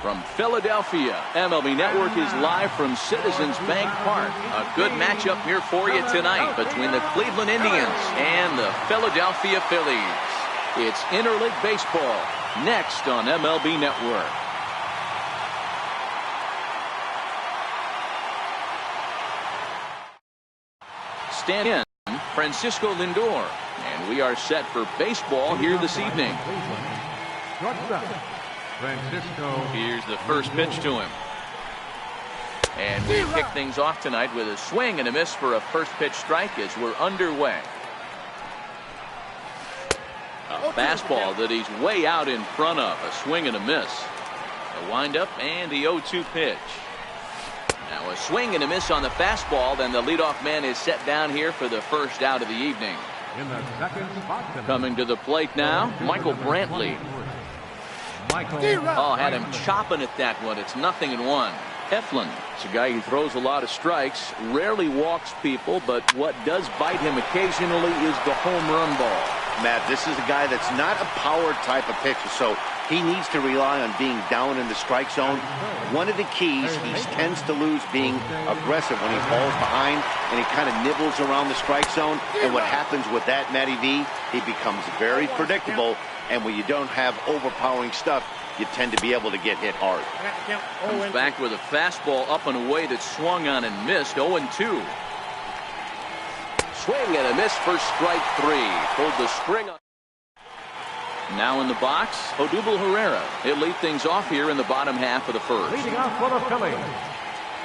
From Philadelphia, MLB Network is live from Citizens Bank Park. A good matchup here for you tonight between the Cleveland Indians and the Philadelphia Phillies. It's interleague baseball next on MLB Network. Stand in Francisco Lindor, and we are set for baseball here this evening. Here's the first pitch to him. And we kick things off tonight with a swing and a miss for a first pitch strike as we're underway. A fastball that he's way out in front of. A swing and a miss. A windup and the 0-2 pitch. Now a swing and a miss on the fastball. Then the leadoff man is set down here for the first out of the evening. Coming to the plate now, Michael Brantley. Oh, had him chopping at that one. It's 0-1. Eflin is a guy who throws a lot of strikes, rarely walks people, but what does bite him occasionally is the home run ball. Matt, this is a guy that's not a power type of pitcher, so he needs to rely on being down in the strike zone. One of the keys, he tends to lose being aggressive when he falls behind and he kind of nibbles around the strike zone. And what happens with that, Matty V, he becomes very predictable. And when you don't have overpowering stuff, you tend to be able to get hit hard. Comes back with a fastball up and away that swung on and missed. 0-2. Swing and a miss for strike 3. Pulled the string on. Now in the box, Odubel Herrera. He'll lead things off here in the bottom half of the first. Leading off for the Phillies.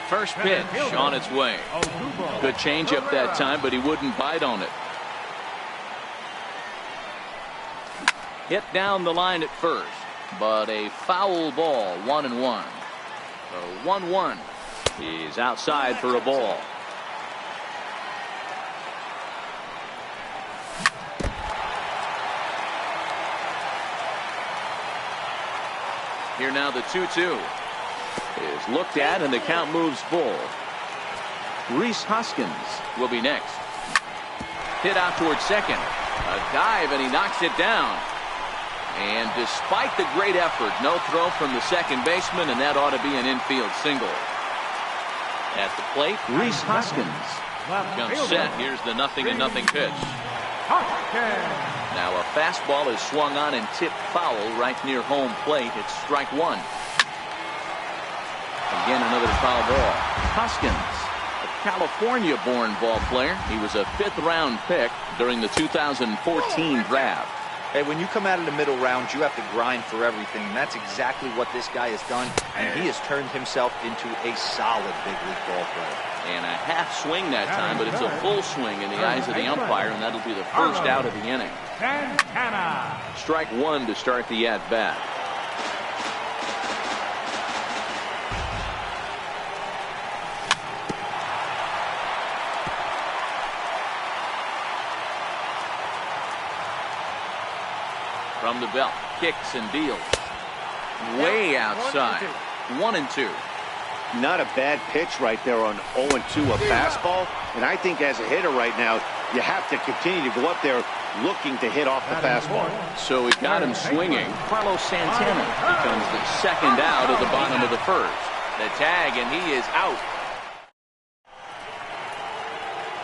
First pitch on its way. Good changeup that time, but he wouldn't bite on it. Hit down the line at first, but a foul ball, 1-1. So 1-1. He's outside for a ball. Here now the 2-2 is looked at and the count moves full. Rhys Hoskins will be next. Hit out towards second. A dive and he knocks it down. And despite the great effort, no throw from the second baseman, and that ought to be an infield single. At the plate, Rhys Hoskins comes set. Here's the 0-0 pitch. Now a fastball is swung on and tipped foul right near home plate. It's strike 1. Again, another foul ball. Hoskins, a California-born ball player. He was a 5th-round pick during the 2014 draft. Hey, when you come out of the middle rounds, you have to grind for everything, and that's exactly what this guy has done, and he has turned himself into a solid big league ball player. And a half swing that time, but it's a full swing in the eyes of the umpire, and that'll be the first out of the inning. Strike 1 to start the at-bat. From the belt, kicks and deals. Way outside. 1-2. Not a bad pitch right there on 0-2, a fastball. And I think as a hitter right now, you have to continue to go up there looking to hit off the fastball. So we got him swinging. Carlos Santana becomes the second out of the bottom of the first. The tag, and he is out.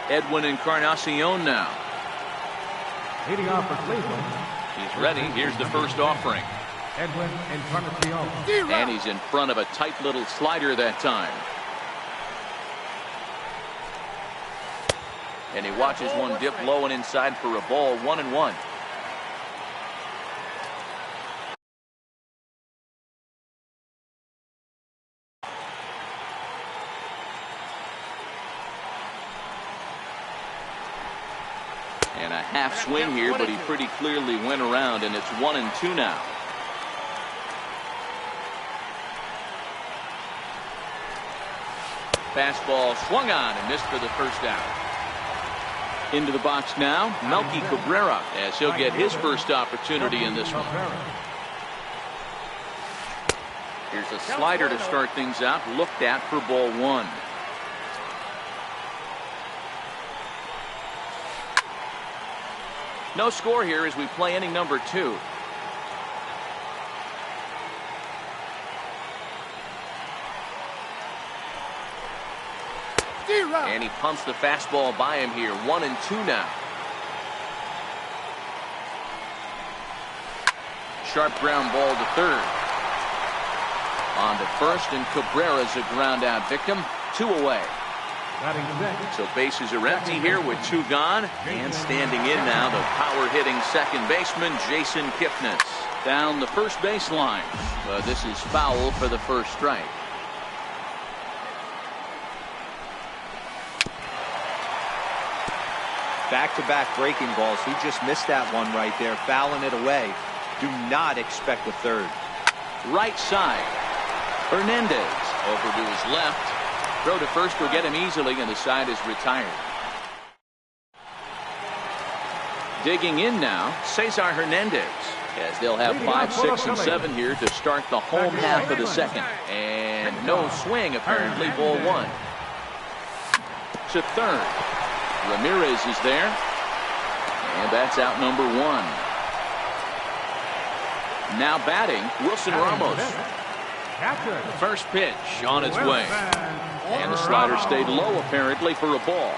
Edwin Encarnacion now. Leading off for Cleveland. He's ready. Here's the first offering. Edwin Encarnacion. And he's in front of a tight little slider that time. And he watches one dip low and inside for a ball. 1-1. And a half swing here, but he pretty clearly went around, and it's 1-2 now. Fastball swung on and missed for the first out. Into the box now, Melky Cabrera, as he'll get his first opportunity in this one. Here's a slider to start things out, looked at for ball 1. No score here as we play inning number 2. And he pumps the fastball by him here. 1-2 now. Sharp ground ball to third. On to first, and Cabrera's a ground out victim. 2 away. So bases are empty here with 2 gone. And standing in now, the power-hitting second baseman, Jason Kipnis. Down the first baseline. This is foul for the first strike. Back-to-back breaking balls. He just missed that one right there, fouling it away. Do not expect a third. Right side. Hernandez over to his left. Throw to first will get him easily, and the side is retired. Digging in now, Cesar Hernandez, as they'll have 5, 6, and 7 here to start the home half of the second. And no swing, apparently. Ball 1. To third. Ramirez is there. And that's out number 1. Now batting, Wilson Ramos. First pitch on its way. And the slider stayed low, apparently, for a ball.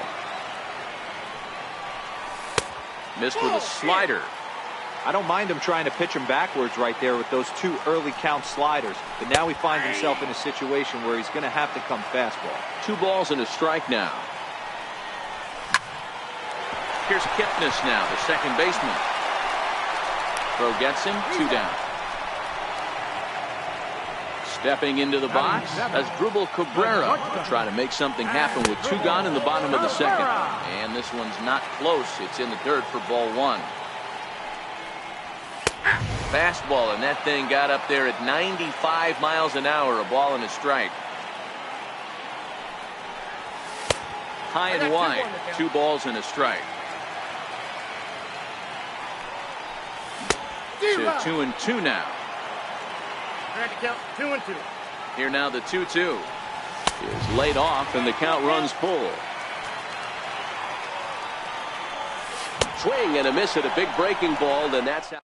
Missed with a slider. I don't mind him trying to pitch him backwards right there with those 2 early count sliders. But now he finds himself in a situation where he's going to have to come fastball. 2 balls and a strike now. Here's Kipnis now, the second baseman. Throw gets him, 2 down. Stepping into the box as Drupal Cabrera to try to make something happen with 2 gone in the bottom of the second. And this one's not close. It's in the dirt for ball 1. Fastball, and that thing got up there at 95 miles an hour. A ball and a strike. High and wide. 2 balls and a strike. To 2-2 now. Count 2-2. Here now the 2-2 is laid off, and the count runs full. Swing and a miss at a big breaking ball, and that's how.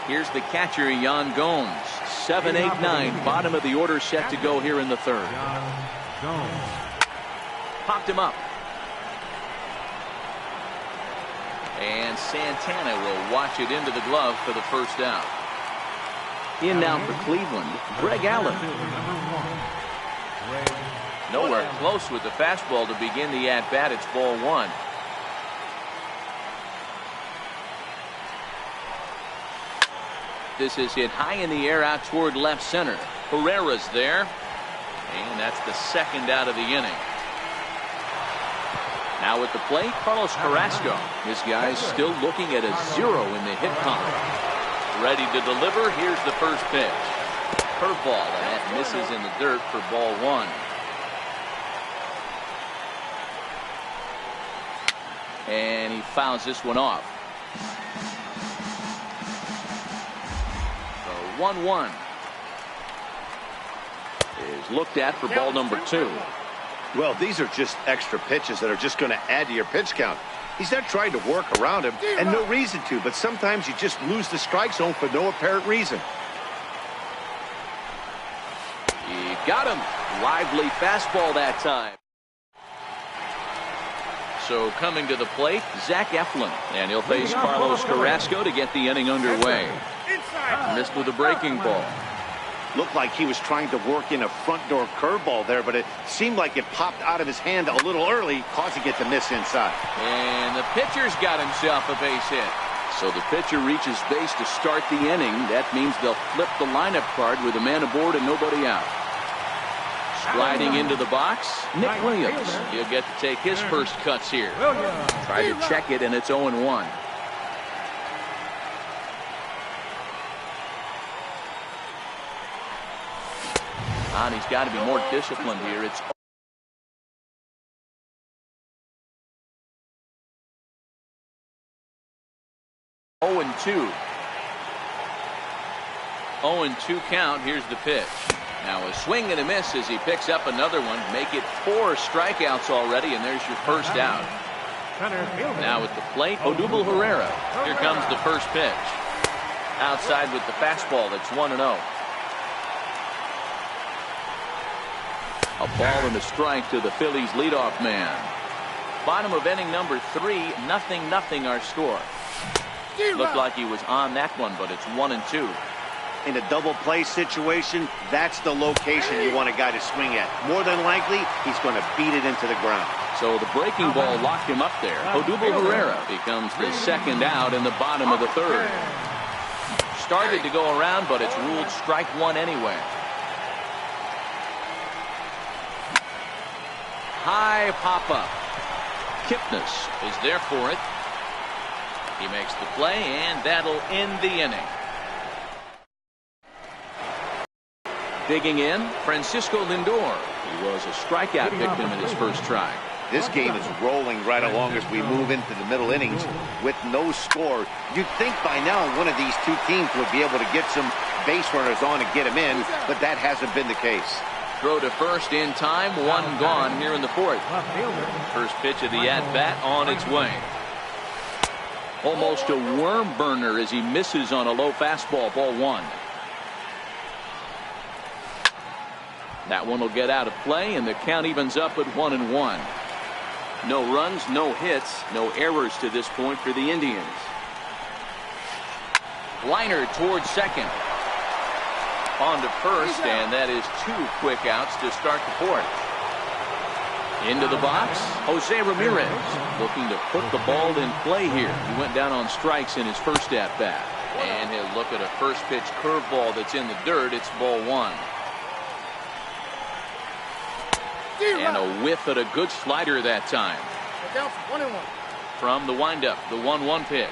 Here's the catcher, Yan Gomes. 7, 8, 9. Bottom of the order set to go here in the third. Popped him up. And Santana will watch it into the glove for the first out. In now for Cleveland, Greg Allen. Nowhere close with the fastball to begin the at-bat. It's ball 1. This is hit high in the air out toward left center. Herrera's there. And that's the second out of the inning. Now at the plate, Carlos Carrasco. This guy's still looking at a 0 in the hit column. Ready to deliver. Here's the first pitch. Curveball, and that misses in the dirt for ball 1. And he fouls this one off. So 1-1 is looked at for ball number 2. Well, these are just extra pitches that are just going to add to your pitch count. He's not trying to work around him, and no reason to, but sometimes you just lose the strike zone for no apparent reason. He got him. Lively fastball that time. So coming to the plate, Zach Eflin, and he'll face Carlos Carrasco to get the inning underway. Missed with a breaking ball. Looked like he was trying to work in a front door curveball there, but it seemed like it popped out of his hand a little early, causing it to miss inside. And the pitcher's got himself a base hit. So the pitcher reaches base to start the inning. That means they'll flip the lineup card with a man aboard and nobody out. Striding into the box, Nick Williams. He'll get to take his first cuts here. Try to check it, and it's 0-1. And he's got to be more disciplined here. It's 0-2. 0-2 count. Here's the pitch. Now a swing and a miss as he picks up another one. Make it 4 strikeouts already, and there's your first out. Now at the plate, Odubel Herrera. Here comes the first pitch. Outside with the fastball. That's 1-0. A ball and a strike to the Phillies leadoff man. Bottom of inning number 3, 0-0 our score. Looked like he was on that one, but it's 1-2. In a double play situation, that's the location you want a guy to swing at. More than likely, he's going to beat it into the ground. So the breaking ball locked him up there. Odubel Herrera becomes the second out in the bottom of the 3rd. Started to go around, but it's ruled strike 1 anyway. High pop-up. Kipnis is there for it. He makes the play, and that'll end the inning. Digging in, Francisco Lindor. He was a strikeout victim in his first try. This game is rolling right along as we move into the middle innings with no score. You'd think by now one of these two teams would be able to get some base runners on and get them in, but that hasn't been the case. Throw to first in time, 1 gone here in the 4th. First pitch of the at-bat on its way. Almost a worm burner as he misses on a low fastball, ball 1. That one will get out of play, and the count evens up at 1-1. No runs, no hits, no errors to this point for the Indians. Liner towards second. On to first, and that is 2 quick outs to start the 4th. Into the box, Jose Ramirez looking to put the ball in play here. He went down on strikes in his first at-bat. And he'll look at a first pitch curveball that's in the dirt. It's ball 1. And a whiff at a good slider that time. Down 1-1. From the windup, the 1-1 pitch.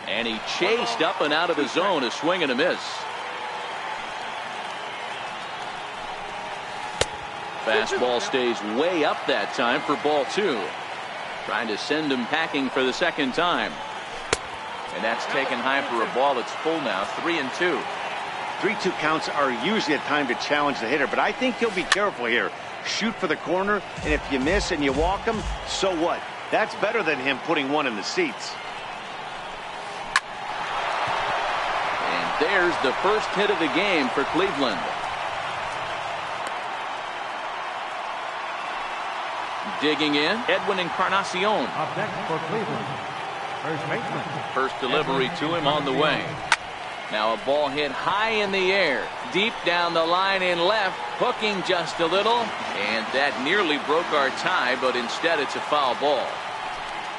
And he chased up and out of the zone, a swing and a miss. Fastball stays way up that time for ball 2. Trying to send him packing for the second time. And that's taken high for a ball. It's full now, 3-2. 3-2 counts are usually a time to challenge the hitter, but I think he'll be careful here. Shoot for the corner, and if you miss and you walk him, so what? That's better than him putting one in the seats. And there's the first hit of the game for Cleveland. Digging in, Edwin Encarnacion. Up next for Cleveland, first baseman. First delivery to him on the way. Now a ball hit high in the air, deep down the line in left, hooking just a little, and that nearly broke our tie, but instead it's a foul ball.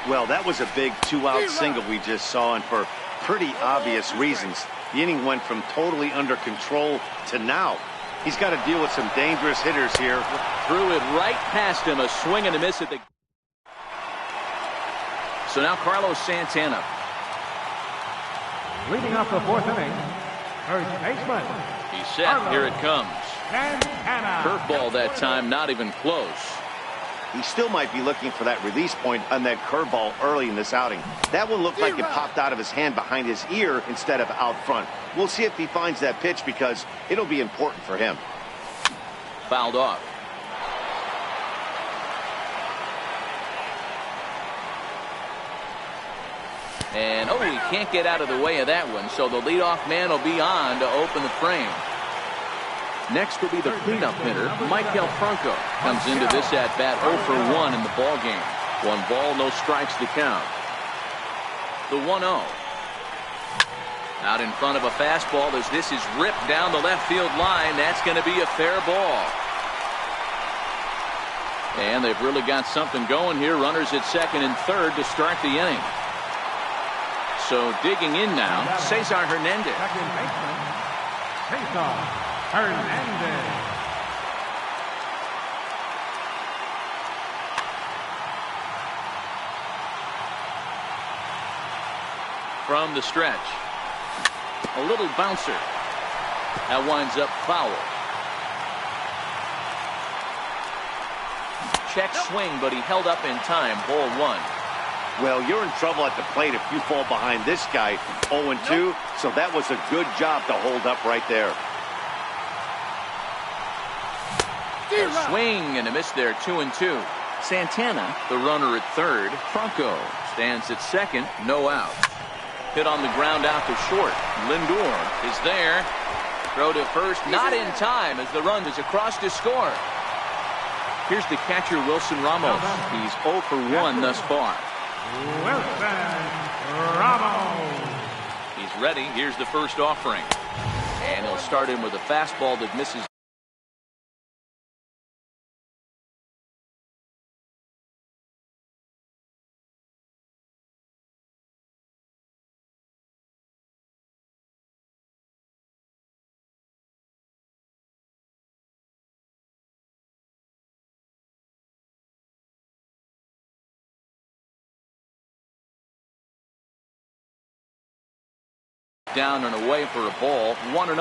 Well, that was a big 2-out single we just saw, and for pretty obvious reasons. The inning went from totally under control to now. He's got to deal with some dangerous hitters here. Threw it right past him, a swing and a miss at the... So now Carlos Santana. Leading off the 4th inning, first baseman. He's set. Here it comes. Santana. Curveball that time, not even close. He still might be looking for that release point on that curveball early in this outing. That one looked like it popped out of his hand behind his ear instead of out front. We'll see if he finds that pitch because it'll be important for him. Fouled off. And, he can't get out of the way of that one, so the leadoff man will be on to open the frame. Next will be the cleanup hitter, Maikel Franco. Comes into this at-bat 0 for 1 in the ballgame. 1 ball, no strikes to count. The 1-0. Out in front of a fastball as this is ripped down the left field line. That's going to be a fair ball. And they've really got something going here. Runners at second and third to start the inning. So digging in now, Cesar Hernandez. Second baseman, Cesar Hernandez. From the stretch. A little bouncer. That winds up foul. Check swing, but he held up in time. Ball 1. Well, you're in trouble at the plate if you fall behind this guy 0-2, so that was a good job to hold up right there. A swing and a miss there, 2-2. Santana, the runner at third. Franco stands at second, no out. Hit on the ground out to short. Lindor is there. Throw to first, not in time as the run is across to score. Here's the catcher, Wilson Ramos. He's 0 for 1 thus far. Wilson Ramos. He's ready. Here's the first offering. And he'll start him with a fastball that misses. Down and away for a ball, 1-0.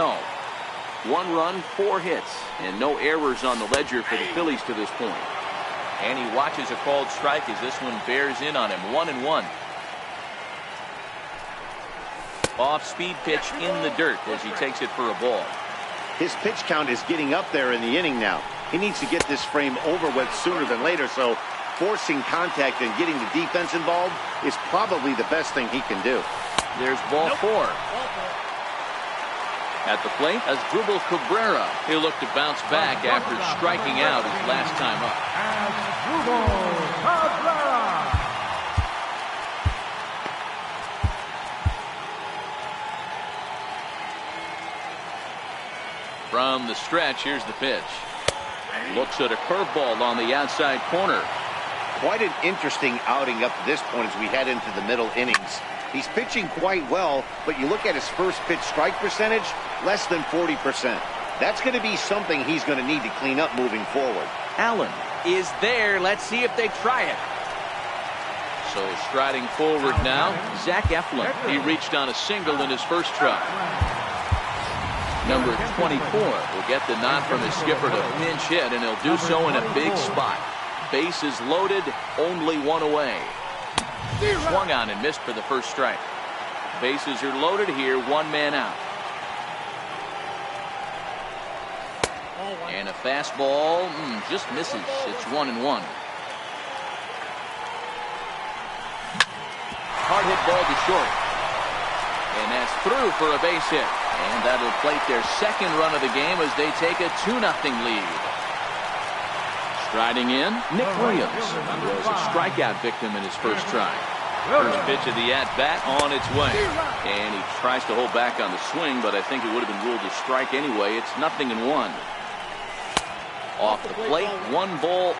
1 run, 4 hits, and no errors on the ledger for the Phillies to this point. And he watches a called strike as this one bears in on him, 1-1. Off-speed pitch in the dirt as he takes it for a ball. His pitch count is getting up there in the inning now. He needs to get this frame over with sooner than later, so forcing contact and getting the defense involved is probably the best thing he can do. There's ball 4. At the plate, Asdrubal Cabrera. He'll look to bounce back after striking out his last time up. Asdrubal Cabrera. From the stretch, here's the pitch. Looks at a curveball on the outside corner. Quite an interesting outing up to this point as we head into the middle innings. He's pitching quite well, but you look at his first pitch strike percentage, less than 40%. That's going to be something he's going to need to clean up moving forward. Allen is there. Let's see if they try it. So striding forward now, Zach Eflin. He reached on a single in his first try. Number 24 will get the nod from his skipper to pinch hit, and he'll do so in a big spot. Bases loaded, only 1 away. Swung on and missed for the first strike. Bases are loaded here, 1 man out. And a fastball just misses. It's 1-1. Hard hit ball to short. And that's through for a base hit. And that'll plate their second run of the game as they take a 2-0 lead. Striding in, Nick Williams was a strikeout victim in his first try. First pitch of the at-bat on its way. And he tries to hold back on the swing, but I think it would have been ruled a strike anyway. It's 0-1. Off the plate, 1 ball.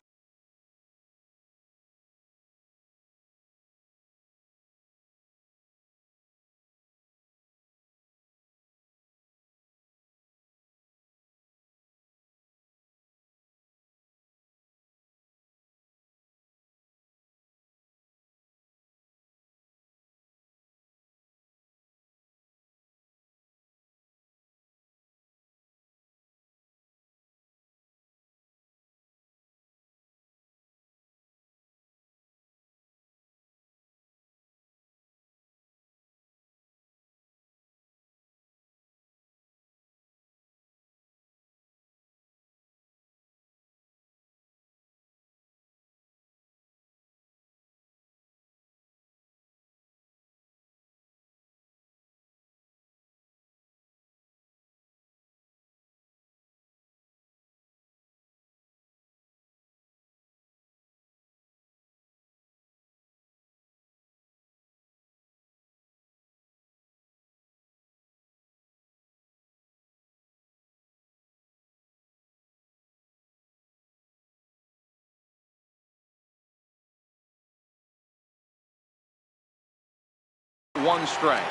One strike.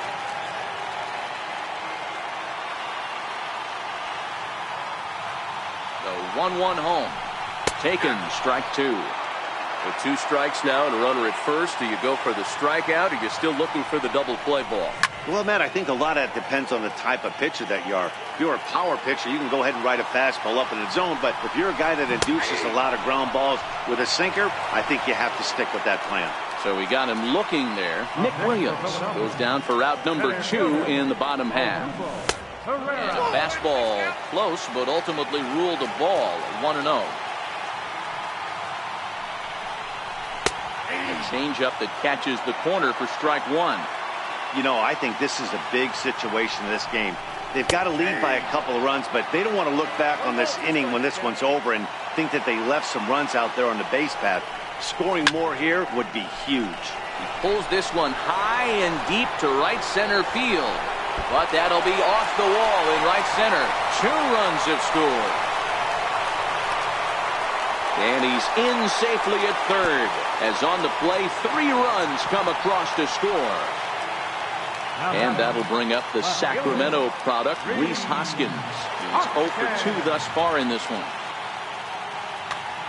The 1-1 home. Taken, strike 2. With 2 strikes now and a runner at first, do you go for the strikeout, or are you still looking for the double play ball? Well, Matt, I think a lot of that depends on the type of pitcher that you are. If you're a power pitcher, you can go ahead and ride a fastball up in the zone, but if you're a guy that induces a lot of ground balls with a sinker, I think you have to stick with that plan. So we got him looking there. Nick Williams goes down for out number 2 in the bottom half. And a fastball close, but ultimately ruled a ball, 1-0. A changeup that catches the corner for strike 1. You know, I think this is a big situation in this game. They've got to lead by a couple of runs, but they don't want to look back on this inning when this one's over and think that they left some runs out there on the base path. Scoring more here would be huge. He pulls this one high and deep to right center field. But that'll be off the wall in right center. 2 runs have scored. And he's in safely at third. As on the play, 3 runs come across to score. And that'll bring up the Sacramento product, Rhys Hoskins. He's 0 for 2 thus far in this one.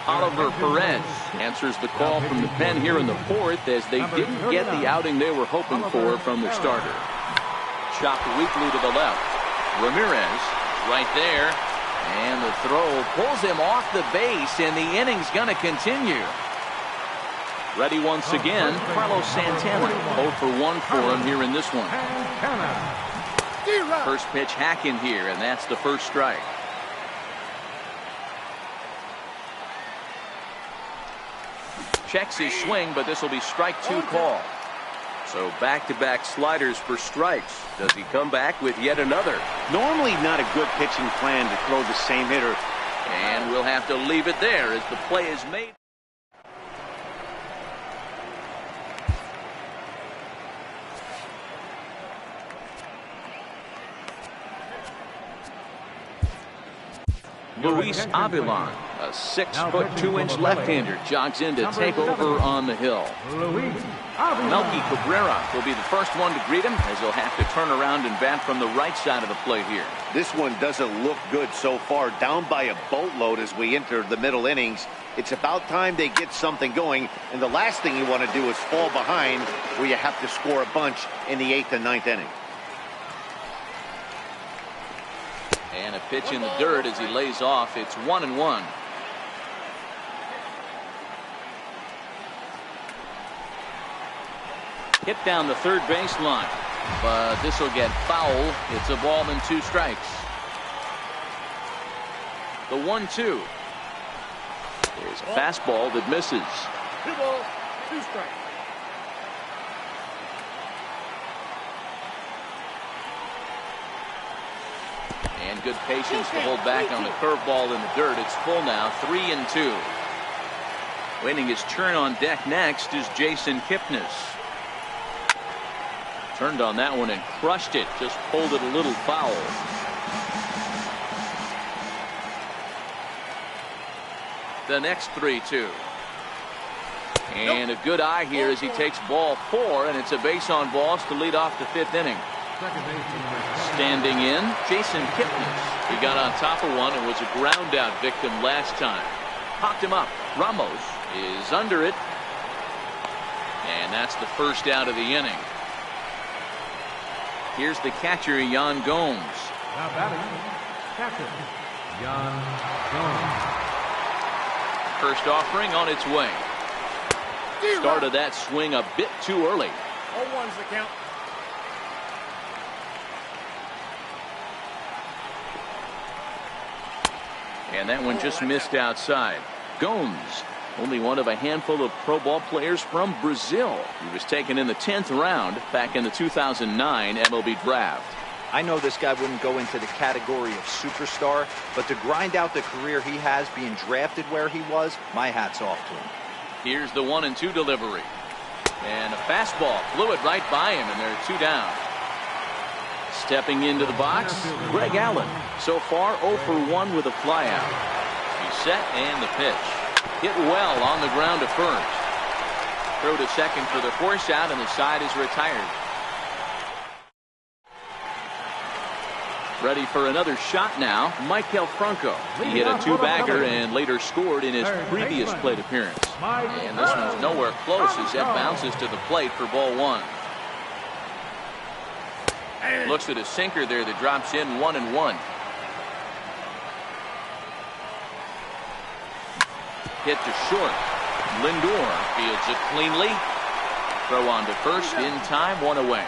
Oliver Perez answers the call from the pen here in the 4th as they didn't get the outing they were hoping for from the starter. Chopped weakly to the left. Ramirez right there. And the throw pulls him off the base, and the inning's going to continue. Ready once again, Carlos Santana. 0 for 1 for him here in this one. First pitch hacking here, and that's the first strike. Checks his swing, but this will be strike 2 call. So back-to-back sliders for strikes. Does he come back with yet another? Normally not a good pitching plan to throw the same hitter. And we'll have to leave it there as the play is made. Luis Avilan, a 6'2" left-hander, jogs in to take over on the hill. Melky Cabrera will be the first one to greet him as he'll have to turn around and bat from the right side of the plate here. This one doesn't look good so far. Down by a boatload as we enter the middle innings. It's about time they get something going, and the last thing you want to do is fall behind where you have to score a bunch in the 8th and 9th inning. And a pitch in the dirt as he lays off. It's 1-1. Hit down the third baseline, but this will get foul. It's a ball and 2 strikes. The 1-2 is a fastball that misses. 2 balls, 2 strikes. And good patience to hold back on the curveball in the dirt. It's full now, 3-2. Waiting his turn on deck next is Jason Kipnis. Turned on that one and crushed it. Just pulled it a little foul. The next 3-2. And a good eye here as he takes ball 4, and it's a base on balls to lead off the 5th inning. Standing in, Jason Kipnis. He got on top of one and was a ground out victim last time. Popped him up. Ramos is under it. And that's the first out of the inning. Here's the catcher, Yan Gomes. Now batting, catcher, Yan Gomes. First offering on its way. Started that swing a bit too early. 0-1's the count. And that one just missed outside. Gomes, only one of a handful of pro ball players from Brazil. He was taken in the 10th round back in the 2009 MLB draft. I know this guy wouldn't go into the category of superstar, but to grind out the career he has being drafted where he was, my hat's off to him. Here's the 1-2 delivery. And a fastball flew it right by him, and there are 2 down. Stepping into the box, Greg Allen. So far 0 for 1 with a flyout. He's set and the pitch. Hit well on the ground to first. Throw to second for the force out, and the side is retired. Ready for another shot now, Maikel Franco. He hit a 2-bagger and later scored in his previous plate appearance. And this one's nowhere close as that bounces to the plate for ball 1. Looks at a sinker there that drops in 1-1. Hit to short. Lindor fields it cleanly. Throw on to first in time, 1 away.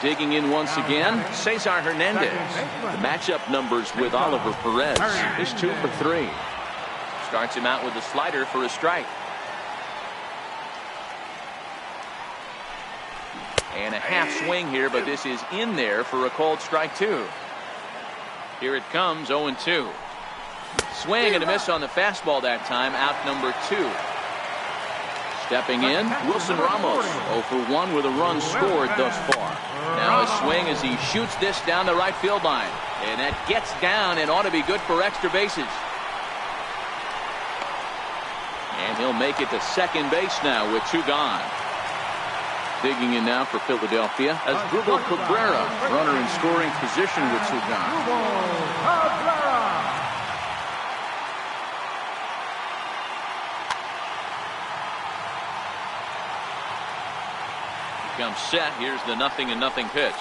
Digging in once again, Cesar Hernandez. The matchup numbers with Oliver Perez is 2 for 3. Starts him out with a slider for a strike. half swing here, but this is in there for a called strike 2. Here it comes, 0-2. Swing and a miss on the fastball that time, out number 2. Stepping in, Wilson Ramos, 0 for 1 with a run scored thus far. Now a swing as he shoots this down the right field line. And that gets down and ought to be good for extra bases. And he'll make it to second base now with 2 gone. Digging in now for Philadelphia as Drupal Cabrera, runner in scoring position with 2 gone. Comes set. Here's the 0-0 pitch.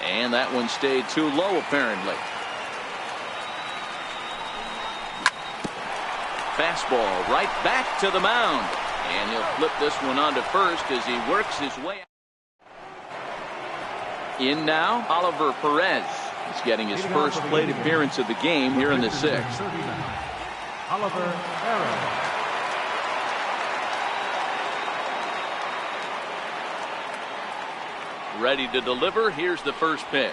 And that one stayed too low apparently. Fastball right back to the mound. And he'll flip this one onto first as he works his way. In now, Oliver Perez. He's getting his first plate appearance of the game here in the 6th. Oliver Perez. Ready to deliver. Here's the first pitch.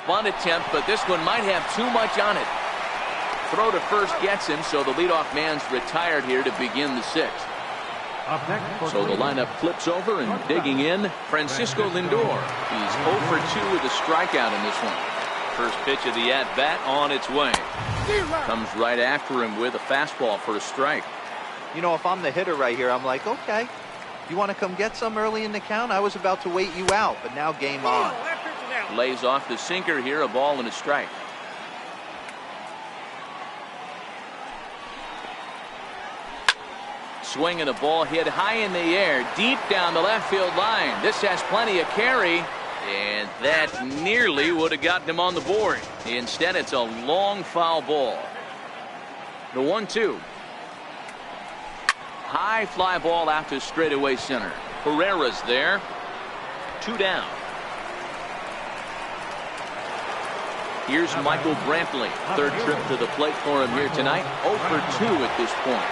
Bunt attempt, but this one might have too much on it. Throw to first gets him, so the leadoff man's retired here to begin the 6th. So the lineup flips over and digging in, Francisco Lindor. He's 0 for 2 with a strikeout in this one. First pitch of the at-bat on its way. Comes right after him with a fastball for a strike. You know, if I'm the hitter right here, I'm like, okay, you want to come get some early in the count? I was about to wait you out, but now game on. Lays off the sinker here, a ball and a strike. Swinging a ball hit high in the air, deep down the left field line. This has plenty of carry, and that nearly would have gotten him on the board. Instead, it's a long foul ball. The 1-2. High fly ball out to straightaway center. Herrera's there. 2 down. Here's Michael Brantley. Third trip to the plate for him here tonight. 0 for 2 at this point.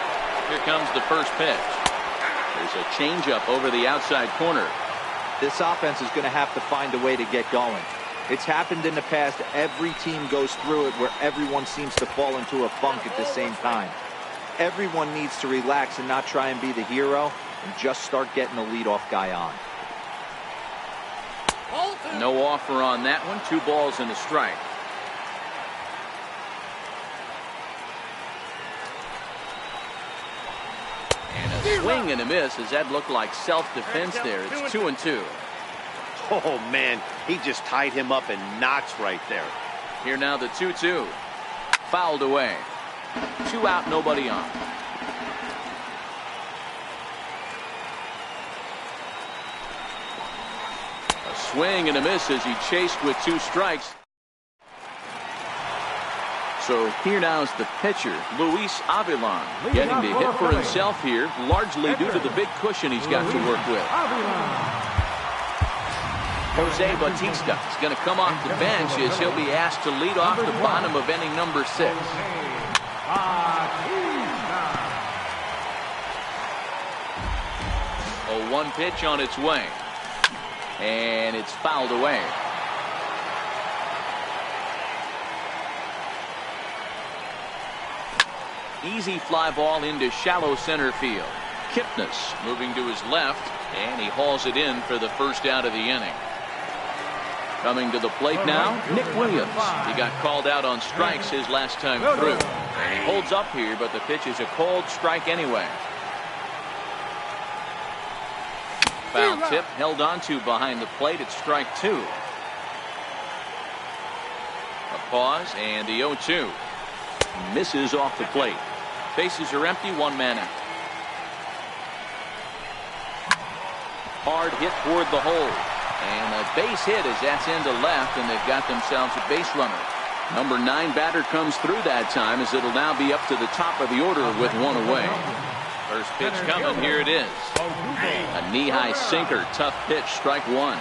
Here comes the first pitch. There's a changeup over the outside corner. This offense is going to have to find a way to get going. It's happened in the past. Every team goes through it where everyone seems to fall into a funk at the same time. Everyone needs to relax and not try and be the hero and just start getting the leadoff guy on. No offer on that one. 2 balls and a strike. And a swing and a miss as that looked like self-defense there. It's 2-2. Oh, man, he just tied him up in knots right there. Here now the 2-2. Fouled away. 2 out, nobody on. A swing and a miss as he chased with 2 strikes. So here now is the pitcher, Luis Avilan, getting the hit for himself here, largely due to the big cushion he's got to work with. Jose Bautista is going to come off the bench as he'll be asked to lead off the bottom of inning number 6. A 1 pitch on its way. And it's fouled away. Easy fly ball into shallow center field. Kipnis moving to his left, and he hauls it in for the first out of the inning. Coming to the plate now, Nick Williams. He got called out on strikes his last time through. And he holds up here, but the pitch is a called strike anyway. Foul tip held onto behind the plate at strike 2. A pause and the 0-2. Misses off the plate. Bases are empty, 1 man out. Hard hit toward the hole. And a base hit as that's into left, and they've got themselves a base runner. Number 9 batter comes through that time as it'll now be up to the top of the order with 1 away. First pitch coming. Here it is. A knee-high sinker. Tough pitch. Strike 1.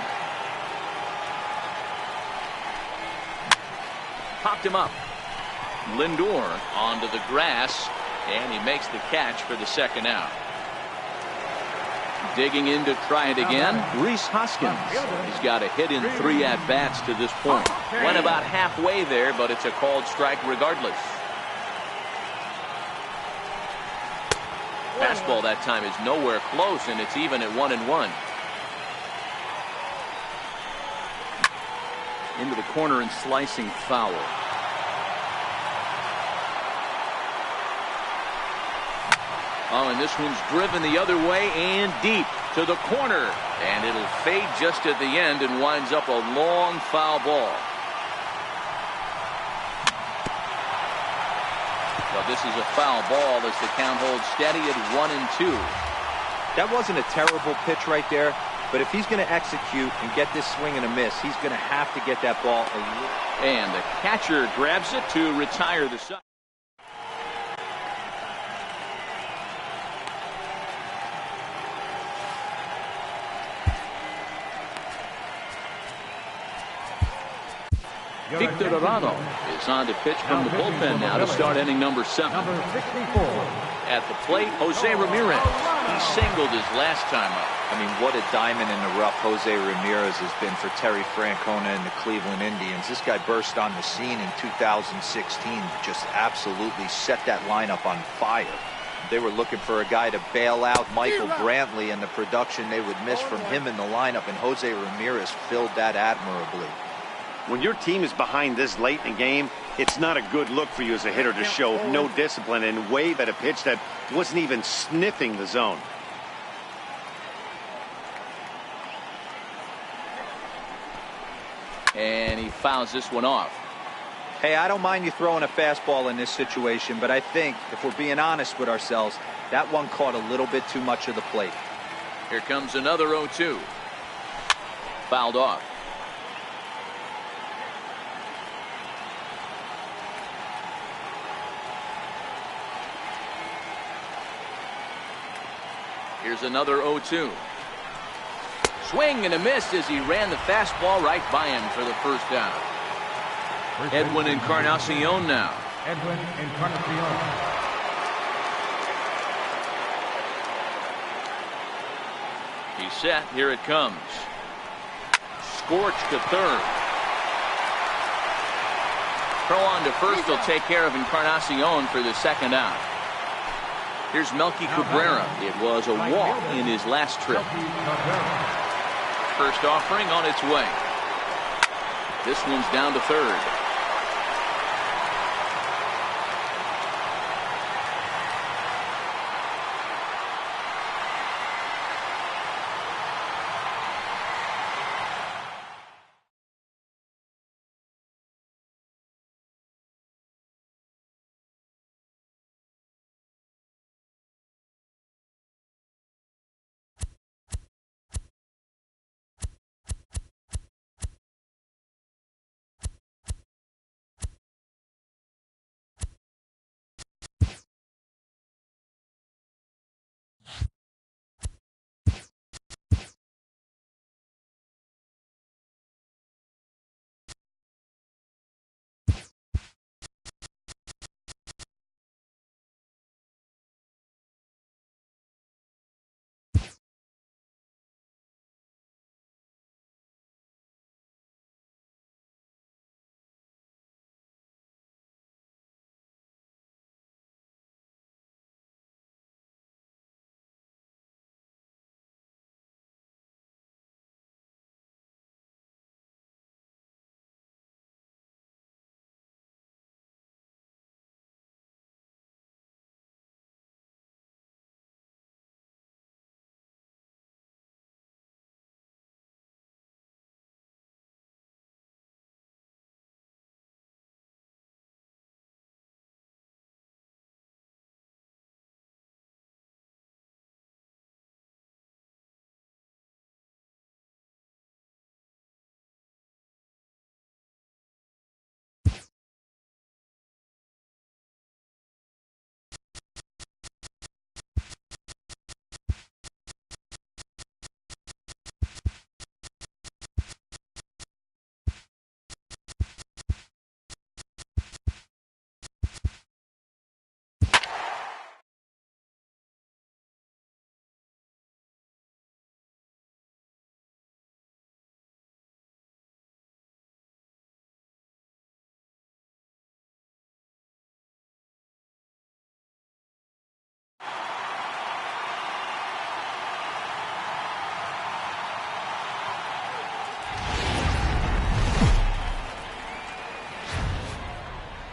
Popped him up. Lindor onto the grass, and he makes the catch for the second out. Digging in to try it again, Reese Hoskins. He's got a hit in 3 at-bats to this point. Went about halfway there, but it's a called strike regardless. Fastball that time is nowhere close, and it's even at 1-1. Into the corner and slicing foul. Oh, and this one's driven the other way and deep to the corner. And it'll fade just at the end and winds up a long foul ball. So this is a foul ball as the count holds steady at 1-2. That wasn't a terrible pitch right there, but if he's going to execute and get this swing and a miss, he's going to have to get that ball a little. And the catcher grabs it to retire the side. Victor Arano is on to pitch from the bullpen now to start inning number 7. Number 64. At the plate, Jose Ramirez. He singled his last time up. I mean, what a diamond in the rough Jose Ramirez has been for Terry Francona and the Cleveland Indians. This guy burst on the scene in 2016, just absolutely set that lineup on fire. They were looking for a guy to bail out Michael Brantley and the production they would miss from him in the lineup, and Jose Ramirez filled that admirably. When your team is behind this late in the game, it's not a good look for you as a hitter to show no discipline and wave at a pitch that wasn't even sniffing the zone. And he fouls this one off. Hey, I don't mind you throwing a fastball in this situation, but I think, if we're being honest with ourselves, that one caught a little bit too much of the plate. Here comes another 0-2. Fouled off. Here's another 0-2. Swing and a miss as he ran the fastball right by him for the first down. Edwin Encarnacion now. Edwin Encarnacion. He's set. Here it comes. Scorched to third. Throw on to first will take care of Encarnacion for the second out. Here's Melky Cabrera. It was a walk in his last trip. First offering on its way. This one's down to third.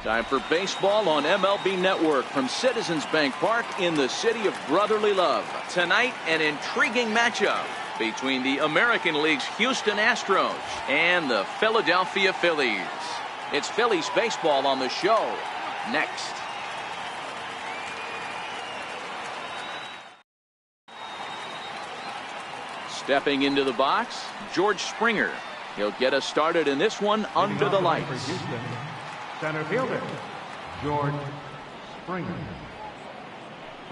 Time for baseball on MLB Network from Citizens Bank Park in the city of brotherly love. Tonight, an intriguing matchup between the American League's Houston Astros and the Philadelphia Phillies. It's Phillies baseball on the show next. Stepping into the box, George Springer. He'll get us started in this one under the lights. Center fielder, George Springer.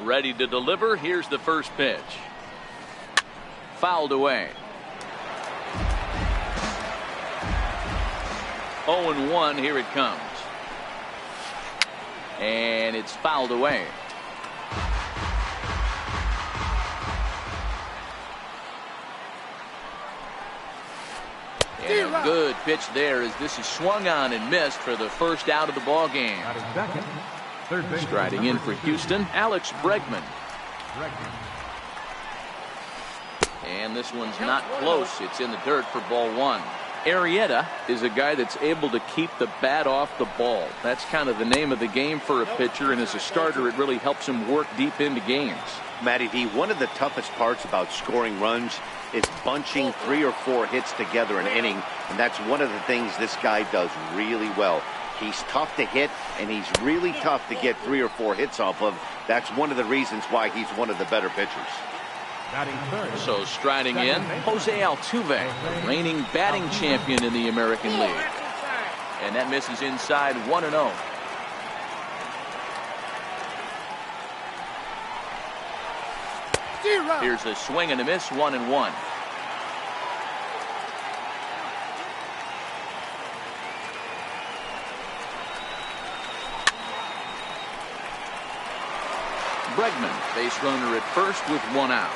Ready to deliver. Here's the first pitch. Fouled away. 0-1. Here it comes. And it's fouled away. And a good pitch there as this is swung on and missed for the first out of the ball game. Striding in for Houston, Alex Bregman. And this one's not close. It's in the dirt for ball one. Arrieta is a guy that's able to keep the bat off the ball. That's kind of the name of the game for a pitcher, and as a starter it really helps him work deep into games. Matty D, one of the toughest parts about scoring runs is bunching 3 or 4 hits together an inning, and that's one of the things this guy does really well. He's tough to hit, and he's really tough to get 3 or 4 hits off of. That's one of the reasons why he's one of the better pitchers. So striding in, Jose Altuve, the reigning batting champion in the American League. And that misses inside 1-0. Here's a swing and a miss, 1-1. Bregman, base runner at first with 1 out.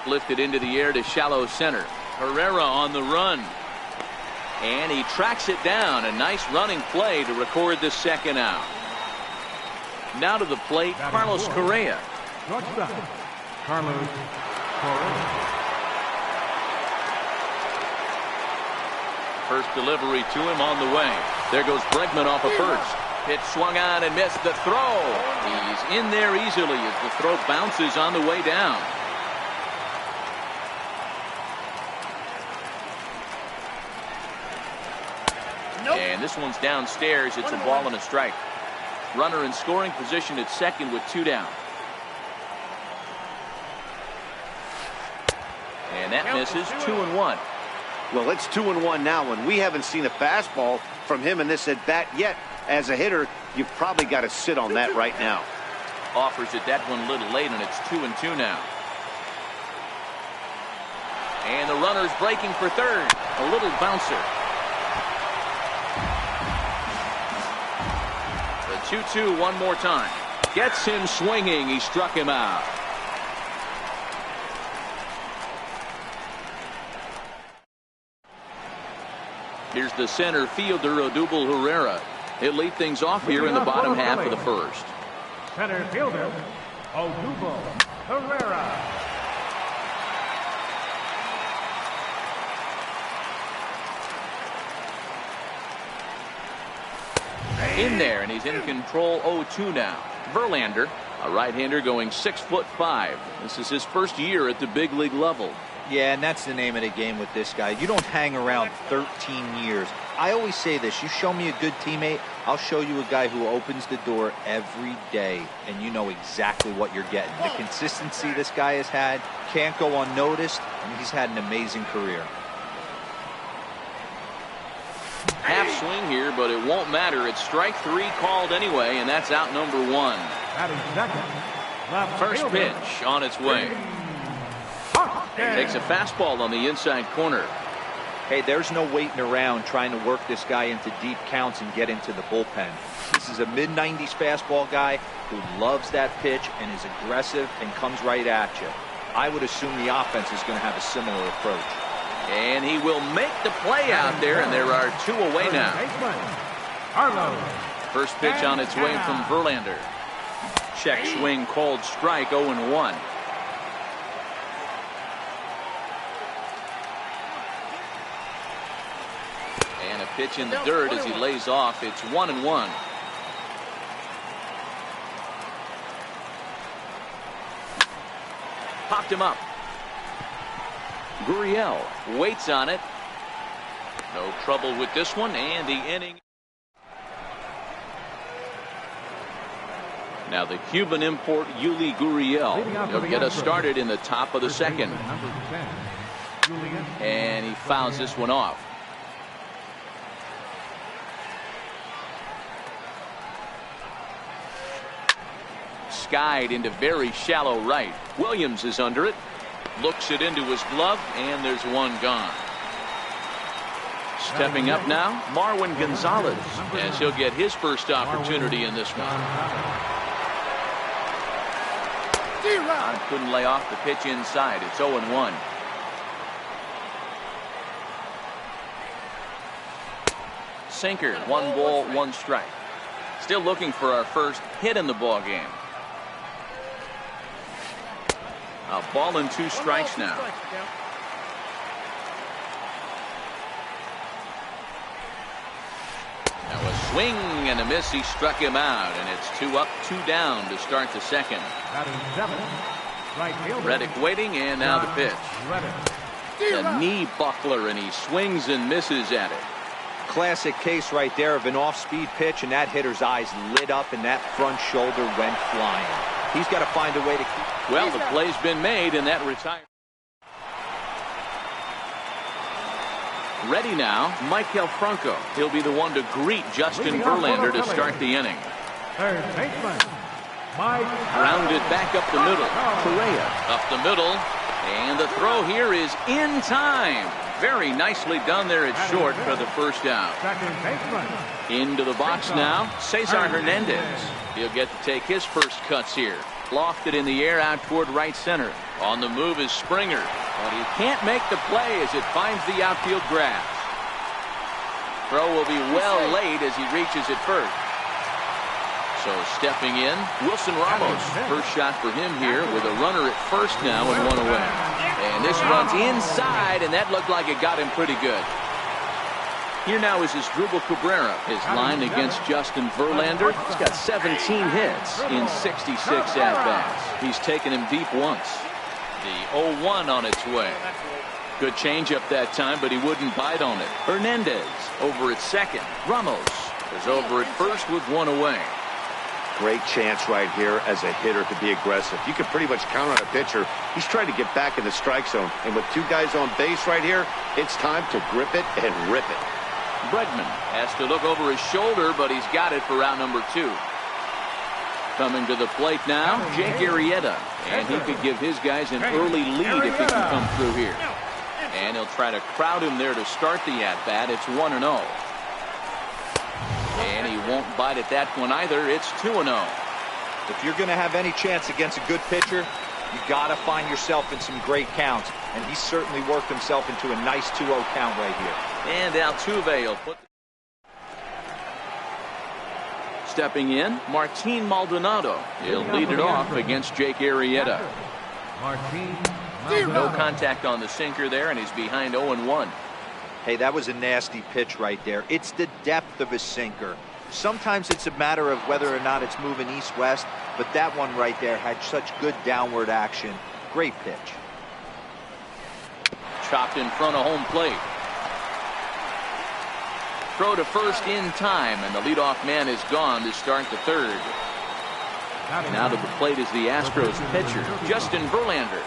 Lifted into the air to shallow center. Herrera on the run. And he tracks it down. A nice running play to record the second out. Now to the plate, Carlos Correa. Shortstop, Carlos Correa. First delivery to him on the way. There goes Bregman off of first. Pitch swung on and missed the throw. He's in there easily as the throw bounces on the way down. And this one's downstairs. It's a ball and a strike. Runner in scoring position at second with 2 down. And that misses, 2-1. Well, it's 2-1 now, and we haven't seen a fastball from him in this at bat yet. As a hitter, you've probably got to sit on that right now. Offers it that one a little late, and it's 2-2 now. And the runner's breaking for third. A little bouncer. 2-2 one more time. Gets him swinging. He struck him out. Here's the center fielder, Odubel Herrera. He'll lead things off here in the bottom half of the first. Center fielder, Odubel Herrera. In there, and he's in control. 0-2 now. Verlander, a right-hander going 6'5". This is his first year at the big league level. Yeah, and that's the name of the game with this guy. You don't hang around 13 years. I always say this: you show me a good teammate, I'll show you a guy who opens the door every day, and you know exactly what you're getting. The consistency this guy has had can't go unnoticed, and he's had an amazing career. Half swing here, but it won't matter. It's strike 3 called anyway, and that's out number 1. First pitch on its way. Takes a fastball on the inside corner. Hey, there's no waiting around trying to work this guy into deep counts and get into the bullpen. This is a mid-90s fastball guy who loves that pitch and is aggressive and comes right at you. I would assume the offense is going to have a similar approach. And he will make the play out there, and there are 2 away now. First pitch on its way from Verlander. Check swing called strike, 0-1. Pitch in the dirt as he lays off. It's 1-1. Popped him up. Gurriel waits on it. No trouble with this one, and the inning. Now the Cuban import Yuli Gurriel. He'll get us started in the top of the second. And he fouls this one off. Skied into very shallow right. Williams is under it. Looks it into his glove, and there's one gone. Stepping up now, Marwin Gonzalez, as he'll get his first opportunity in this one. Couldn't lay off the pitch inside. It's 0-1. Sinker, 1 ball, 1 strike. Still looking for our first hit in the ball game. A ball and 2 strikes now. Now a swing and a miss. He struck him out, and it's 2 up, 2 down to start the second. Reddick waiting, and now the pitch. A knee buckler, and he swings and misses at it. Classic case right there of an off-speed pitch, and that hitter's eyes lit up, and that front shoulder went flying. He's got to find a way to keep. Well, the play's been made, and that retires. Ready now, Michael Franco. He'll be the one to greet Justin Verlander to start the inning. Third baseman, Mike. Grounded back up the middle. Correa up the middle, and the throw here is in time. Very nicely done there at short for the first out. Second baseman. Into the box now, Cesar Hernandez. He'll get to take his first cuts here. Lofted in the air out toward right center. On the move is Springer, but he can't make the play as it finds the outfield grass. Throw will be well laid as he reaches it first. So stepping in, Wilson Ramos. First shot for him here with a runner at first now and 1 away. And this runs inside, and that looked like it got him pretty good. Here now is Asdrubal Cabrera. His line against Justin Verlander. He's got 17 hits in 66 at-bats. He's taken him deep once. The 0-1 on its way. Good changeup that time, but he wouldn't bite on it. Hernandez over at second. Ramos is over at first with 1 away. Great chance right here as a hitter to be aggressive. You can pretty much count on a pitcher. He's trying to get back in the strike zone. And with 2 guys on base right here, it's time to grip it and rip it. Bregman has to look over his shoulder, but he's got it for out number 2. Coming to the plate now, Jake Arrieta. And he could give his guys an early lead if he can come through here. And he'll try to crowd him there to start the at-bat. It's 1-0. And he won't bite at that one either. It's 2-0. If you're going to have any chance against a good pitcher, you got to find yourself in some great counts. And he certainly worked himself into a nice 2-0 count right here. And Altuve will put. Stepping in, Martin Maldonado. He'll lead it off against Jake Arrieta. No contact on the sinker there, and he's behind 0-1. Hey, that was a nasty pitch right there. It's the depth of his sinker. Sometimes it's a matter of whether or not it's moving east-west, but that one right there had such good downward action. Great pitch. Chopped in front of home plate. Throw to first in time, and the leadoff man is gone to start the third. Now to the plate is the Astros pitcher, Justin Verlander.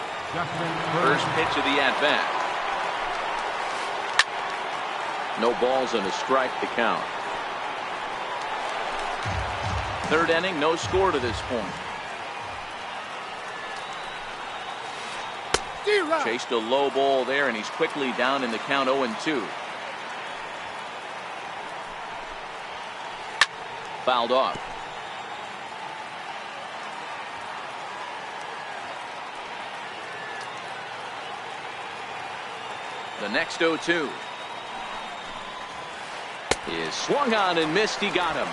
First pitch of the at-bat. No balls and a strike to count. Third inning, no score to this point. Chased a low ball there, and he's quickly down in the count 0-2. Fouled off. The next 0-2 is swung on and missed. He got him.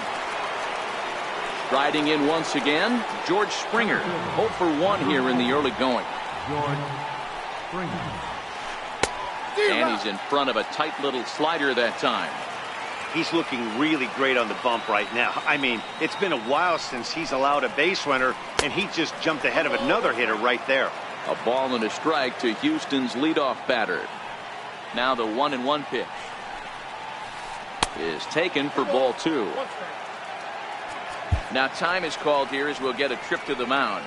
Riding in once again, George Springer. 0 for 1 here in the early going. And he's in front of a tight little slider that time. He's looking really great on the bump right now. I mean, it's been a while since he's allowed a base runner, and he just jumped ahead of another hitter right there. A ball and a strike to Houston's leadoff batter. Now the 1-1 pitch is taken for ball 2. Now time is called here as we'll get a trip to the mound.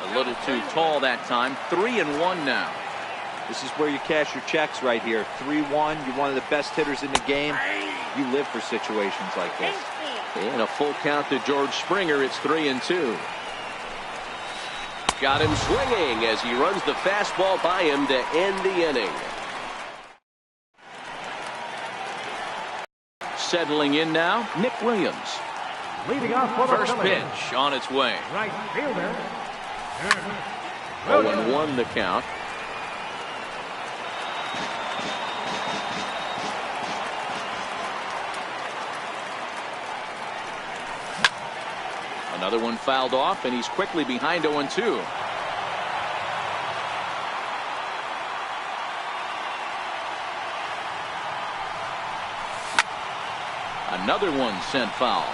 A little too tall that time. 3-1 now. This is where you cash your checks right here. 3-1. You're one of the best hitters in the game. You live for situations like this. And a full count to George Springer. It's 3-2. Got him swinging as he runs the fastball by him to end the inning. Settling in now, Nick Williams. Leading off for the First Phillies. pitch on its way. Right fielder. 0-1 the count. Another one fouled off, and he's quickly behind 0-2. Another one sent foul.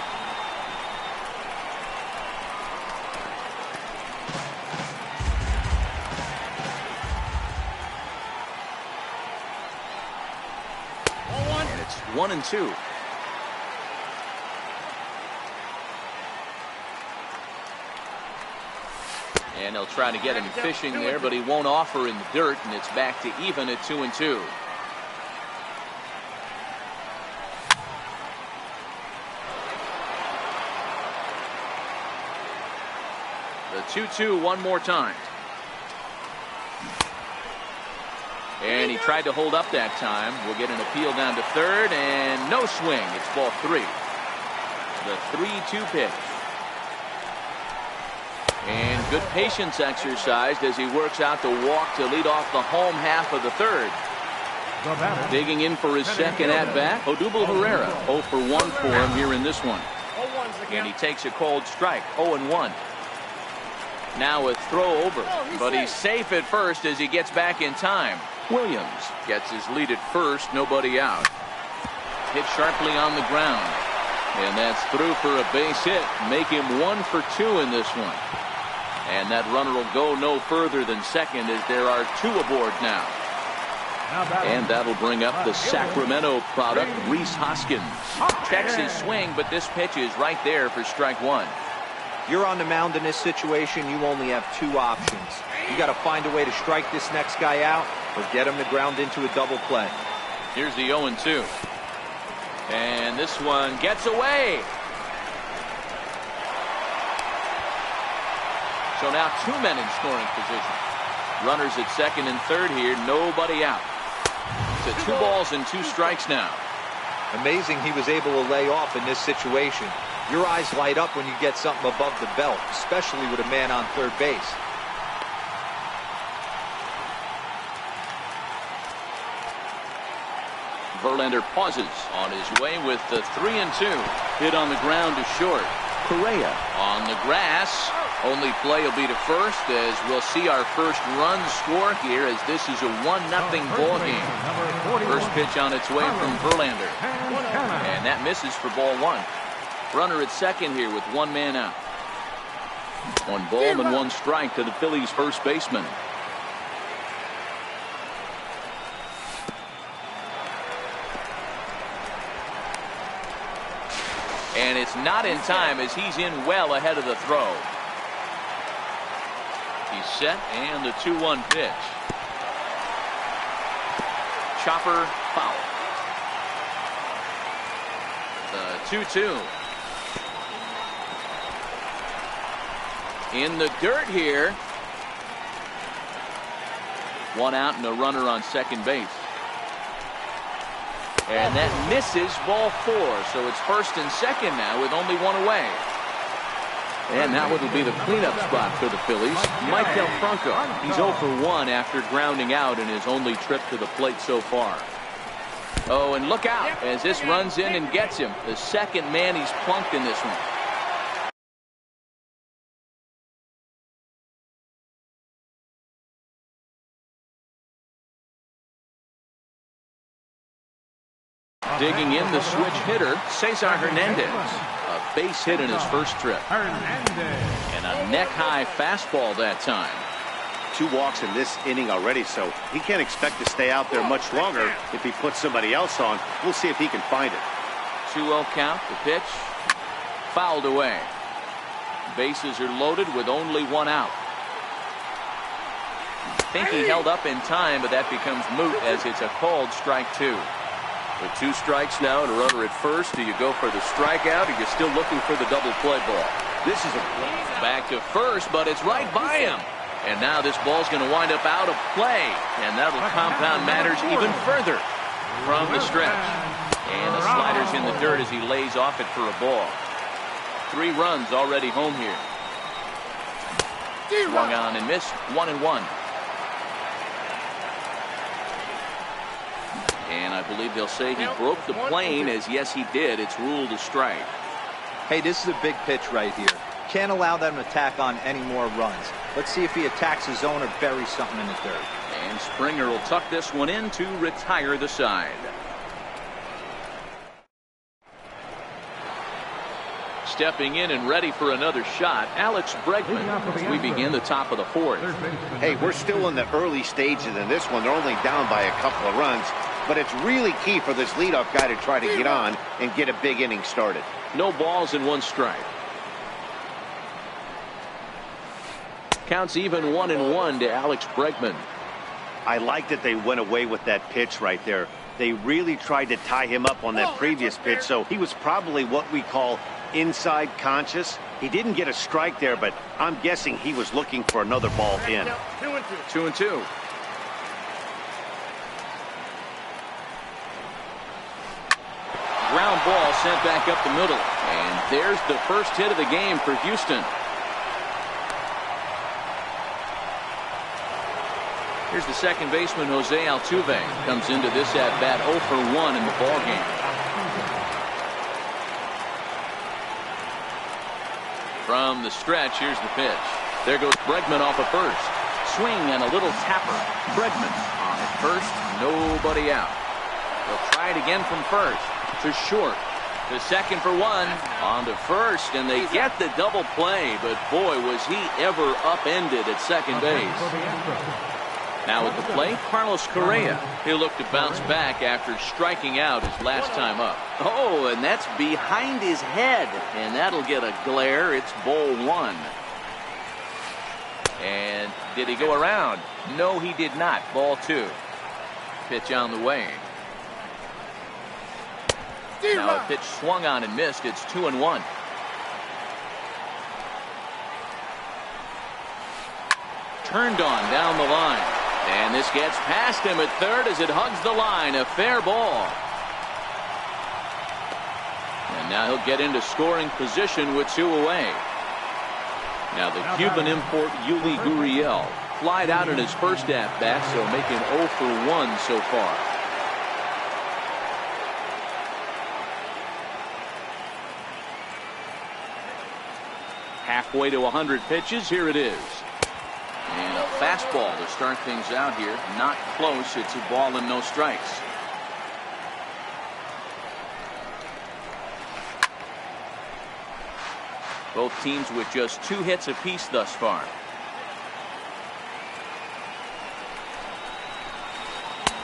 And it's 1-2. And they'll try to get him fishing there, but he won't offer in the dirt, and it's back to even at 2-2. The 2-2 one more time. And he tried to hold up that time. We'll get an appeal down to third, and no swing. It's ball 3. The 3-2 pitch. And good patience exercised as he works out the walk to lead off the home half of the third. Digging in for his second at-bat, Odubel Herrera. 0 for 1 for him here in this one. And he takes a cold strike. 0-1. Now a throw over, but he's safe at first as he gets back in time. Williams gets his lead at first, nobody out. Hit sharply on the ground. And that's through for a base hit. Make him 1 for 2 in this one. And that runner will go no further than second as there are 2 aboard now. And that'll bring up the Sacramento product, Rhys Hoskins. Checks his swing, but this pitch is right there for strike 1. You're on the mound in this situation. You only have 2 options. You got to find a way to strike this next guy out or get him to ground into a double play. Here's the 0-2. And this one gets away. So now 2 men in scoring position. Runners at second and third here. Nobody out. To 2 balls and 2 strikes now. Amazing he was able to lay off in this situation. Your eyes light up when you get something above the belt, especially with a man on third base. Verlander pauses on his way with the 3-2. Hit on the ground to short. Correa on the grass. Only play will be to first as we'll see our first run score here as this is a 1-0 ball game. First pitch on its way from Verlander. And that misses for ball 1. Runner at second here with 1 man out. 1 ball and 1 strike to the Phillies first baseman. And it's not in time as he's in well ahead of the throw. He's set and the 2-1 pitch. Chopper foul. The 2-2. In the dirt here. 1 out and a runner on second base. And that misses ball 4. So it's first and second now with only 1 away. And that one will be the cleanup spot for the Phillies. Maikel Franco. He's 0 for 1 after grounding out in his only trip to the plate so far. Oh, and look out as this runs in and gets him. The second man he's plunked in this one. Digging in the switch hitter, Cesar Hernandez. A base hit in his first trip. And a neck-high fastball that time. 2 walks in this inning already, so he can't expect to stay out there much longer if he puts somebody else on. We'll see if he can find it. 2-0 count, the pitch. Fouled away. Bases are loaded with only 1 out. I think he held up in time, but that becomes moot as it's a called strike 2. With 2 strikes now and a runner at first, do you go for the strikeout or are you still looking for the double play ball? This is a back to first, but it's right by him. And now this ball's going to wind up out of play, and that'll compound matters even further from the stretch. And the slider's in the dirt as he lays off it for a ball. 3 runs already home here. Swung on and missed. 1-1. And I believe they'll say he broke the plane, as yes he did. It's ruled a strike. Hey, this is a big pitch right here. Can't allow them to tack on any more runs. Let's see if he attacks his zone or buries something in the dirt. And Springer will tuck this one in to retire the side. Stepping in and ready for another shot, Alex Bregman, as we begin the top of the 4th. Hey, we're still in the early stages in this one. They're only down by a couple of runs, but it's really key for this leadoff guy to try to get on and get a big inning started. No balls and 1 strike. Counts even 1-1 to Alex Bregman. I like that they went away with that pitch right there. They really tried to tie him up on that previous pitch, so he was probably what we call inside conscious. He didn't get a strike there, but I'm guessing he was looking for another ball in. 2-2. Ground ball sent back up the middle. And there's the first hit of the game for Houston. Here's the second baseman, Jose Altuve. Comes into this at-bat 0 for 1 in the ballgame. From the stretch, here's the pitch. There goes Bregman off of first. Swing and a little tapper. Bregman on at first, nobody out. They'll try it again from first to short. To second for 1. On to first, and they get the double play, but boy, was he ever upended at second base. Now at the plate, Carlos Correa. He'll look to bounce back after striking out his last time up. Oh, and that's behind his head, and that'll get a glare. It's ball 1. And did he go around? No, he did not. Ball 2. Pitch on the way. Now a pitch swung on and missed. It's 2-1. Turned on down the line. And this gets past him at third as it hugs the line. A fair ball. And now he'll get into scoring position with 2 away. Now the Cuban import Yuli Gurriel flied out in his first at-bat, so making 0 for 1 so far. Halfway to 100 pitches. Here it is. And a fastball to start things out here. Not close. It's a ball and no strikes. Both teams with just 2 hits apiece thus far.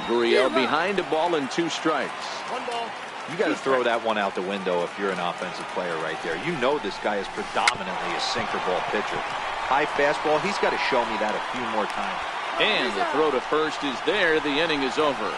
Gurriel behind a ball and 2 strikes. 1 ball. You got to throw that one out the window if you're an offensive player right there. You know this guy is predominantly a sinker ball pitcher. High fastball, he's got to show me that a few more times. And the throw to first is there. The inning is over.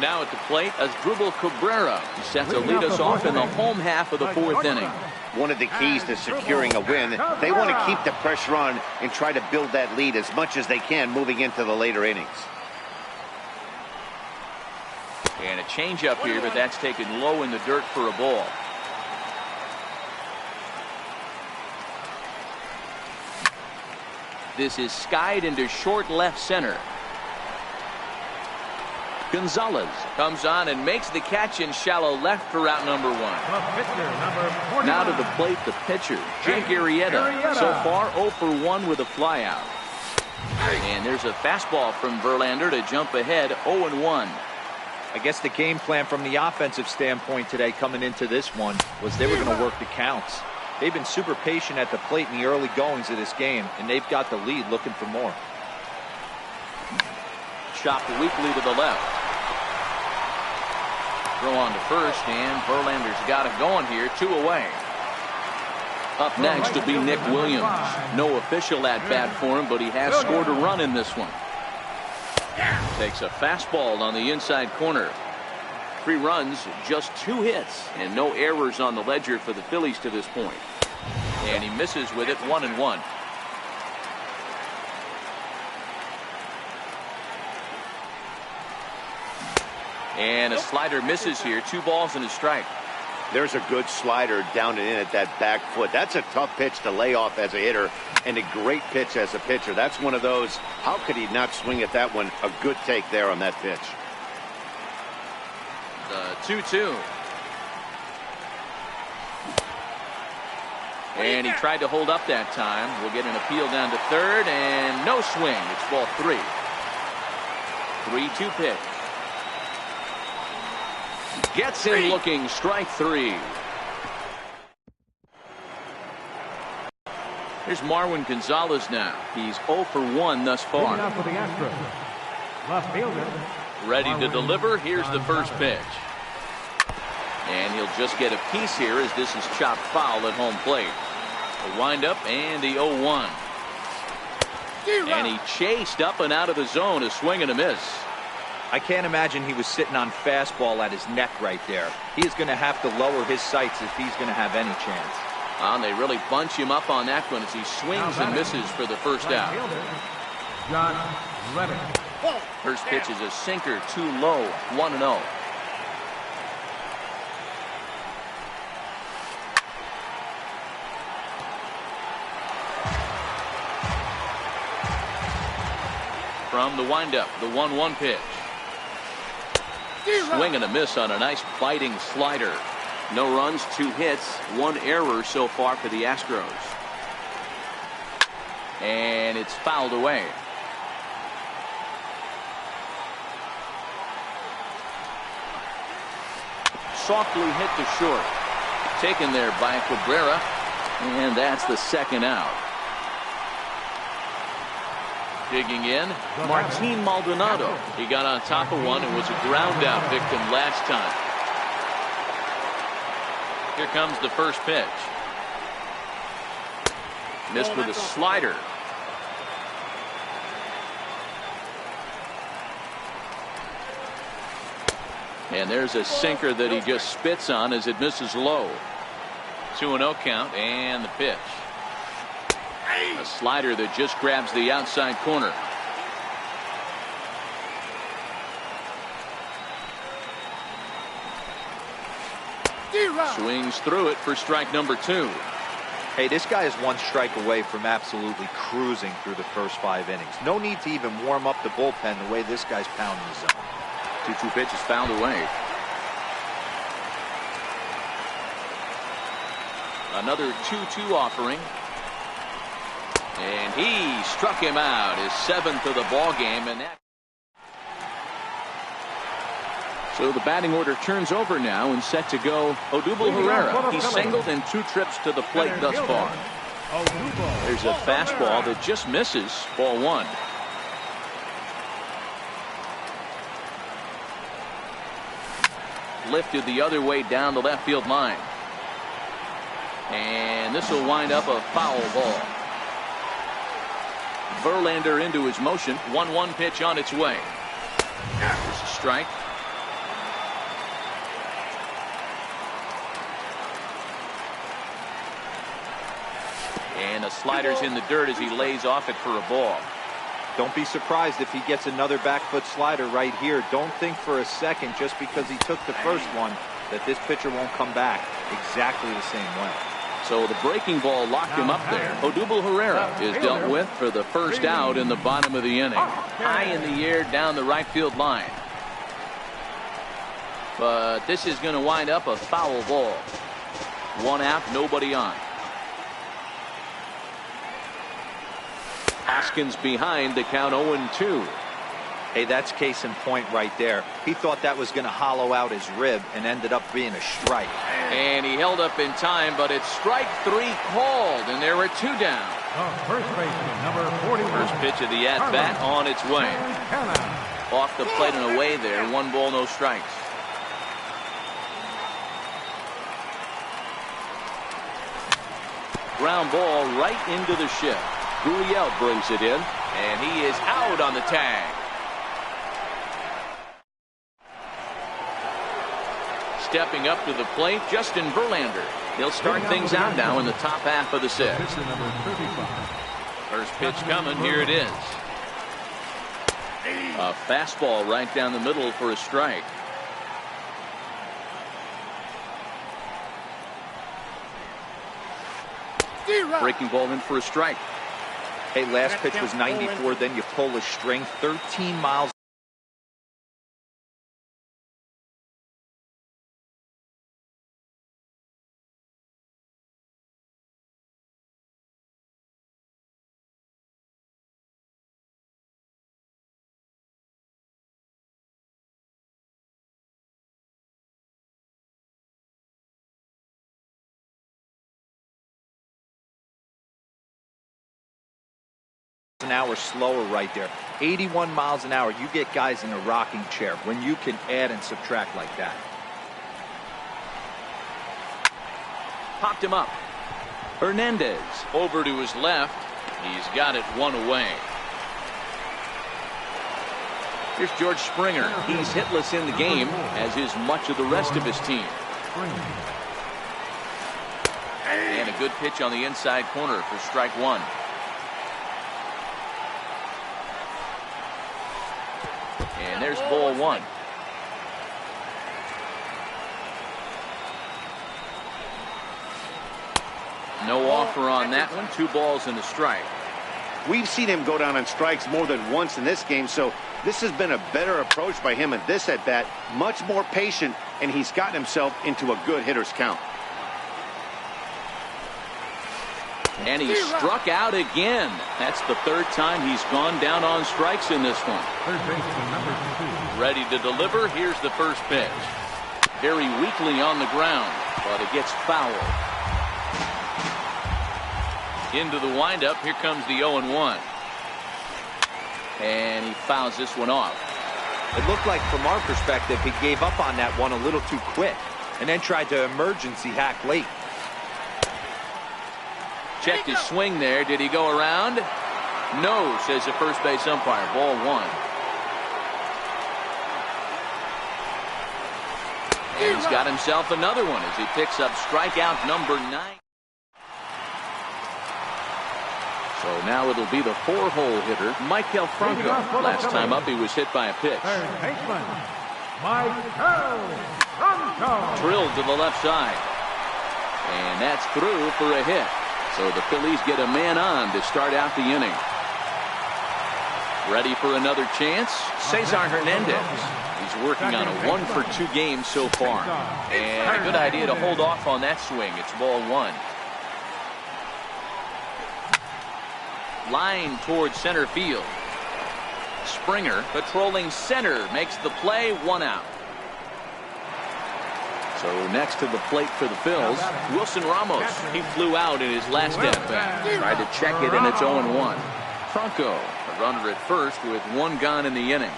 Now at the plate, Asdrubal Cabrera set to lead us off in the home half of the 4th inning. One of the keys to securing a win, they want to keep the pressure on and try to build that lead as much as they can moving into the later innings. And a changeup here, but that's taken low in the dirt for a ball. This is skied into short left center. Gonzalez comes on and makes the catch in shallow left for out number 1. Now to the plate, the pitcher, Jake Arrieta. So far 0 for 1 with a flyout. And there's a fastball from Verlander to jump ahead 0-1. I guess the game plan from the offensive standpoint today coming into this one was they were going to work the counts. They've been super patient at the plate in the early goings of this game, and they've got the lead looking for more. Chopped weakly to the left. Throw on to first, and Verlander's got it going here, 2 away. Up next will be Nick Williams. No official at bat for him, but he has scored a run in this one. Takes a fastball on the inside corner. 3 runs, just 2 hits, and no errors on the ledger for the Phillies to this point. And he misses with it, 1-1. And a slider misses here. 2 balls and a strike. There's a good slider down and in at that back foot. That's a tough pitch to lay off as a hitter, and a great pitch as a pitcher. That's one of those, how could he not swing at that one? A good take there on that pitch. The 2-2. And he tried to hold up that time. We'll get an appeal down to third, and no swing. It's ball 3. 3-2 pitch. Gets him looking, strike 3. Here's Marwin Gonzalez now. He's 0 for 1 thus far. Now for the Astros. Left fielder. Ready to deliver. Here's the first pitch. And he'll just get a piece here as this is chopped foul at home plate. A windup and the 0-1. And he chased up and out of the zone, a swing and a miss. I can't imagine he was sitting on fastball at his neck right there. He is going to have to lower his sights if he's going to have any chance. And they really bunch him up on that one as he swings and misses for the first out. John Reddick. First pitch is a sinker, too low, 1-0. From the windup, the 1-1 pitch. Swing and a miss on a nice biting slider. No runs, 2 hits, 1 error so far for the Astros. And it's fouled away. Softly hit to short. Taken there by Cabrera. And that's the second out. Digging in, Martin Maldonado. He got on top of one and was a ground out victim last time. Here comes the first pitch. Missed with a slider. And there's a sinker that he just spits on as it misses low. 2-0 count and the pitch. A slider that just grabs the outside corner. Swings through it for strike number 2. Hey, this guy is 1 strike away from absolutely cruising through the first 5 innings. No need to even warm up the bullpen the way this guy's pounding the zone. 2-2 pitch is fouled away. Another 2-2 offering. And he struck him out, his 7th of the ball game, and that. So the batting order turns over now and set to go. Odubel Herrera. He's singled in 2 trips to the plate thus far. There's a fastball that just misses, ball 1. Lifted the other way down the left field line. And this will wind up a foul ball. Verlander into his motion. 1-1 pitch on its way. There's a strike. And the slider's in the dirt as he lays off it for a ball. Don't be surprised if he gets another back foot slider right here. Don't think for a second just because he took the first one that this pitcher won't come back exactly the same way. So the breaking ball locked him up there. Odubel Herrera is dealt with for the first out in the bottom of the inning. High in the air down the right field line. But this is going to wind up a foul ball. 1 out, nobody on. Hoskins behind the count 0-2. Hey, that's case in point right there. He thought that was going to hollow out his rib and ended up being a strike. And he held up in time, but it's strike 3 called, and there are 2 down. First baseman, number 41. First pitch of the at-bat on its way. Off the plate and away there. 1 ball, no strikes. Ground ball right into the shift. Gurriel brings it in, and he is out on the tag. Stepping up to the plate, Justin Verlander. He'll start things out now in the top half of the 6th. First pitch coming, here it is. A fastball right down the middle for a strike. Breaking ball in for a strike. Hey, last pitch was 94, then you pull a string 13 miles an hour slower right there. 81 miles an hour. You get guys in a rocking chair when you can add and subtract like that. Popped him up. Hernandez over to his left. He's got it 1 away. Here's George Springer. He's hitless in the game, as is much of the rest of his team. And a good pitch on the inside corner for strike 1. And there's ball 1. No offer on that one. 2 balls and a strike. We've seen him go down on strikes more than once in this game, so this has been a better approach by him at this at-bat. Much more patient, and he's gotten himself into a good hitter's count. And he struck out again. That's the 3rd time he's gone down on strikes in this one. Third baseman, number 2. Ready to deliver. Here's the first pitch. Very weakly on the ground, but it gets fouled. Into the windup. Here comes the 0-1. And he fouls this one off. It looked like, from our perspective, he gave up on that one a little too quick and then tried to emergency hack late. Checked his swing there. Did he go around? No, says the first base umpire. Ball 1. And he's got himself another one as he picks up strikeout number 9. So now it'll be the 4-hole hitter, Michael Franco. Last time up, he was hit by a pitch. Third baseman, Michael Franco. Drilled to the left side. And that's through for a hit. So the Phillies get a man on to start out the inning. Ready for another chance? Cesar Hernandez. He's working on a 1-for-2 game so far. And a good idea to hold off on that swing. It's ball 1. Line towards center field. Springer patrolling center makes the play. 1 out. So next to the plate for the Phils, Wilson Ramos. He flew out in his last at-bat. Tried to check it, and it's 0-1. Franco, a runner at first with 1 gone in the inning.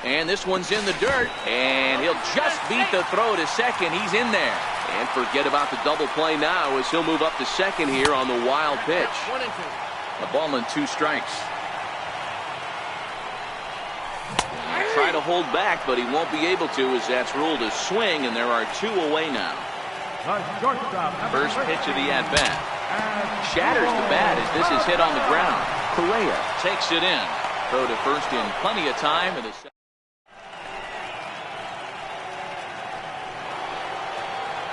And this one's in the dirt, and he'll just beat the throw to second. He's in there. And forget about the double play now as he'll move up to second here on the wild pitch. 1 and 2. A ball and 2 strikes. Try to hold back, but he won't be able to as that's ruled a swing, and there are 2 away now. First pitch of the at-bat. Shatters the bat as this is hit on the ground. Correa takes it in. Throw to first in plenty of time. And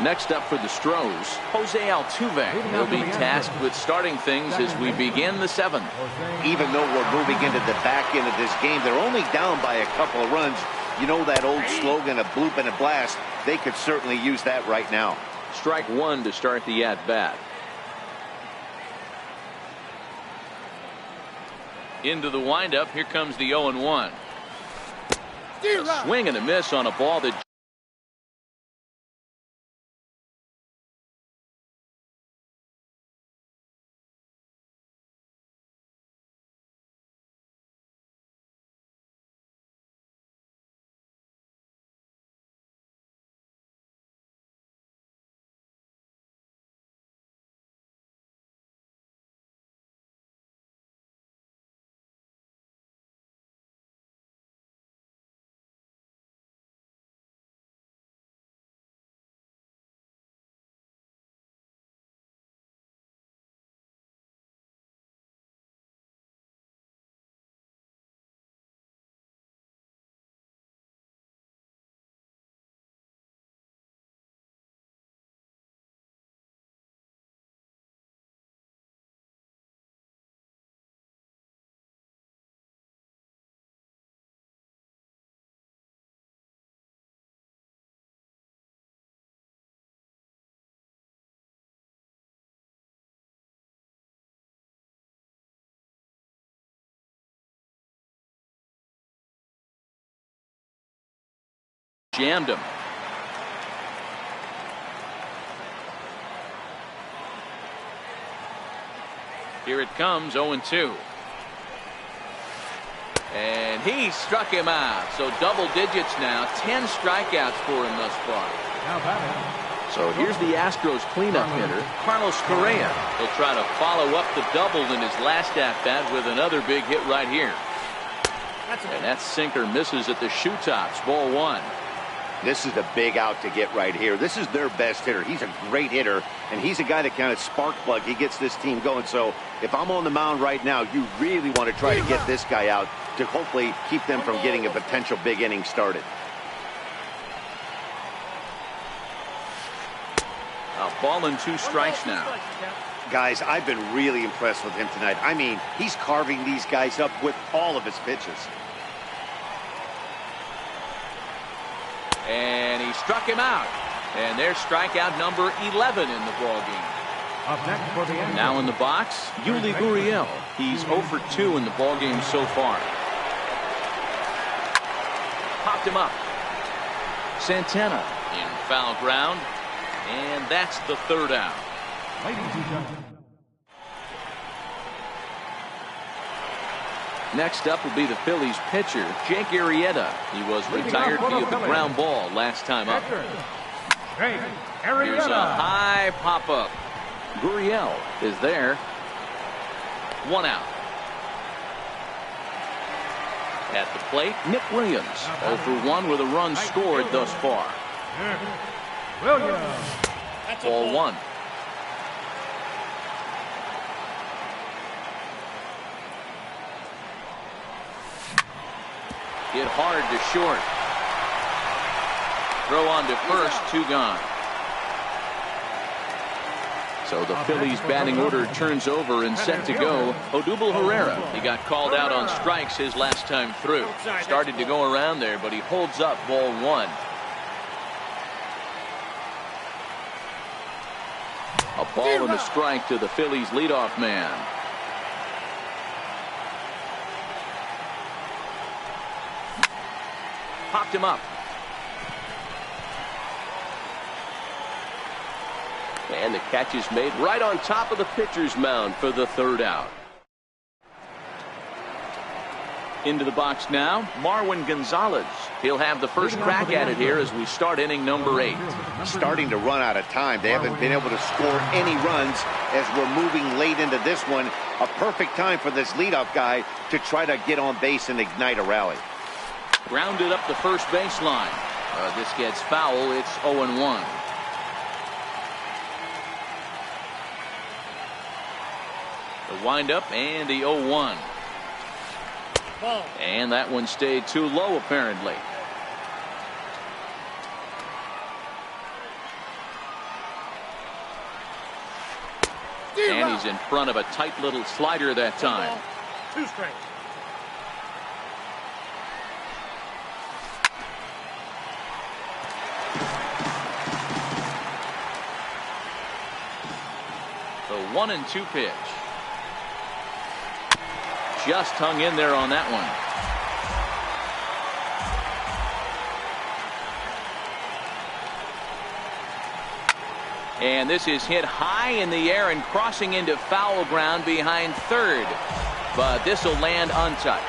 next up for the Stros, Jose Altuve. He'll be tasked with starting things as we begin the 7th. Even though we're moving into the back end of this game, they're only down by a couple of runs. You know that old slogan, a bloop and a blast. They could certainly use that right now. Strike 1 to start the at-bat. Into the windup. Here comes the 0-1. A swing and a miss on a ball that jammed him. Here it comes, 0-2. And he struck him out. So double digits now. 10 strikeouts for him thus far. Now batting. So here's the Astros cleanup hitter, Carlos Correa. He'll try to follow up the double in his last at-bat with another big hit right here. And that sinker misses at the shoe tops. Ball 1. This is a big out to get right here. This is their best hitter. He's a great hitter, and he's a guy that kind of spark plug. He gets this team going. So if I'm on the mound right now, you really want to try to get this guy out to hopefully keep them from getting a potential big inning started. A ball and 2 strikes now. Guys, I've been really impressed with him tonight. I mean, he's carving these guys up with all of his pitches. And he struck him out. And there's strikeout number 11 in the ball game. Up next for the Angels. Now in the box, Yuli Gurriel. He's 0 for 2 in the ball game so far. Popped him up. Santana in foul ground. And that's the 3rd out. Ladies and gentlemen. Next up will be the Phillies pitcher, Jake Arrieta. He was retired via the ground ball last time up. Jake Here's a Arrieta. high pop-up. Gurriel is there. 1 out. At the plate, Nick Williams. 0 for 1 with a run scored thus far. Williams. Ball 1. Hit hard to short. Throw on to first, 2 gone. So the Phillies batting order turns over and set to go. Odubel Herrera, he got called out on strikes his last time through. Started to go around there, but he holds up ball 1. A ball and a strike to the Phillies leadoff man. Popped him up. And the catch is made right on top of the pitcher's mound for the 3rd out. Into the box now, Marwin Gonzalez. He'll have the first crack at it here as we start inning number 8. Starting to run out of time. They haven't been able to score any runs as we're moving late into this one. A perfect time for this leadoff guy to try to get on base and ignite a rally. Grounded up the first baseline. This gets foul. It's 0-1. The windup and the 0-1. And that one stayed too low apparently. And he's in front of a tight little slider that time. 2 strikes. The 1-2 pitch. just hung in there on that one. And this is hit high in the air and crossing into foul ground behind third. But this will land untouched.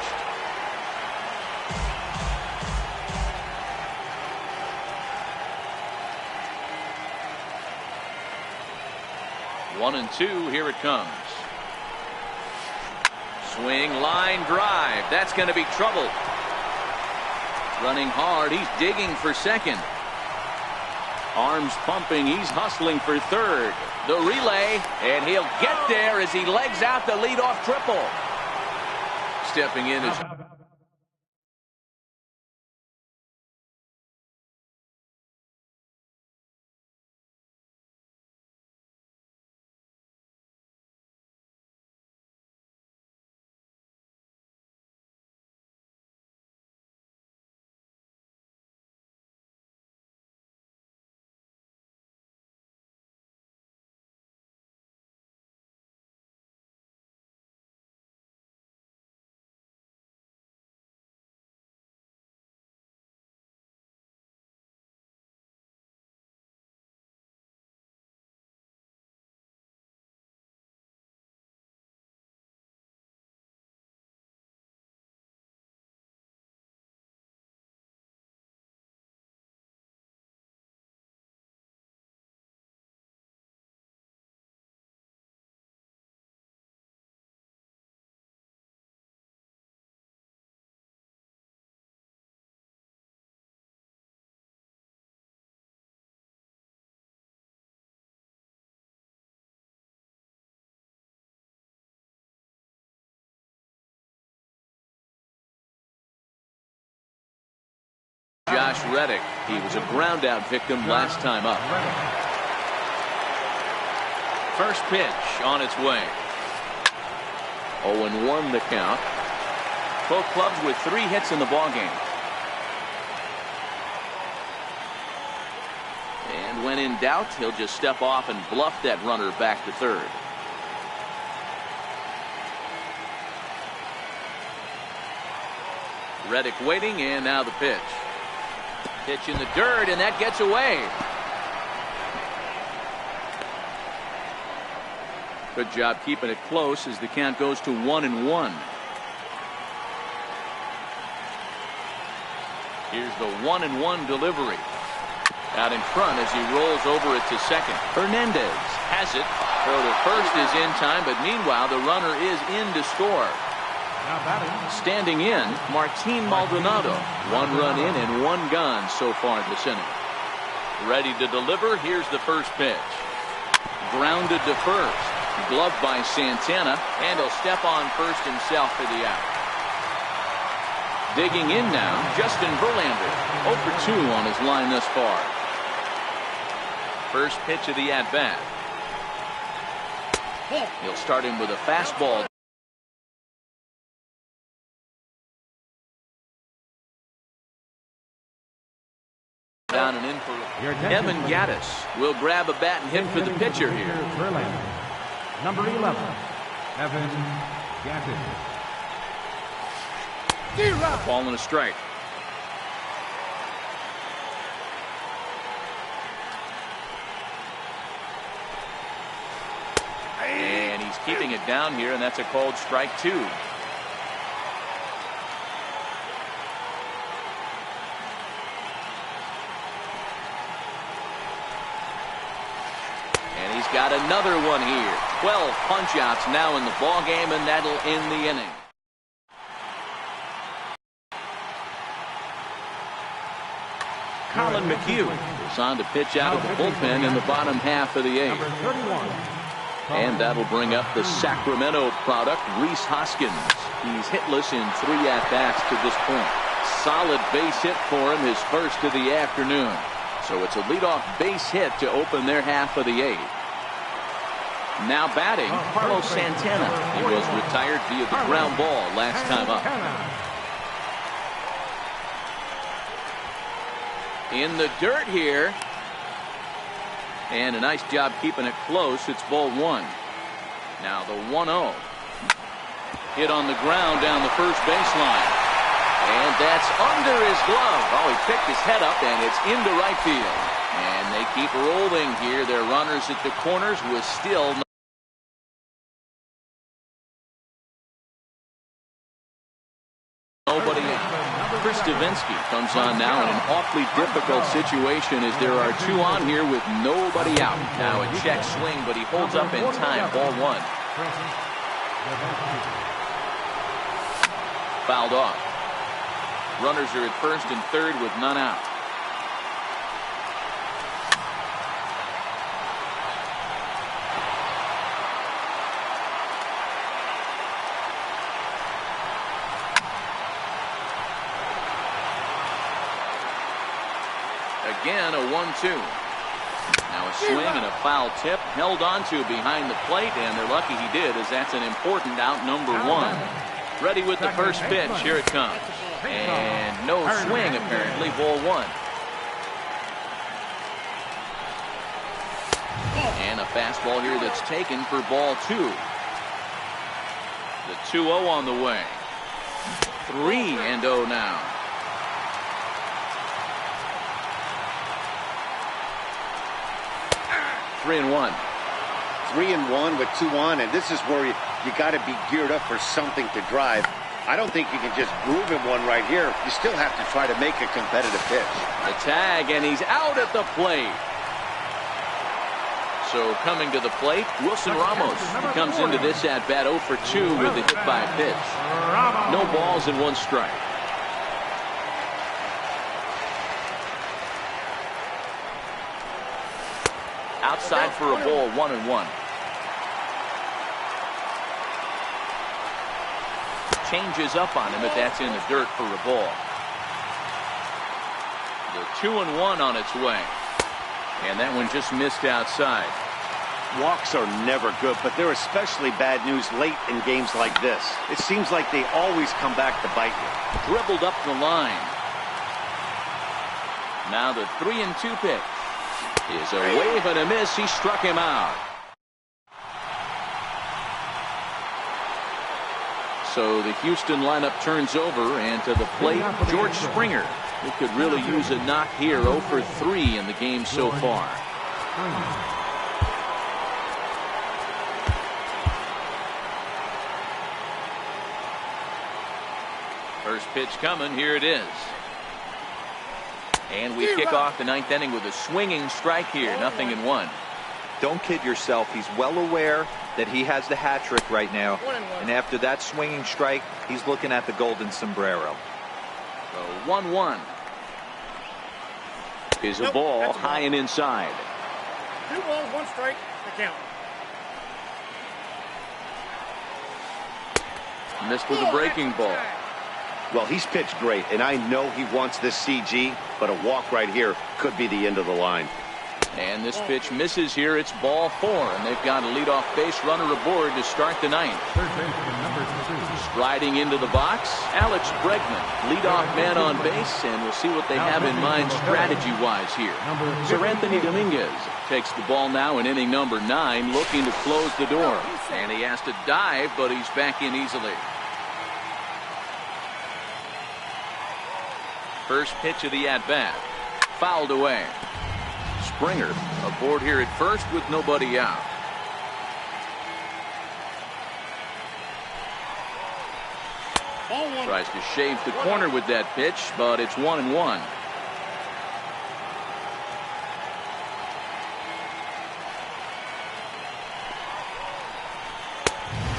One and two, here it comes. Swing, line drive. That's going to be trouble. Running hard, he's digging for second. Arms pumping, he's hustling for third. The relay, and he'll get there as he legs out the leadoff triple. Stepping in is Josh Reddick. He was a ground out victim last time up. First pitch on its way. 0-1 the count. Both clubs with 3 hits in the ballgame. And when in doubt, he'll just step off and bluff that runner back to third. Reddick waiting, and now the pitch. Pitch in the dirt, and that gets away. Good job keeping it close as the count goes to 1-1. Here's the 1-1 delivery. Out in front as he rolls over it to second. Hernandez has it. Throw to first is in time, but meanwhile the runner is in to score. Standing in, Martin Maldonado. 1 run in and 1 gone so far this inning. Ready to deliver. Here's the first pitch. Grounded to first. Gloved by Santana, and he'll step on first himself for the out. Digging in now, Justin Verlander. 0 for 2 on his line thus far. First pitch of the at-bat. He'll start him with a fastball. Down and in for Evan Gattis will grab a bat and hit for the pitcher here. Number 11, Evan Gattis. A ball and a strike. And he's keeping it down here, and that's a called strike 2. Got another one here. 12 punch-outs now in the ball game, and that'll end the inning. Colin McHugh is on to pitch out of the bullpen in the bottom half of the 8th. And that'll bring up the Sacramento product, Rhys Hoskins. He's hitless in 3 at-bats to this point. Solid base hit for him, his first of the afternoon. So it's a leadoff base hit to open their half of the 8th. Now batting, Carlos Santana. He was retired via the ground ball last time up. In the dirt here. And a nice job keeping it close. It's ball 1. Now the 1-0. Hit on the ground down the first baseline. And that's under his glove. Oh, he picked his head up, and it's into right field. And they keep rolling here. Their runners at the corners with still nobody. Chris Davinsky comes on now in an awfully difficult situation as there are two on here with nobody out. Now a check swing, but he holds up in time. Ball one. Fouled off. Runners are at first and third with none out. Again, a 1-2. Now a swing and a foul tip held onto behind the plate, and they're lucky he did, as that's an important out, number one. Ready with the first pitch. Here it comes. And no swing, apparently. Ball one. And a fastball here that's taken for ball two. The 2-0 on the way. 3-0 now. 3-1. 3-1 with 2 on, and this is where you got to be geared up for something to drive. I don't think you can just groove him one right here. You still have to try to make a competitive pitch. The tag, and he's out at the plate. So coming to the plate, Wilson Ramos. He comes into this at bat 0 for 2 with a hit by pitch. No balls and 1 strike. Outside for a ball, 1-1. Changes up on him, but that's in the dirt for a ball. The 2-1 on its way. And that one just missed outside. Walks are never good, but they're especially bad news late in games like this. It seems like they always come back to bite you. Dribbled up the line. Now the 3-2 pitch is a wave and a miss. He struck him out. So the Houston lineup turns over, and to the plate, George Springer, who could really use a knock here. 0 for 3 in the game so far. First pitch coming. Here it is. And we kick off the 9th inning with a swinging strike here. 0-1. Don't kid yourself. He's well aware that he has the hat trick right now. And after that swinging strike, he's looking at the golden sombrero. So 1-1 is a ball high and inside. 2 balls, 1 strike, the count. Missed with a breaking ball. Well, he's pitched great, and I know he wants this CG, but a walk right here could be the end of the line. And this pitch misses here. It's ball 4, and they've got a leadoff base runner aboard to start the 9th. Striding into the box, Alex Bregman, leadoff man on base, and we'll see what they have in mind strategy-wise here. Sir Anthony Dominguez takes the ball now in inning number 9, looking to close the door. And he has to dive, but he's back in easily. First pitch of the at-bat. Fouled away. Springer aboard here at first with nobody out. Tries to shave the corner with that pitch, but it's 1-1.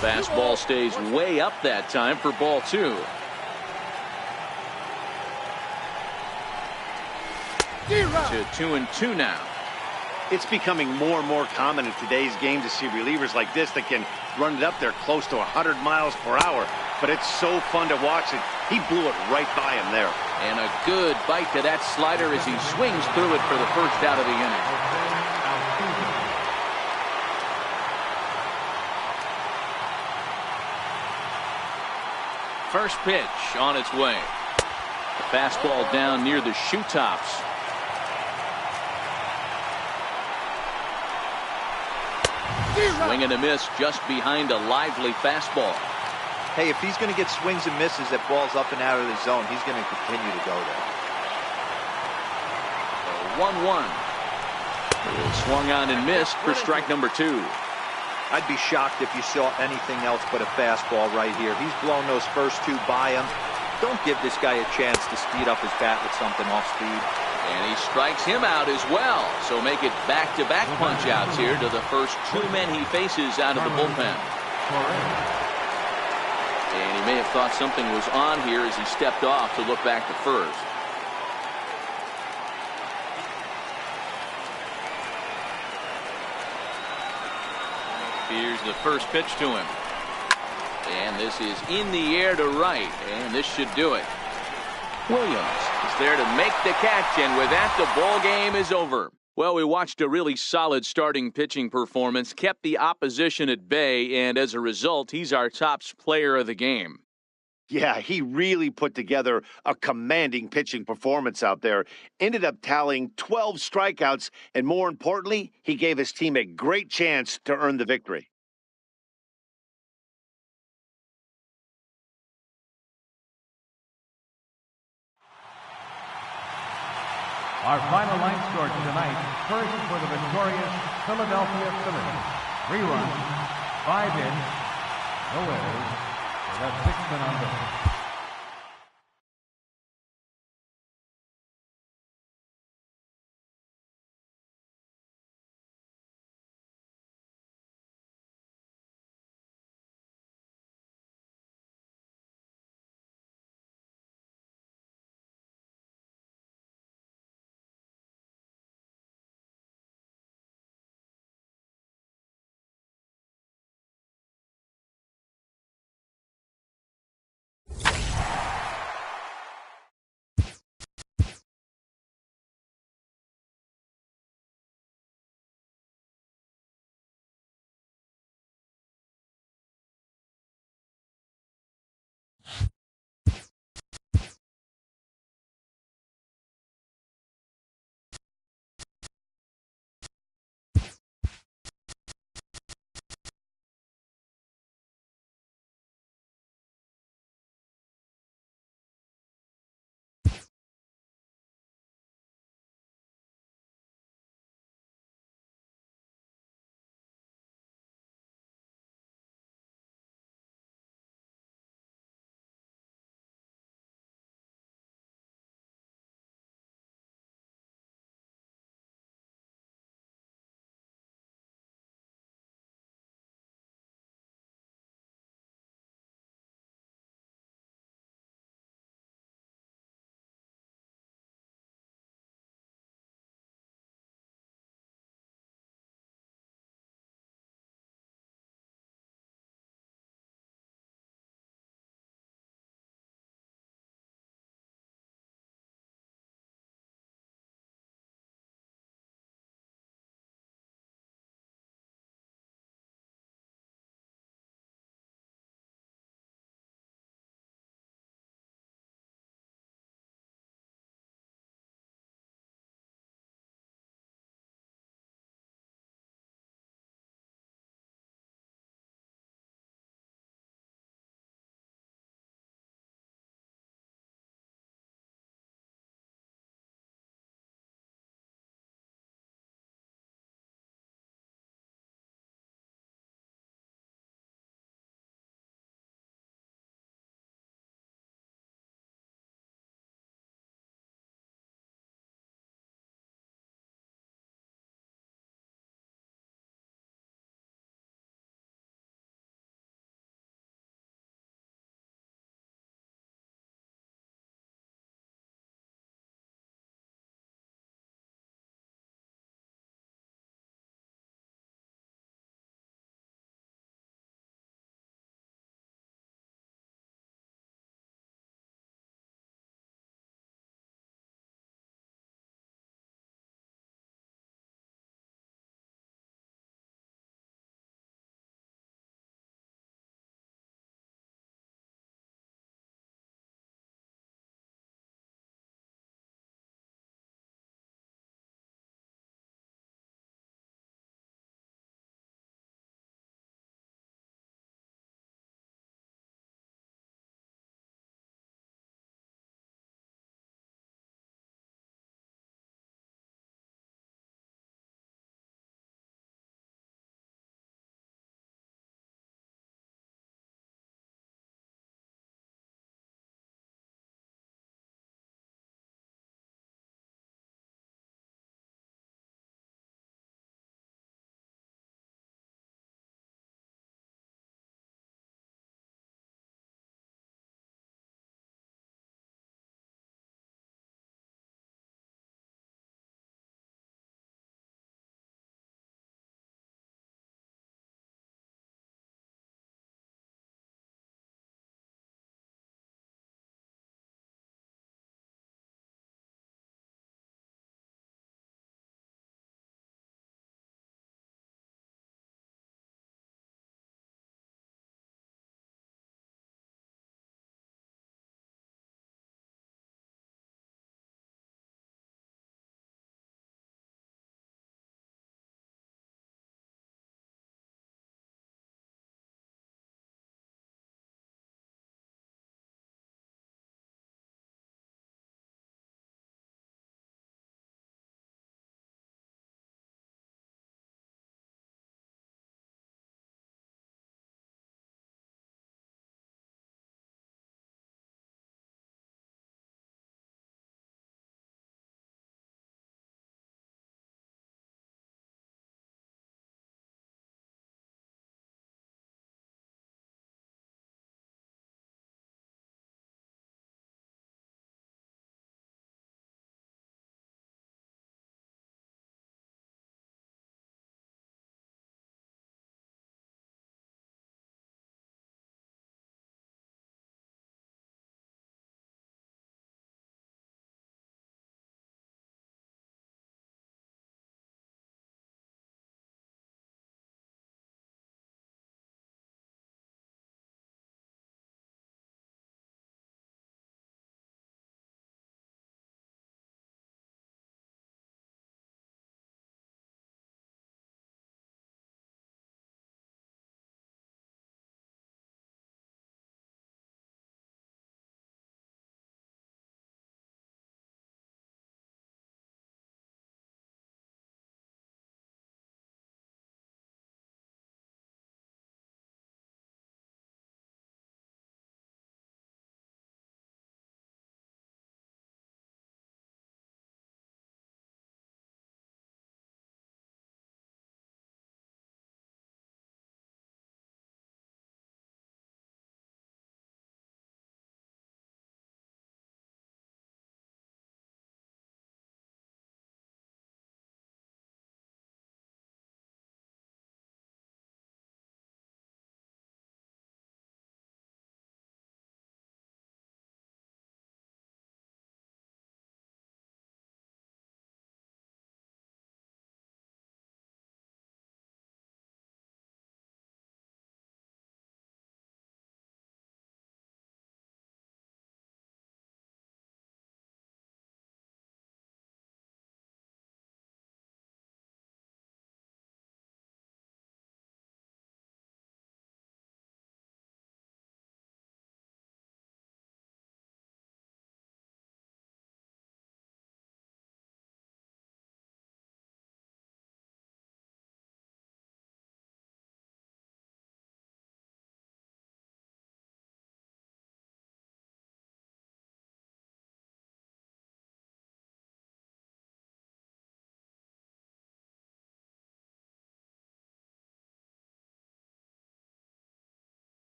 Fastball stays way up that time for ball 2. To 2-2 now. It's becoming more and more common in today's game to see relievers like this that can run it up there close to 100 miles per hour. But it's so fun to watch it. He blew it right by him there. And a good bite to that slider as he swings through it for the first out of the inning. First pitch on its way. The fastball down near the shoe tops. Swing and a miss just behind a lively fastball. Hey, if he's going to get swings and misses at balls up and out of the zone, he's going to continue to go there. 1-1. Swung on and missed for strike number 2. I'd be shocked if you saw anything else but a fastball right here. He's blown those first 2 by him. Don't give this guy a chance to speed up his bat with something off speed. And he strikes him out as well. So make it back-to-back punch-outs here to the first 2 men he faces out of the bullpen. And he may have thought something was on here as he stepped off to look back to first. Here's the first pitch to him. And this is in the air to right. And this should do it. Williams is there to make the catch. And with that, the ball game is over. Well, we watched a really solid starting pitching performance, kept the opposition at bay, and as a result, he's our top player of the game. Yeah, he really put together a commanding pitching performance out there. Ended up tallying 12 strikeouts, and more importantly, he gave his team a great chance to earn the victory. Our final line score tonight, first for the victorious Philadelphia Phillies. 3 runs, 5 in, no errors, with a 6-man on base.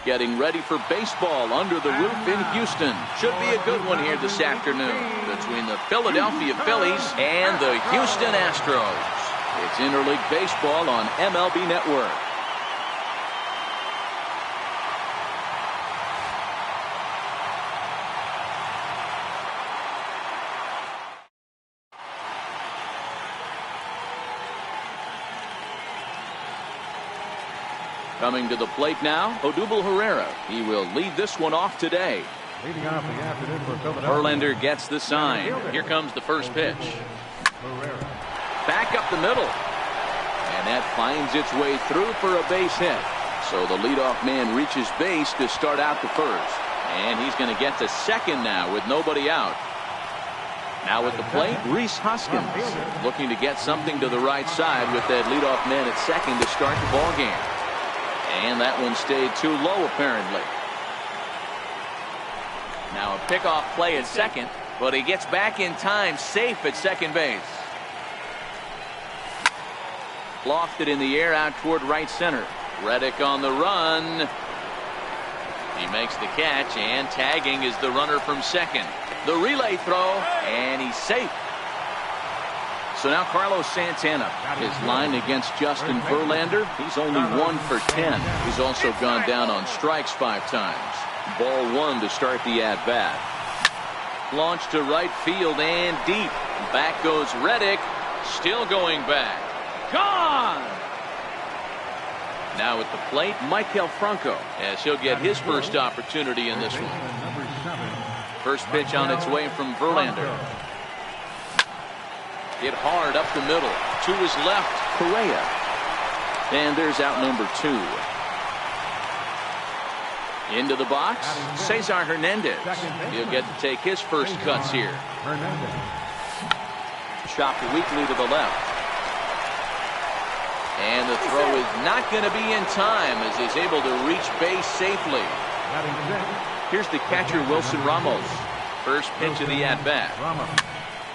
getting ready for baseball under the roof in Houston. Should be a good one here this afternoon between the Philadelphia Phillies and the Houston Astros. It's interleague baseball on MLB Network. Coming to the plate now, Odubel Herrera. He will lead this one off today. Leading off the afternoon for Philadelphia. Verlander gets the sign. Here comes the first pitch. Back up the middle. And that finds its way through for a base hit. So the leadoff man reaches base to start out the first. And he's going to get to second now with nobody out. Now at the plate, Rhys Hoskins looking to get something to the right side with that leadoff man at second to start the ball game. And that one stayed too low, apparently. Now a pickoff play at second, but he gets back in time, safe at second base. Lofted in the air out toward right center. Reddick on the run. He makes the catch, and tagging is the runner from second. The relay throw, and he's safe. So now Carlos Santana is lined against Justin Verlander. He's only 1 for 10. He's also gone down on strikes 5 times. Ball 1 to start the at-bat. Launched to right field and deep. Back goes Reddick. Still going back. Gone! Now at the plate, Maikel Franco, as he'll get his first opportunity in this one. First pitch on its way from Verlander. Hit hard up the middle. To his left, Correa. And there's out number 2. Into the box, Cesar Hernandez. He'll get to take his first cuts here. Chopped weakly to the left. And the throw is not going to be in time as he's able to reach base safely. Here's the catcher, Wilson Ramos. First pitch of the at-bat.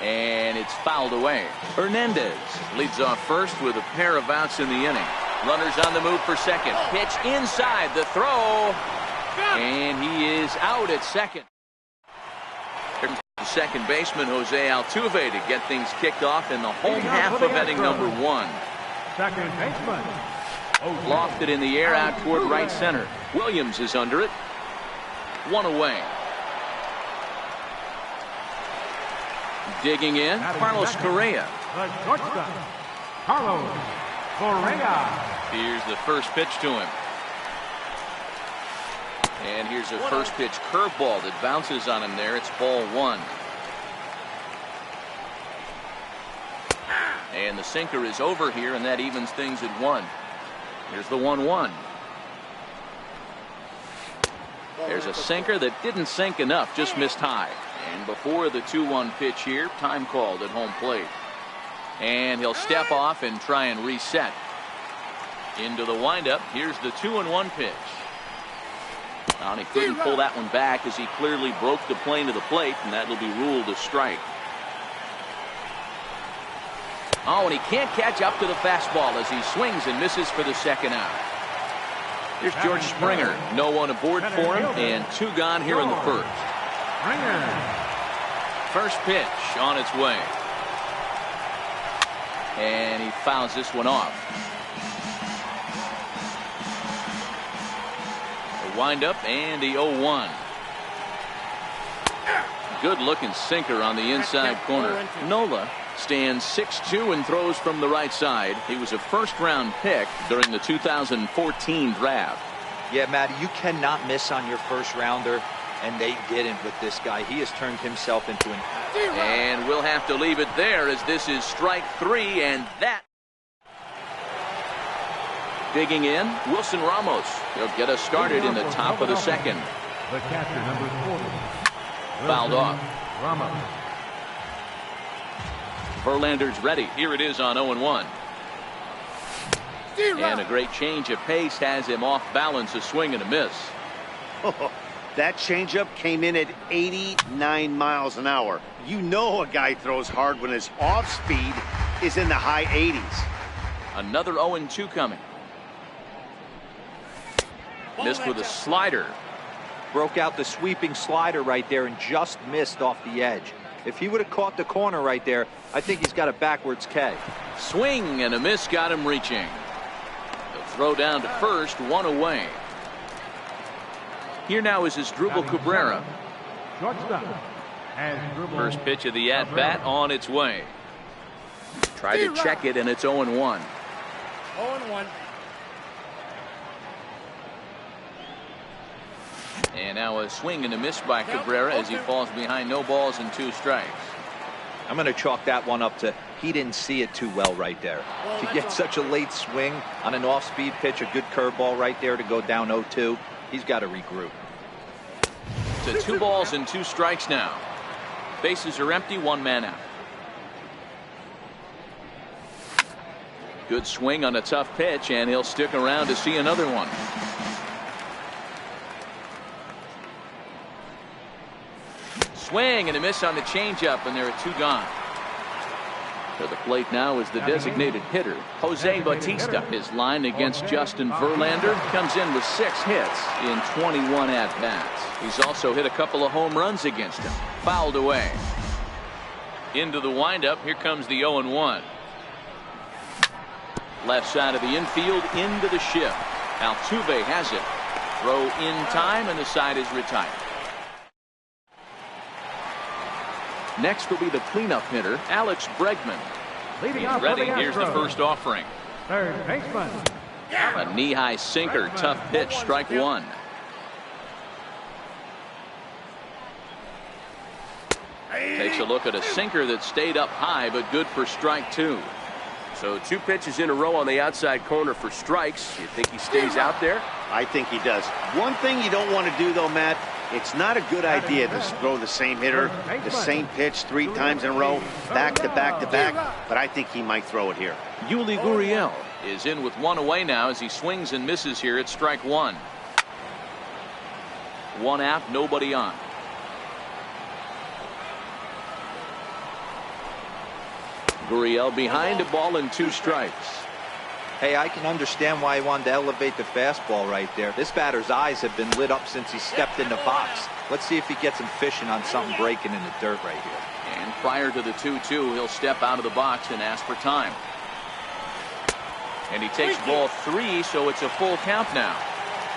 And it's fouled away. Hernandez leads off first with a pair of outs in the inning. Runners on the move for second. Pitch inside the throw. And he is out at second. The second baseman, Jose Altuve, to get things kicked off in the home half of inning number 1. Second baseman. Lofted in the air out toward right center. Williams is under it. 1 away. Digging in, Carlos Correa. The shortstop, Carlos Correa. Here's the first pitch to him. And here's a first pitch curveball that bounces on him there. It's ball 1. And the sinker is over here, and that evens things at 1. Here's the 1-1. There's a sinker that didn't sink enough, just missed high. And before the 2-1 pitch here, time called at home plate. And he'll step off and try and reset. Into the windup. Here's the 2-1 pitch. And he couldn't pull that one back as he clearly broke the plane to the plate, and that will be ruled a strike. Oh, and he can't catch up to the fastball as he swings and misses for the second out. Here's George Springer. No one aboard for him, and 2 gone here in the first. First pitch on its way. And he fouls this one off. The windup and the 0-1. Good looking sinker on the inside corner. Nola stands 6'2" and throws from the right side. He was a first-round pick during the 2014 draft. Yeah, Matt, you cannot miss on your first rounder, and they didn't with this guy. He has turned himself into an... And we'll have to leave it there as this is strike 3, and that... Digging in, Wilson Ramos. He'll get us started in the top of the second. The catcher, number 40. Fouled off. Ramos. Verlander's ready. Here it is on 0-1. And a great change of pace has him off balance, a swing and a miss. Oh, that changeup came in at 89 miles an hour. You know a guy throws hard when his off speed is in the high 80s. Another 0-2 coming. Missed with a slider. Broke out the sweeping slider right there and just missed off the edge. If he would have caught the corner right there, I think he's got a backwards K. Swing and a miss got him reaching. The throw down to first, one away. Here now is Asdrubal Cabrera. Shortstop. First pitch of the at-bat on its way. Tried to check it, and it's 0-1. 0-1. And now a swing and a miss by Cabrera as he falls behind, no balls and 2 strikes. I'm going to chalk that one up to he didn't see it too well right there. To get such a late swing on an off-speed pitch, a good curveball right there to go down 0-2, he's got to regroup. To 2 balls and 2 strikes now. Bases are empty, 1 man out. Good swing on a tough pitch, and he'll stick around to see another one. Swing and a miss on the changeup, and there are 2 gone. To the plate now is the designated hitter, Jose Bautista. His line against Justin Verlander comes in with 6 hits in 21 at-bats. He's also hit a couple of home runs against him. Fouled away. Into the windup. Here comes the 0-1. Left side of the infield into the shift. Altuve has it. Throw in time, and the side is retired. Next will be the cleanup hitter, Alex Bregman. Leading He's off ready. for the Here's the Astros. first offering. Third baseman. A knee-high sinker, tough pitch, strike 1. Takes a look at a sinker that stayed up high, but good for strike 2. So 2 pitches in a row on the outside corner for strikes. You think he stays out there? I think he does. One thing you don't want to do, though, Matt, it's not a good idea to throw the same hitter, the same pitch 3 times in a row, back to back to back, but I think he might throw it here. Yuli Gurriel is in with 1 away now as he swings and misses here at strike 1. 1 out, nobody on. Gurriel behind, a ball and 2 strikes. Hey, I can understand why he wanted to elevate the fastball right there. This batter's eyes have been lit up since he stepped in the box. Let's see if he gets him fishing on something breaking in the dirt right here. And prior to the 2-2, he'll step out of the box and ask for time. And he takes ball 3, so it's a full count now.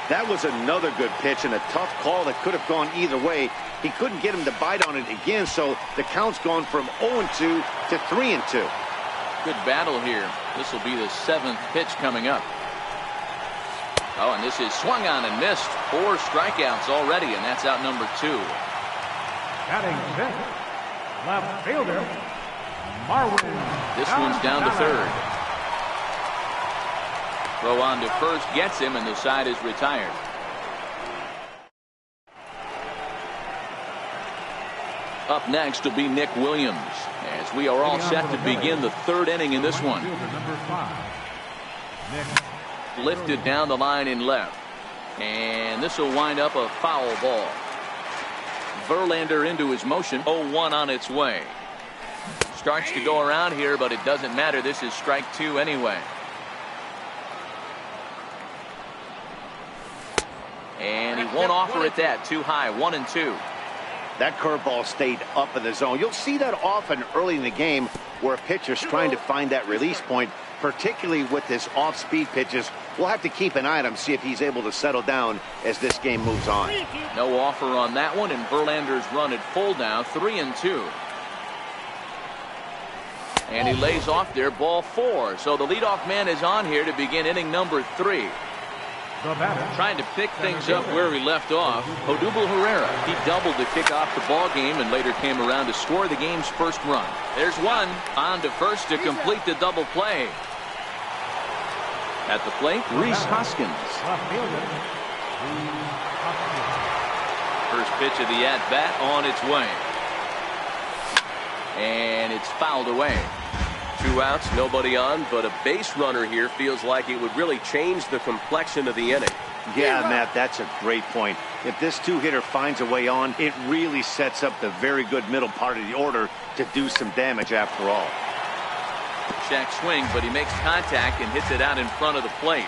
That was another good pitch and a tough call that could have gone either way. He couldn't get him to bite on it again, so the count's gone from 0-2 to 3-2. Good battle here. This will be the 7th pitch coming up. Oh, and this is swung on and missed. 4 strikeouts already, and that's out number 2. Batting 5th, left fielder, Marwin. This one's down to 3rd. Throw on to first, gets him, and the side is retired. Up next will be Nick Williams, as we are all set to begin the 3rd inning in this one. Number 5, Nick. Lifted down the line in left, and this will wind up a foul ball. Verlander into his motion. 0-1 on its way. Starts to go around here, but it doesn't matter. This is strike 2 anyway. And he won't offer it that. Too high. 1-2. That curveball stayed up in the zone. You'll see that often early in the game where a pitcher's trying to find that release point, particularly with this off-speed pitches. We'll have to keep an eye on him, see if he's able to settle down as this game moves on. No offer on that one, and Verlander's run at full now. 3-2. And he lays off there, ball 4. So the leadoff man is on here to begin inning number 3. Trying to pick things up where he left off, Odubel Herrera. He doubled to kick off the ball game and later came around to score the game's first run. There's one. On to first to complete the double play. At the plate, Rhys Hoskins. First pitch of the at-bat on its way. And it's fouled away. 2 outs, nobody on, but a base runner here feels like it would really change the complexion of the inning. Yeah, Matt, that's a great point. If this 2-hitter finds a way on, it really sets up the very good middle part of the order to do some damage after all. Check swing, but he makes contact and hits it out in front of the plate.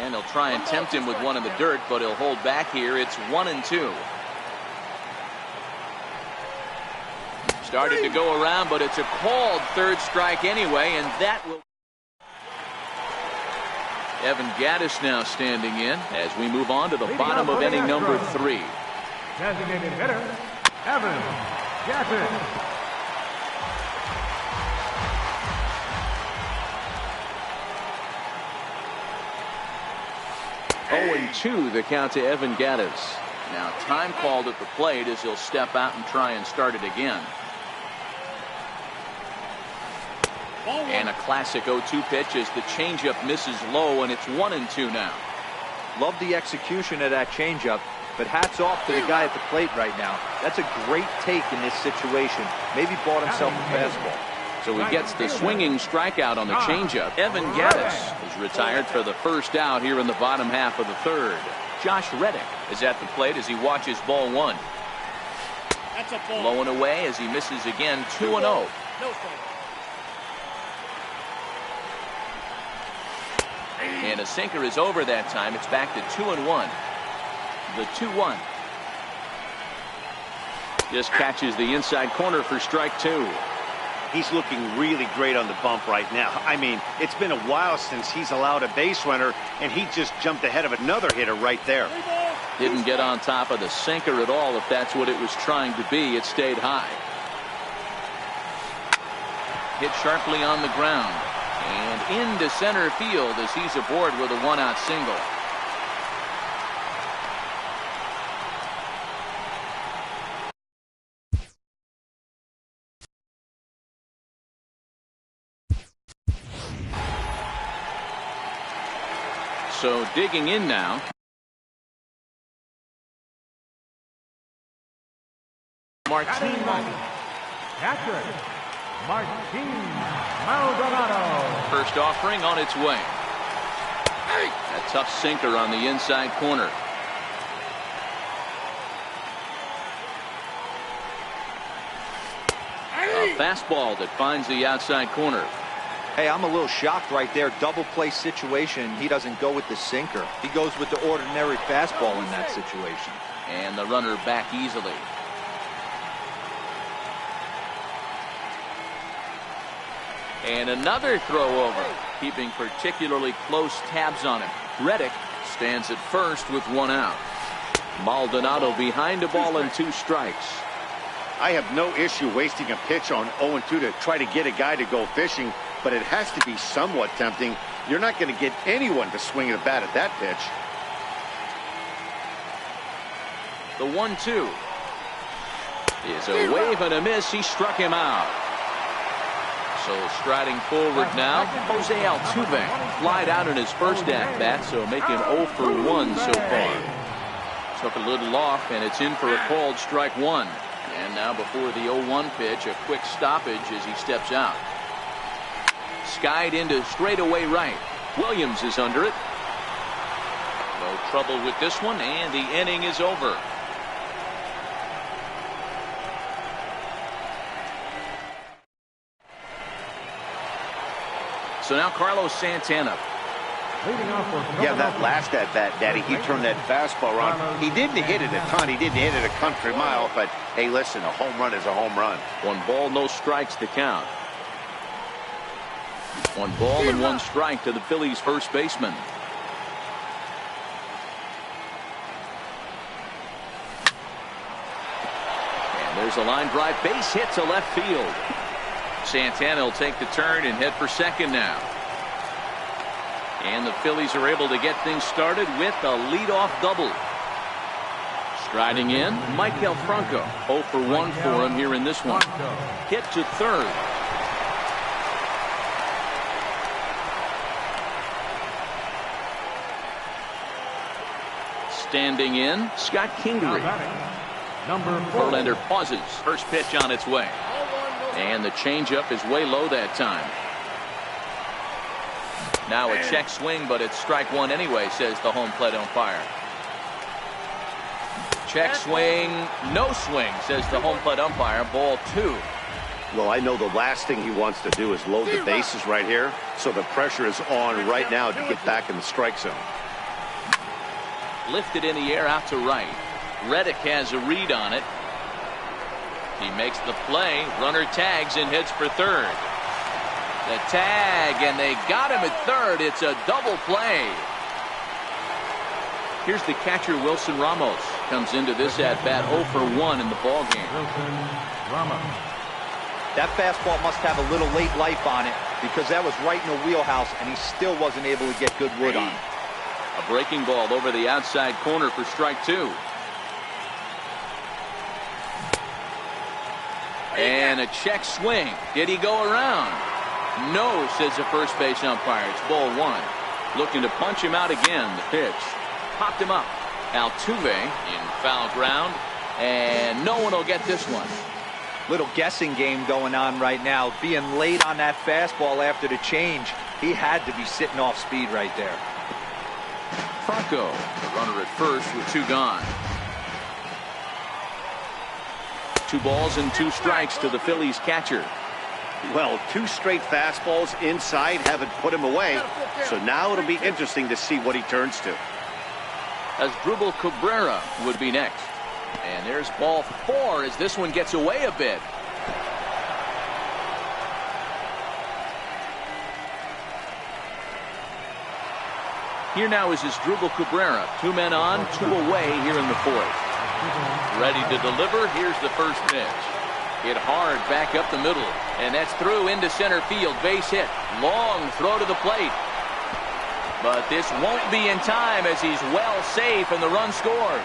And he'll try and tempt him with one in the dirt, but he'll hold back here. It's 1-2. Started to go around, but it's a called third strike anyway, and that will... Evan Gattis now standing in as we move on to the bottom of inning number 3. Designated hitter, Evan Gattis. 0-2 the count to Evan Gattis. Now time called at the plate as he'll step out and try and start it again. And a classic 0-2 pitch as the changeup misses low, and it's 1-2 now. Love the execution of that changeup, but hats off to the guy at the plate right now. That's a great take in this situation. Maybe bought himself a fastball. So he gets the swinging strikeout on the changeup. Evan Gattis is retired for the first out here in the bottom half of the third. Josh Reddick is at the plate as he watches ball 1. That's a ball. Low and away as he misses again. 2-0. No And a sinker is over that time. It's back to 2-1. The 2-1. Just catches the inside corner for strike 2. He's looking really great on the bump right now. I mean, it's been a while since he's allowed a base runner, and he just jumped ahead of another hitter right there. Didn't get on top of the sinker at all, if that's what it was trying to be. It stayed high. Hit sharply on the ground. And into center field as he's aboard with a 1-out single. So digging in now. Martin. Catcher, Martin Maldonado. First offering on its way. A tough sinker on the inside corner. A fastball that finds the outside corner. Hey, I'm a little shocked right there. Double play situation. He doesn't go with the sinker. He goes with the ordinary fastball in that situation. And the runner back easily. And another throw over, keeping particularly close tabs on him. Reddick stands at first with 1 out. Maldonado behind a ball and 2 strikes. I have no issue wasting a pitch on 0-2 to try to get a guy to go fishing, but it has to be somewhat tempting. You're not going to get anyone to swing a bat at that pitch. The 1-2 is a wave and a miss. He struck him out. So striding forward now, Jose Altuve flied out in his first at-bat, so making 0 for 1 so far. Took a little off, and it's in for a called strike 1. And now before the 0-1 pitch, a quick stoppage as he steps out. Skied into straightaway right. Williams is under it. No trouble with this one, and the inning is over. So now Carlos Santana. Yeah, that last at-bat, Daddy, he turned that fastball on. He didn't hit it a ton. He didn't hit it a country mile, but hey, listen, a home run is a home run. 1 ball, no strikes to count. 1 ball and 1 strike to the Phillies first baseman. And there's a line drive base hit to left field. Santana will take the turn and head for second now. And the Phillies are able to get things started with a leadoff double. Striding in, Maikel Franco. 0 for 1 for him here in this one. Hit to third. Standing in, Scott Kingery. Verlander pauses. First pitch on its way. And the changeup is way low that time. Now a check swing, but it's strike 1 anyway, says the home plate umpire. Check swing, no swing, says the home plate umpire. Ball 2. Well, I know the last thing he wants to do is load the bases right here, so the pressure is on right now to get back in the strike zone. Lifted in the air out to right. Reddick has a read on it. He makes the play. Runner tags and heads for third. The tag, and they got him at third. It's a double play. Here's the catcher, Wilson Ramos. Comes into this at-bat 0 for 1 in the ballgame. Wilson Ramos. That fastball must have a little late life on it because that was right in the wheelhouse, and he still wasn't able to get good wood on it. A breaking ball over the outside corner for strike 2. And a check swing. Did he go around? No, says the first base umpire. It's ball 1. Looking to punch him out again. The pitch. Popped him up. Altuve in foul ground. And no one will get this one. Little guessing game going on right now. Being late on that fastball after the change. He had to be sitting off speed right there. Franco, the runner at first with 2 gone. 2 balls and 2 strikes to the Phillies catcher. Well, 2 straight fastballs inside haven't put him away. So now it'll be interesting to see what he turns to. Asdrubal Cabrera would be next. And there's ball 4 as this one gets away a bit. Here now is Asdrubal Cabrera. 2 men on, 2 away here in the 4th. Ready to deliver. Here's the first pitch. Hit hard back up the middle. And that's through into center field. Base hit. Long throw to the plate. But this won't be in time as he's well safe and the run scores.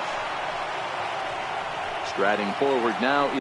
Striding forward now.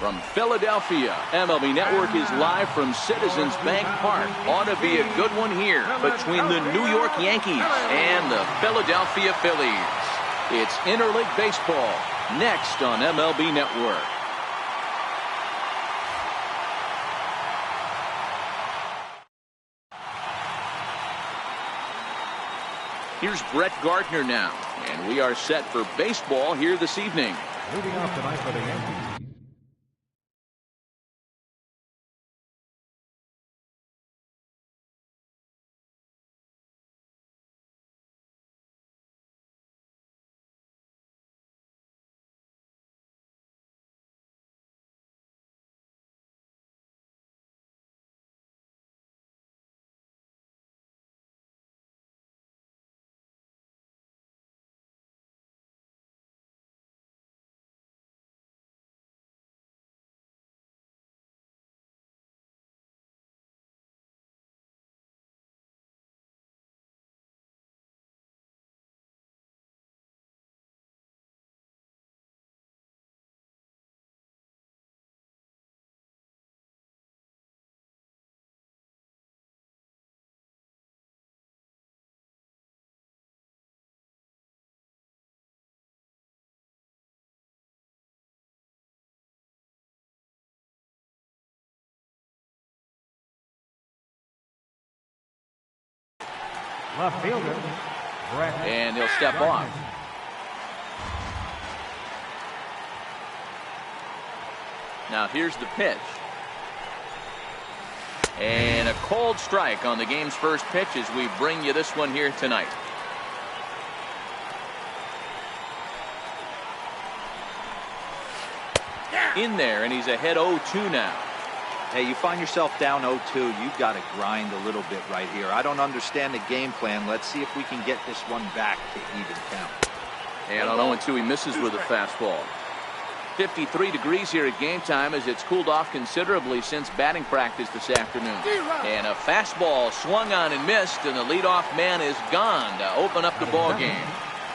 from Philadelphia. MLB Network is live from Citizens Bank Park. Ought to be a good one here between the New York Yankees and the Philadelphia Phillies. It's interleague baseball next on MLB Network. Here's Brett Gardner now, and we are set for baseball here this evening. Leading off tonight for the Yankees. Left fielder, Brett. And he'll step off. Now here's the pitch. And a cold strike on the game's first pitch as we bring you this one here tonight. In there, and he's ahead 0-2 now. Hey, you find yourself down 0-2, you've got to grind a little bit right here. I don't understand the game plan. Let's see if we can get this one back to even count. And on 0-2, he misses with a fastball. 53 degrees here at game time as it's cooled off considerably since batting practice this afternoon. And a fastball swung on and missed, and the leadoff man is gone to open up the ball game.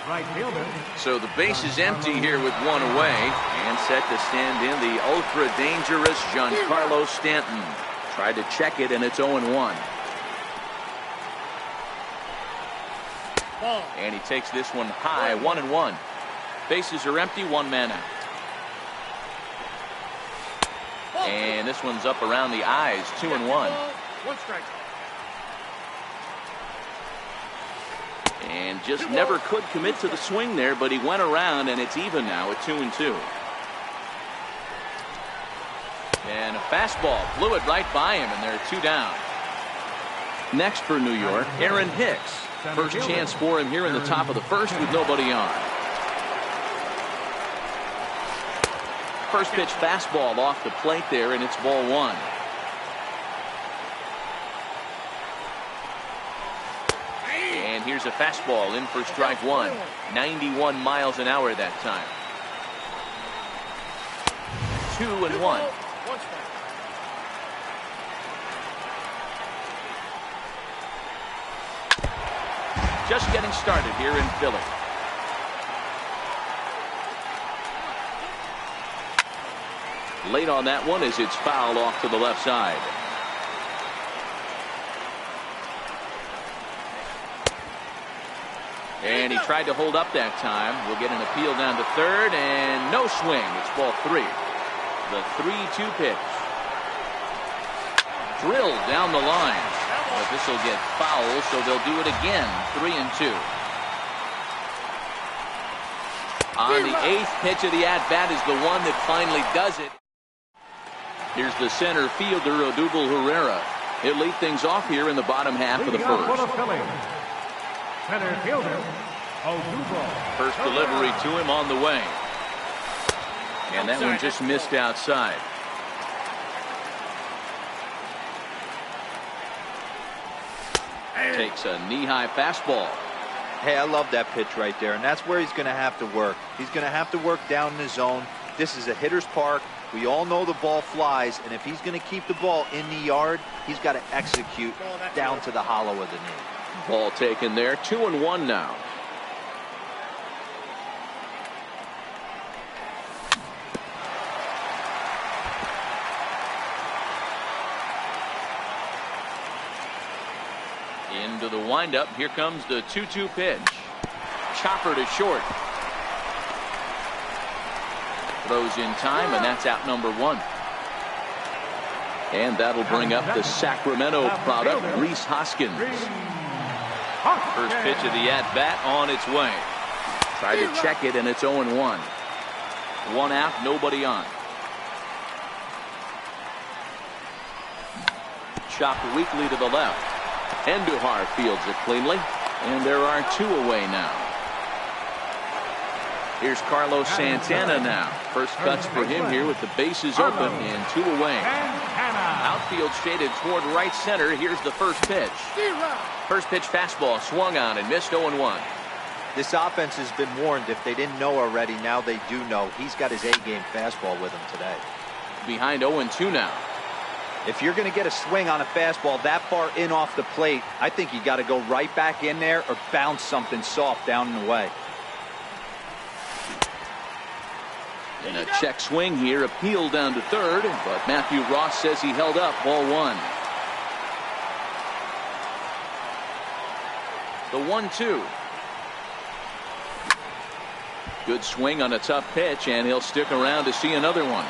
Right fielder. So the base is empty here with one away, and set to stand in the ultra-dangerous Giancarlo Stanton. Tried to check it, and it's 0-1. And he takes this one high, 1-1. Bases are empty, one man out. And this one's up around the eyes, 2-1. One strike. And just never could commit to the swing there, but he went around, and it's even now at 2-2. And a fastball blew it right by him, and there are two down. Next for New York, Aaron Hicks. First chance for him here in the top of the first with nobody on. First pitch fastball off the plate there, and it's ball one. And here's a fastball in for strike one. 91 miles an hour that time. 2-1. One strike. Just getting started here in Philly. Late on that one as it's fouled off to the left side. And he tried to hold up that time. We'll get an appeal down to third, and no swing. It's ball three. The 3-2 pitch. Drilled down the line. But this will get foul, so they'll do it again. 3-2. On the eighth pitch of the at-bat is the one that finally does it. Here's the center fielder, Odubel Herrera. He'll lead things off here in the bottom half of the first. Center fielder, Odubel. First delivery to him on the way. And that one just missed outside. Takes a knee-high fastball. Hey, I love that pitch right there, and that's where he's going to have to work. He's going to have to work down in the zone. This is a hitter's park. We all know the ball flies, and if he's going to keep the ball in the yard, he's got to execute down to the hollow of the knee. Ball taken there. 2-1 now. Into the windup. Here comes the 2-2 pitch. Chopper to short. Throws in time, and that's out number 1. And that'll bring up the Sacramento product, Rhys Hoskins. First pitch of the at-bat on its way. Tried to check it, and it's 0-1. 1 out, nobody on. Chopped weakly to the left. Andujar fields it cleanly, and there are 2 away now. Here's Carlos Santana now. First cuts for him here with the bases open and 2 away. Outfield shaded toward right center. Here's the first pitch. First pitch fastball swung on and missed. 0-1. This offense has been warned. If they didn't know already, now they do know. He's got his A-game fastball with him today. Behind 0-2 now. If you're going to get a swing on a fastball that far in off the plate, I think you got to go right back in there or bounce something soft down and away. And a check swing here, appeal down to third, but Matthew Ross says he held up. Ball 1. The 1-2. Good swing on a tough pitch, and he'll stick around to see another one.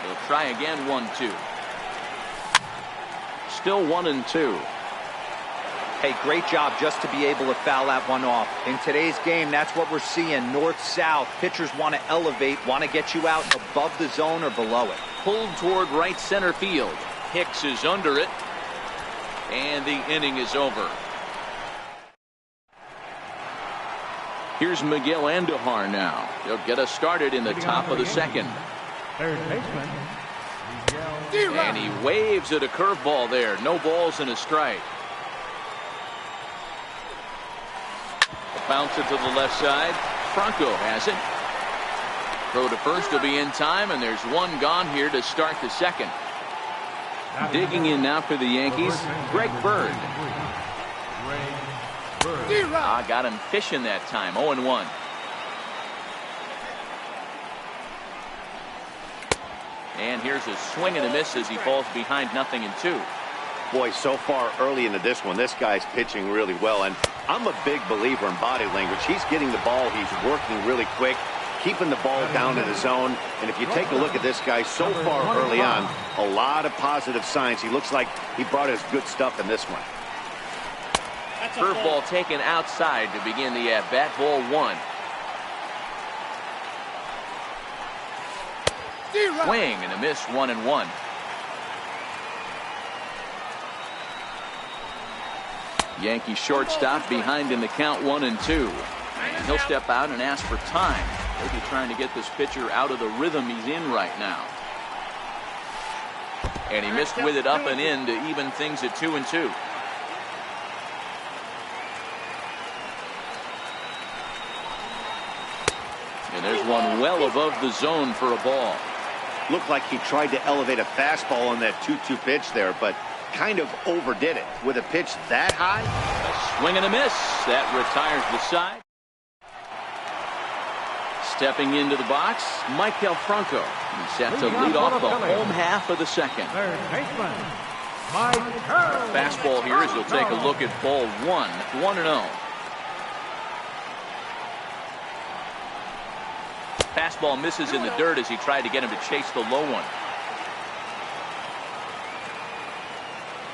He'll try again. 1-2. Still 1-2. Hey, great job just to be able to foul that one off. In today's game, that's what we're seeing. North-south. Pitchers want to elevate, want to get you out above the zone or below it. Pulled toward right center field. Hicks is under it. And the inning is over. Here's Miguel Andujar now. He'll get us started in the top of the second. Third baseman, And he waves at a curveball there. No balls and a strike. Bounce it to the left side. Franco has it. Throw to first will be in time, and there's 1 gone here to start the second. Digging in now for the Yankees, Greg Bird. Got him fishing that time. 0-1. And here's a swing and a miss as he falls behind 0-2. Boy, so far early into this one, this guy's pitching really well. And I'm a big believer in body language. He's getting the ball. He's working really quick, keeping the ball down in the zone. And if you take a look at this guy so far early on, a lot of positive signs. He looks like he brought his good stuff in this one. Curveball taken outside to begin the at-bat. Ball 1. Swing and a miss. 1-1. Yankee shortstop behind in the count. 1-2. And he'll step out and ask for time. Maybe trying to get this pitcher out of the rhythm he's in right now. And he missed with it up and in to even things at 2-2. And there's one well above the zone for a ball. Looked like he tried to elevate a fastball on that 2-2 pitch there, but kind of overdid it. With a pitch that high, a swing and a miss. That retires the side. Stepping into the box, Maikel Franco. He's set to lead off the home half of the second. third baseman, Fastball here as he'll take a look at ball 1. 1-0. Fastball misses in the dirt as he tried to get him to chase the low one.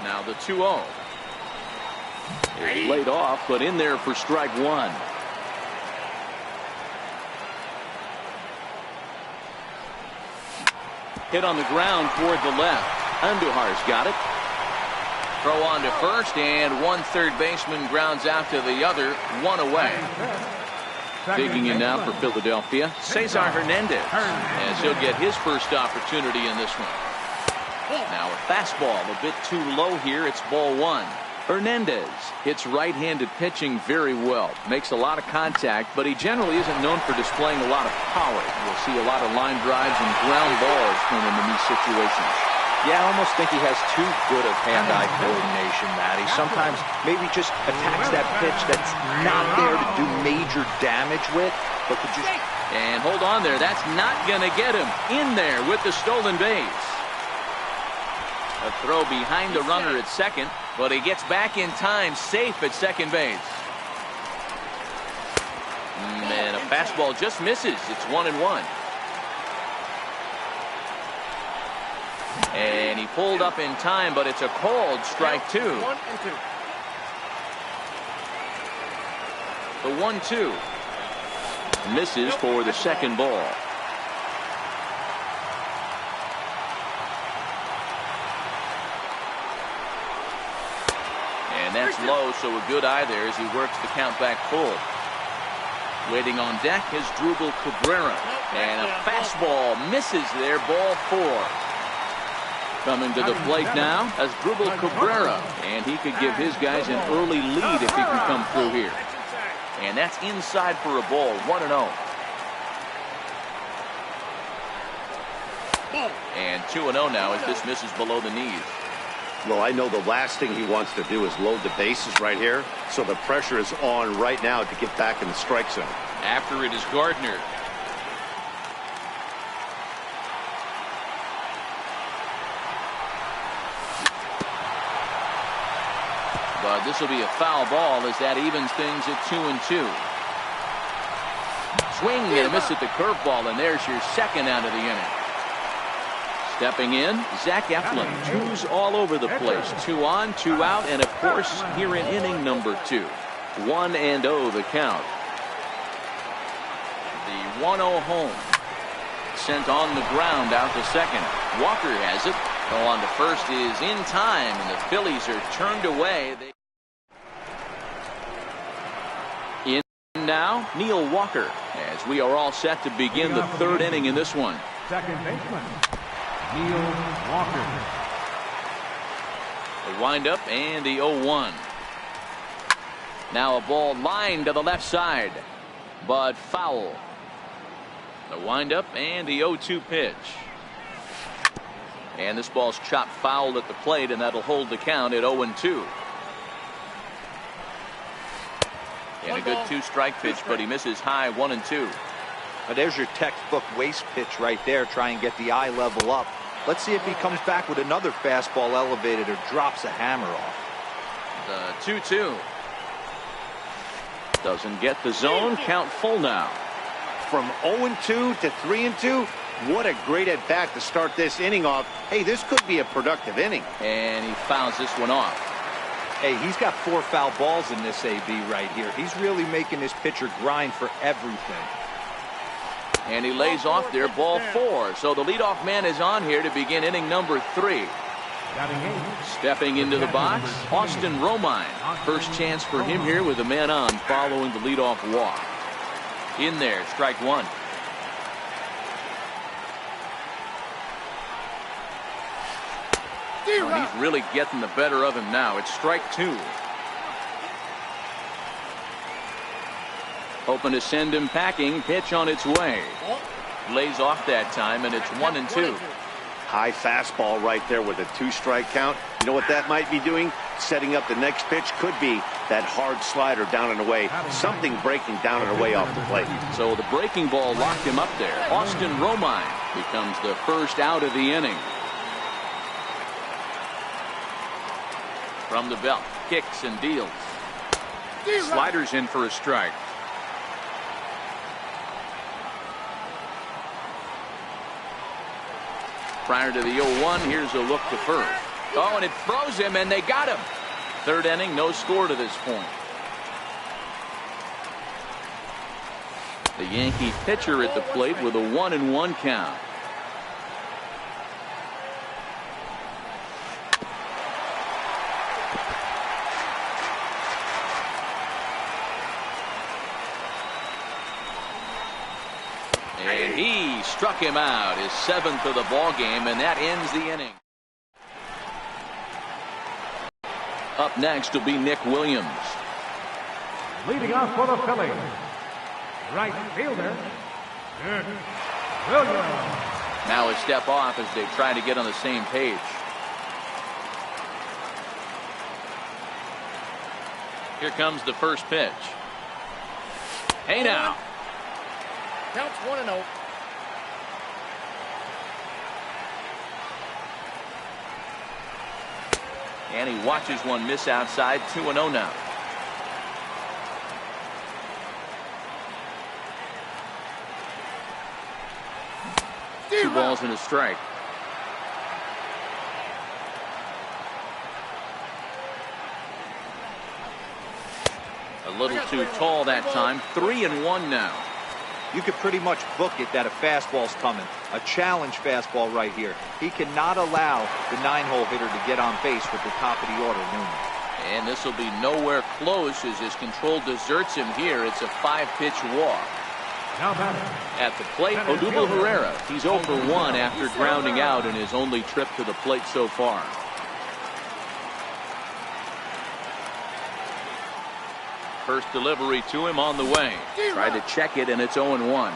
Now the 2-0. It's laid off, but in there for strike 1. Hit on the ground toward the left. Andujar's got it. Throw on to first, and one third baseman grounds out to the other. 1 away. Digging in now for Philadelphia, Cesar Hernandez, as he'll get his first opportunity in this one. Now a fastball a bit too low here. It's ball 1. Hernandez hits right-handed pitching very well. Makes a lot of contact, but he generally isn't known for displaying a lot of power. You'll see a lot of line drives and ground balls from him in these situations. Yeah, I almost think he has too good of hand-eye coordination, Matty. Sometimes maybe just attacks that pitch that's not there to do major damage with, but could just... And hold on there. That's not going to get him in there with the stolen base. A throw behind the runner at second, but he gets back in time, safe at second base. And a fastball just misses. It's 1-1. And he pulled up in time, but it's a called strike 2. 1-2. The 1-2 misses for the second ball. And that's low, so a good eye there as he works the count back full. Waiting on deck is Drupal Cabrera. And a fastball misses there, ball 4. Coming to the plate now as Drupal Cabrera. And he could give his guys an early lead if he can come through here. And that's inside for a ball, 1-0. And 2-0 now as this misses below the knees. Well, I know the last thing he wants to do is load the bases right here, so the pressure is on right now to get back in the strike zone. After it is Gardner. But this will be a foul ball as that evens things at 2-2. Swing and a miss at the curveball, and there's your second out of the inning. Stepping in, Zach Eflin. 2s all over the place. 2 on, 2 out, and of course here in inning number 2. 1-0 the count. The 1-0 home. Sent on the ground out to second. Walker has it. Go on to first is in time, and the Phillies are turned away. In now, Neil Walker, as we are all set to begin the third inning in this one. Second baseman, Neil Walker. The windup and the 0-1. Now a ball lined to the left side, but foul. The windup and the 0-2 pitch. And this ball's chopped foul at the plate, and that'll hold the count at 0-2. And a good 2-strike pitch, but he misses high, 1-2. Now there's your textbook waste pitch right there. Try and get the eye level up. Let's see if he comes back with another fastball elevated or drops a hammer off. The 2-2. Doesn't get the zone. Count full now. From 0-2 to 3-2, what a great at-bat to start this inning off. Hey, this could be a productive inning. And he fouls this one off. Hey, he's got 4 foul balls in this AB right here. He's really making this pitcher grind for everything. And he lays off there, ball 4. So the leadoff man is on here to begin inning number 3. Stepping into the box, Austin Romine. First chance for him here with a man on following the leadoff walk. In there, strike 1. Oh, he's really getting the better of him now. It's strike 2. Hoping to send him packing. Pitch on its way. Lays off that time, and it's 1-2. High fastball right there with a 2-strike count. You know what that might be doing? Setting up the next pitch. Could be that hard slider down and away. Something breaking down and away off the plate. So the breaking ball locked him up there. Austin Romine becomes the first out of the inning. From the belt, kicks and deals. Sliders in for a strike. Prior to the 0-1, here's a look to first. Oh, and it froze him, and they got him. Third inning, no score to this point. The Yankee pitcher at the plate with a 1-1 count. And he struck him out, his 7th of the ball game, and that ends the inning. Up next will be Nick Williams. Leading off for the Phillies, right fielder, Nick Williams. Now a step off as they try to get on the same page. Here comes the first pitch. Hey now. Counts 1-0. And he watches one miss outside. 2-0 now. Two balls and a strike. A little too tall that time. 3-1 now. You could pretty much book it that a fastball's coming. A challenge fastball right here. He cannot allow the 9-hole hitter to get on base with the top of the order, Newman. And this will be nowhere close as his control deserts him here. It's a 5-pitch walk. Now batting. At the plate, Odubel Herrera. He's 0 for 1 after grounding out in his only trip to the plate so far. First delivery to him on the way. Tried to check it, and it's 0-1.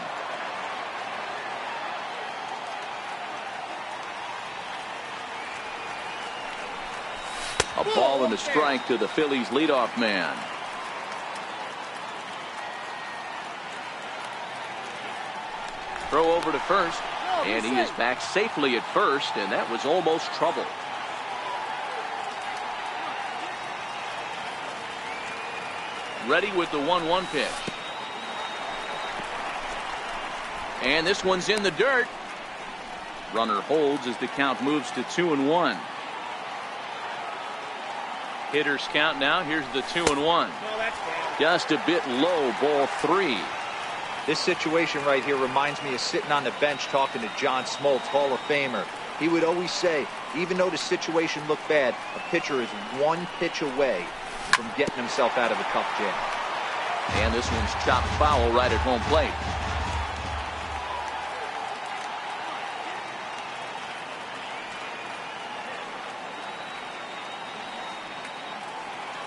A ball and a strike to the Phillies leadoff man. Throw over to first, and he is back safely at first, and that was almost trouble. Ready with the 1-1 pitch. And this one's in the dirt. Runner holds as the count moves to 2-1. Hitters count now. Here's the 2-1. Just a bit low, ball 3. This situation right here reminds me of sitting on the bench talking to John Smoltz, Hall of Famer. He would always say, even though the situation looked bad, a pitcher is one pitch away from getting himself out of a tough jam. And this one's chopped foul right at home plate.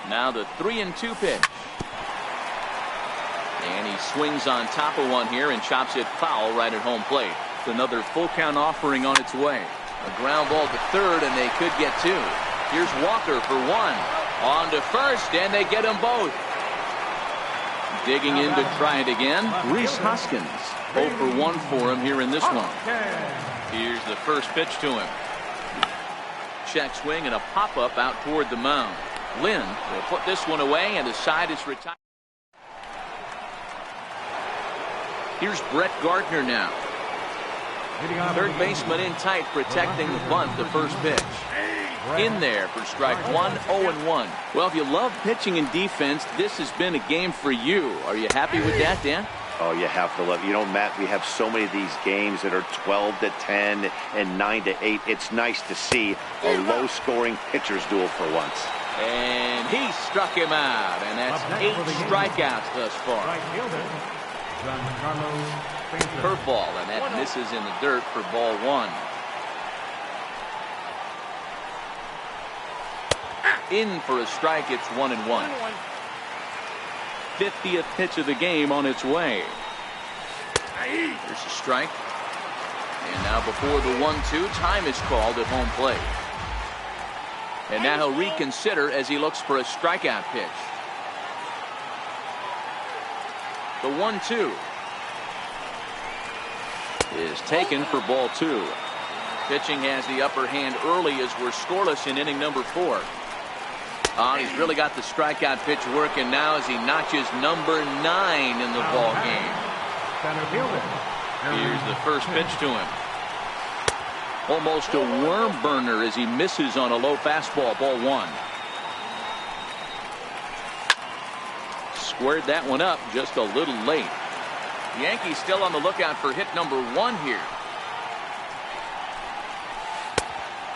Now the 3-2 pitch. And he swings on top of one here and chops it foul right at home plate. It's another full count offering on its way. A ground ball to third, and they could get 2. Here's Walker for 1. On to first, and they get them both. Digging in to try it again. Rhys Hoskins. 0 for 1 for him here in this one. Here's the first pitch to him. Check swing and a pop-up out toward the mound. Lynn will put this one away, and the side is retired. Here's Brett Gardner now. Third baseman in tight, protecting the bunt, the first pitch. In there for strike 1, 0-1. Well, if you love pitching and defense, this has been a game for you. Are you happy with that, Dan? Oh, you have to love it. You know, Matt, we have so many of these games that are 12-10 and 9-8. It's nice to see a low-scoring pitcher's duel for once. And he struck him out, and that's 8 strikeouts thus far. Curveball, and that misses in the dirt for ball 1. In for a strike. It's 1-1. 50th pitch of the game on its way. There's a strike. And now before the 1-2, time is called at home plate. And now he'll reconsider as he looks for a strikeout pitch. The 1-2 is taken for ball 2. Pitching has the upper hand early as we're scoreless in inning number 4. He's really got the strikeout pitch working now as he notches number 9 in the ball game. Here's the first pitch to him. Almost a worm burner as he misses on a low fastball, ball 1. Squared that one up just a little late. Yankees still on the lookout for hit number 1 here.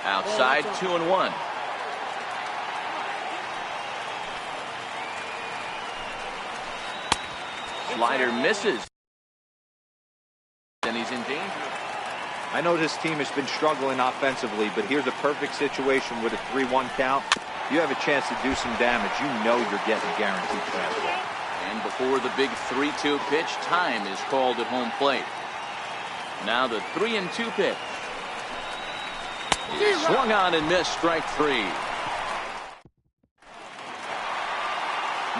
Outside, 2-1. Slider misses. And he's in danger. I know this team has been struggling offensively, but here's a perfect situation with a 3-1 count. You have a chance to do some damage. You know you're getting guaranteed fastball. And before the big 3-2 pitch, time is called at home plate. Now the 3-2 pitch. He swung on and missed, strike 3.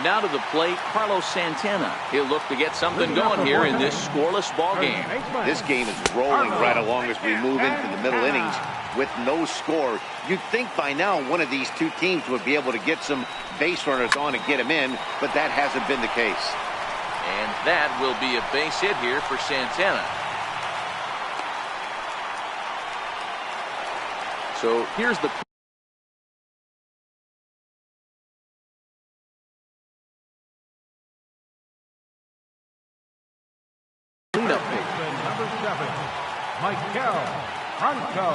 Now to the plate, Carlos Santana. He'll look to get something going here in this scoreless ball game. This game is rolling right along as we move into the middle innings. with no score. You'd think by now one of these two teams would be able to get some base runners on and get them in, but that hasn't been the case. And that will be a base hit here for Santana. So here's the cleanup pick. Number 7, Michael Franco.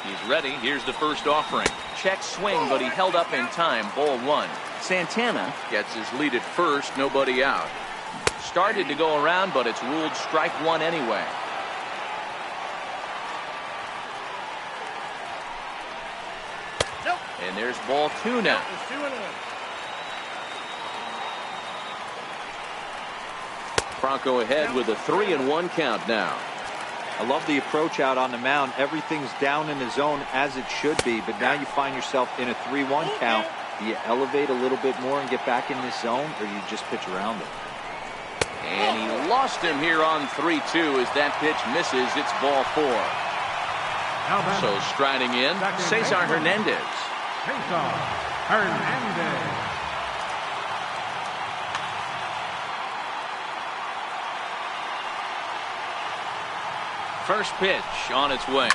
He's ready. Here's the first offering. Check swing, but he held up in time. Ball 1. Santana gets his lead at first. Nobody out. Started to go around, but it's ruled strike 1 anyway. Nope. And there's ball 2 now. It's 2-0. Franco ahead with a 3-1 count now. I love the approach out on the mound. Everything's down in the zone as it should be, but now you find yourself in a 3-1 count. Do you elevate a little bit more and get back in this zone, or do you just pitch around it? And he lost him here on 3-2 as that pitch misses. It's ball 4. So striding in, Cesar Hernandez. Cesar Hernandez. First pitch on its way.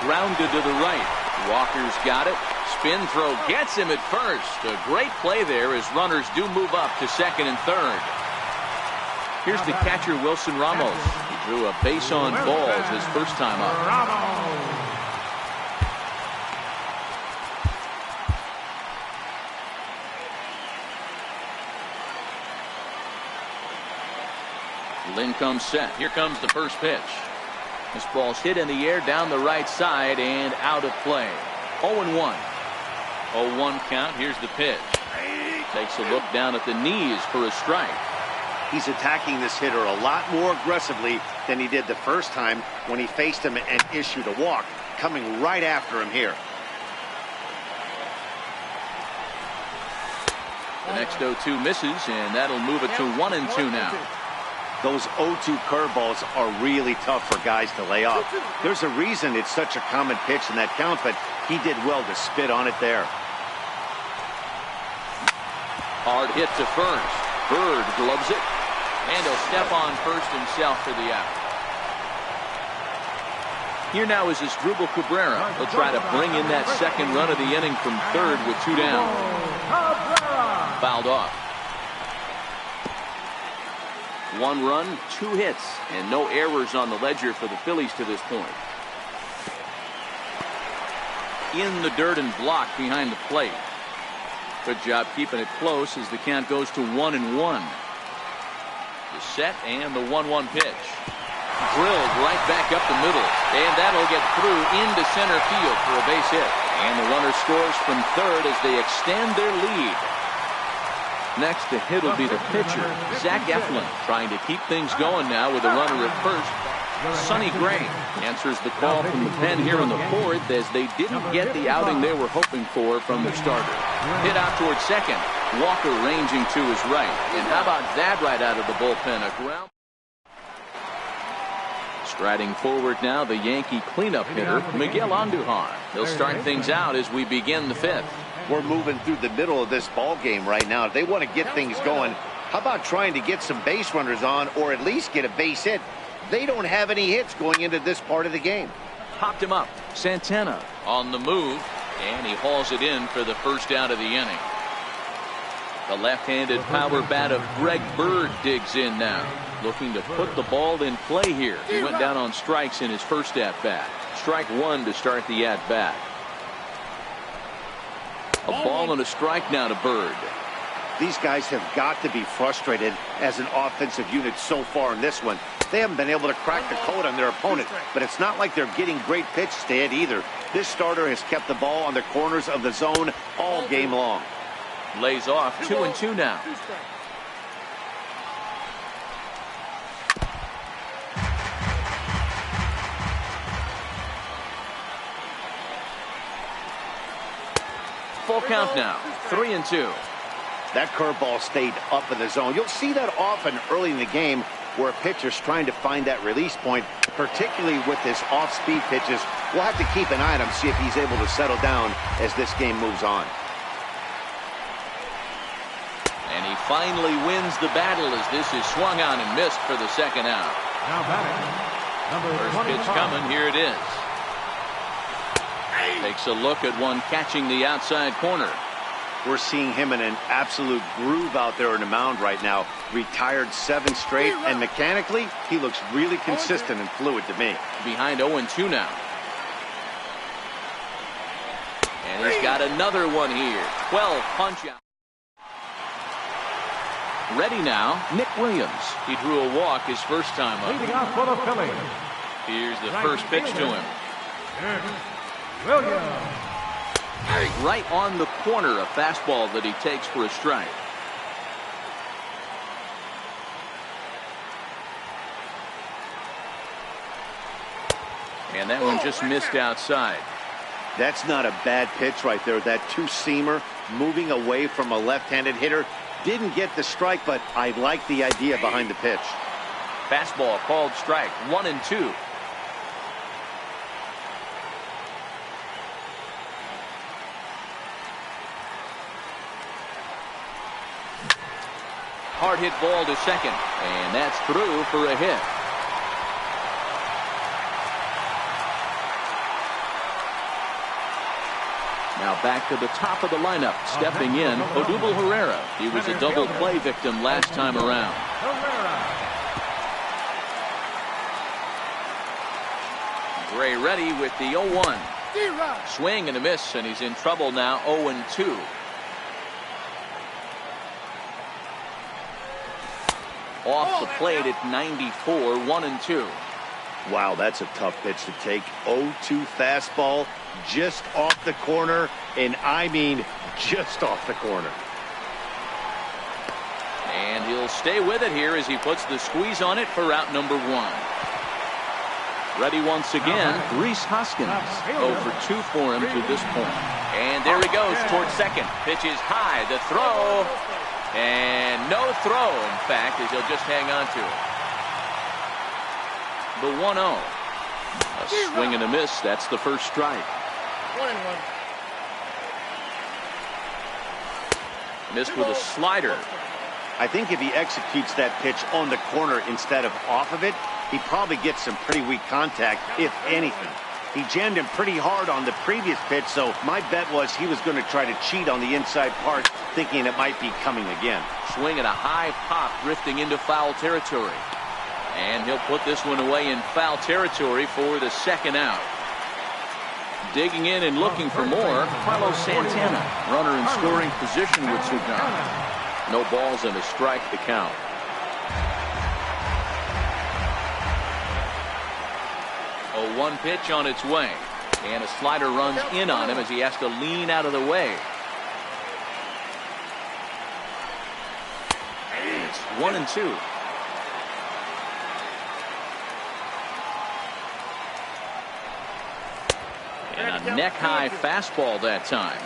Grounded to the right. Walker's got it. Spin throw gets him at first. A great play there as runners do move up to second and third. Here's the catcher, Wilson Ramos. He drew a base on balls his first time up. Lynn comes set. Here comes the first pitch. This ball's hit in the air down the right side and out of play. 0-1. 0-1 count. Here's the pitch. Takes a look down at the knees for a strike. He's attacking this hitter a lot more aggressively than he did the first time when he faced him and issued a walk. Coming right after him here. The next 0-2 misses, and that'll move it to 1-2 now. Those 0-2 curveballs are really tough for guys to lay off. There's a reason it's such a common pitch in that count, but he did well to spit on it there. Hard hit to first. Bird gloves it, and he'll step on first himself for the out. Here now is Asdrubal Cabrera. He'll try to bring in that second run of the inning from third with 2 down. Fouled off. 1 run, 2 hits, and no errors on the ledger for the Phillies to this point. In the dirt and blocked behind the plate. Good job keeping it close as the count goes to 1-1. The set and the 1-1 pitch. Drilled right back up the middle, and that'll get through into center field for a base hit. And the runner scores from third as they extend their lead. Next to hit will be the pitcher, Zach Eflin, trying to keep things going now with a runner at first. Sonny Gray answers the call from the pen here in the fourth as they didn't get the outing they were hoping for from their starter. Hit out towards second. Walker ranging to his right. And how about that right out of the bullpen? A ground. Striding forward now, the Yankee cleanup hitter, Miguel Andujar. He'll start things out as we begin the 5th. We're moving through the middle of this ball game right now. If they want to get things going, how about trying to get some base runners on or at least get a base hit? They don't have any hits going into this part of the game. Popped him up. Santana on the move, and he hauls it in for the first out of the inning. The left-handed power bat of Greg Bird digs in now, looking to put the ball in play here. He went down on strikes in his first at-bat. Strike 1 to start the at-bat. A ball and a strike now to Bird. These guys have got to be frustrated as an offensive unit so far in this one. They haven't been able to crack the code on their opponent, but it's not like they're getting great pitches to hit either. This starter has kept the ball on the corners of the zone all game long. Lays off 2-2 now. Full count now, 3-2. That curveball stayed up in the zone. You'll see that often early in the game where a pitcher's trying to find that release point, particularly with his off-speed pitches. We'll have to keep an eye on him, see if he's able to settle down as this game moves on. And he finally wins the battle as this is swung on and missed for the second out. Now batting, number First 25. pitch coming. Here it is. Takes a look at one catching the outside corner. We're seeing him in an absolute groove out there on the mound right now. Retired 7 straight, and mechanically, he looks really consistent and fluid to me. Behind 0-2 now. And he's got another one here. 12 punch out. Ready now, Nick Williams. He drew a walk his first time up. Leading off for the Phillies, Here's the first pitch to him. Nick Williams. Right on the corner, a fastball that he takes for a strike. And that one just missed outside. That's not a bad pitch right there. That two-seamer moving away from a left-handed hitter. Didn't get the strike, but I like the idea behind the pitch. Fastball called strike. 1-2. Hard hit ball to second, and that's through for a hit. Now back to the top of the lineup, stepping in, Odubel Herrera. He was a double play victim last time around. Gray ready with the 0-1. Swing and a miss, and he's in trouble now. 0-2. Off the plate at 94, 1-2. Wow, that's a tough pitch to take. 0-2 fastball just off the corner, and I mean just off the corner. And he'll stay with it here as he puts the squeeze on it for out number 1. Ready once again, Rhys Hoskins. 0 for 2 for him to this point. And there he goes towards second. Pitch is high, the throw. And no throw, in fact, as he'll just hang on to it. The 1-0. A swing and a miss. That's the first strike. 1-1. Missed with a slider. I think if he executes that pitch on the corner instead of off of it, he probably gets some pretty weak contact, if anything. He jammed him pretty hard on the previous pitch, so my bet was he was going to try to cheat on the inside part, thinking it might be coming again. Swing and a high pop drifting into foul territory. And he'll put this one away in foul territory for the second out. Digging in and looking for more, Carlos Santana. Runner in scoring position with Sugan. No balls and a strike to count. A 1 pitch on its way. And a slider runs in on him as he has to lean out of the way. It's 1-2. And a neck-high fastball that time.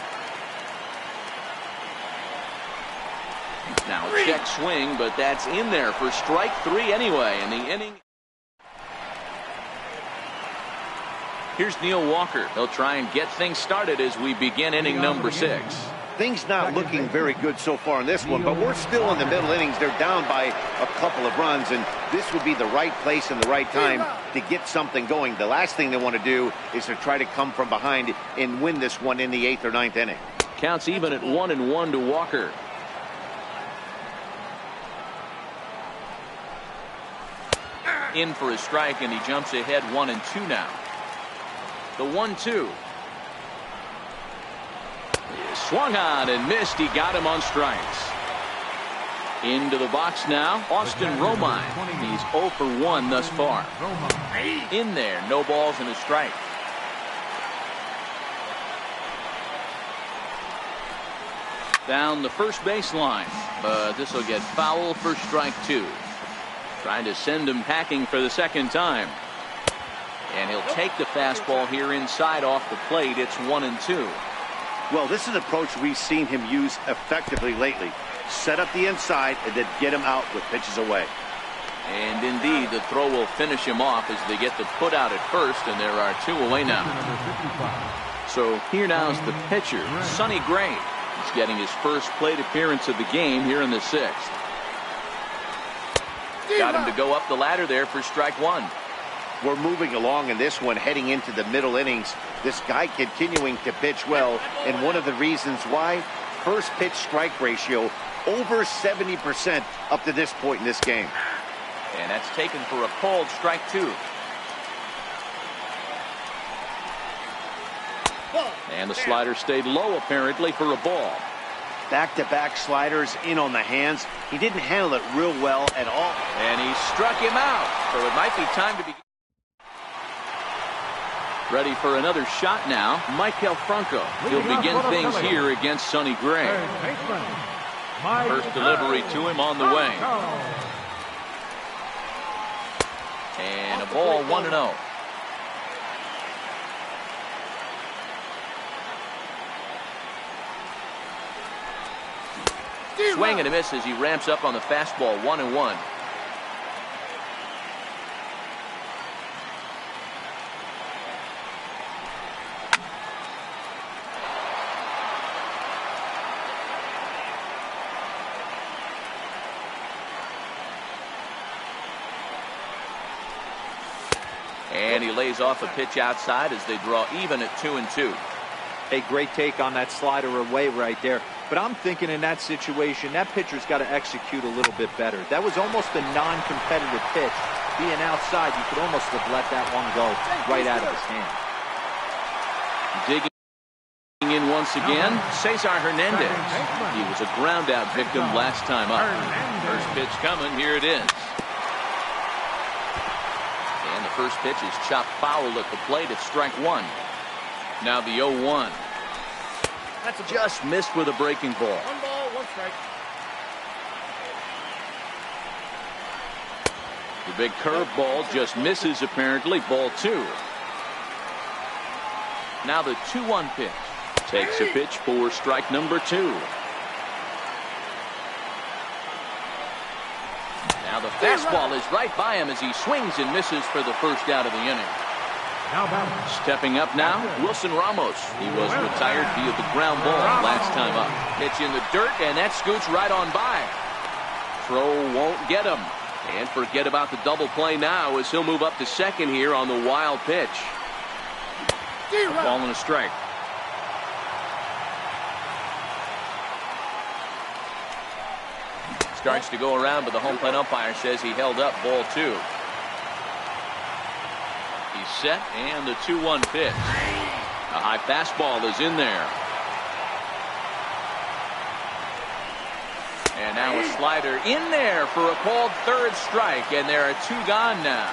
Now check swing, but that's in there for strike 3 anyway, and the inning. Here's Neil Walker. He'll try and get things started as we begin inning number 6. Things not looking very good so far in this one, but we're still in the middle innings. They're down by a couple of runs, and this would be the right place and the right time to get something going. The last thing they want to do is to try to come from behind and win this one in the 8th or 9th inning. Counts even at 1-1 to Walker. In for a strike, and he jumps ahead 1-2 now. The 1-2. Swung on and missed. He got him on strikes. Into the box now, Austin Romine. He's 0 for 1 thus far. In there, no balls and a strike. Down the first baseline, but this will get foul for strike 2. Trying to send him packing for the second time. And he'll take the fastball here inside off the plate. It's 1-2. Well, this is an approach we've seen him use effectively lately. Set up the inside and then get him out with pitches away. And indeed, the throw will finish him off as they get the put out at first, and there are 2 away now. So here now is the pitcher, Sonny Gray. He's getting his first plate appearance of the game here in the 6th. Got him to go up the ladder there for strike 1. We're moving along in this one, heading into the middle innings. This guy continuing to pitch well, and one of the reasons why, first pitch strike ratio over 70% up to this point in this game. And that's taken for a called strike 2. And the slider stayed low apparently for a ball. Back-to-back sliders in on the hands. He didn't handle it real well at all. And he struck him out. So it might be time to be ready for another shot now. Michael Franco. He'll begin things here against Sonny Gray. First delivery to him on the way. And a ball 1-0. Swing and a miss as he ramps up on the fastball. 1-1. And he lays off a pitch outside as they draw even at 2-2. A great take on that slider away right there. But I'm thinking in that situation, that pitcher's got to execute a little bit better. That was almost a non-competitive pitch. Being outside, you could almost have let that one go right out of his hand. Digging in once again, Cesar Hernandez. He was a ground-out victim last time up. First pitch coming. Here it is. And the first pitch is chopped foul at the plate at strike 1. Now the 0-1. Just missed with a breaking ball. 1 ball, 1 strike. The big curveball just misses apparently. Ball 2. Now the 2-1 pitch. Takes a pitch for strike number 2. Now the fastball is right by him as he swings and misses for the first out of the inning. Stepping up now, Wilson Ramos. He was retired via the ground ball last time up. Pitch in the dirt, and that scoots right on by. Throw won't get him. And forget about the double play now as he'll move up to second here on the wild pitch. A ball and a strike. Starts to go around, but the home plate umpire says he held up. Ball 2. He's set, and the 2-1 pitch. A high fastball is in there. And now a slider in there for a called third strike, and there are 2 gone now.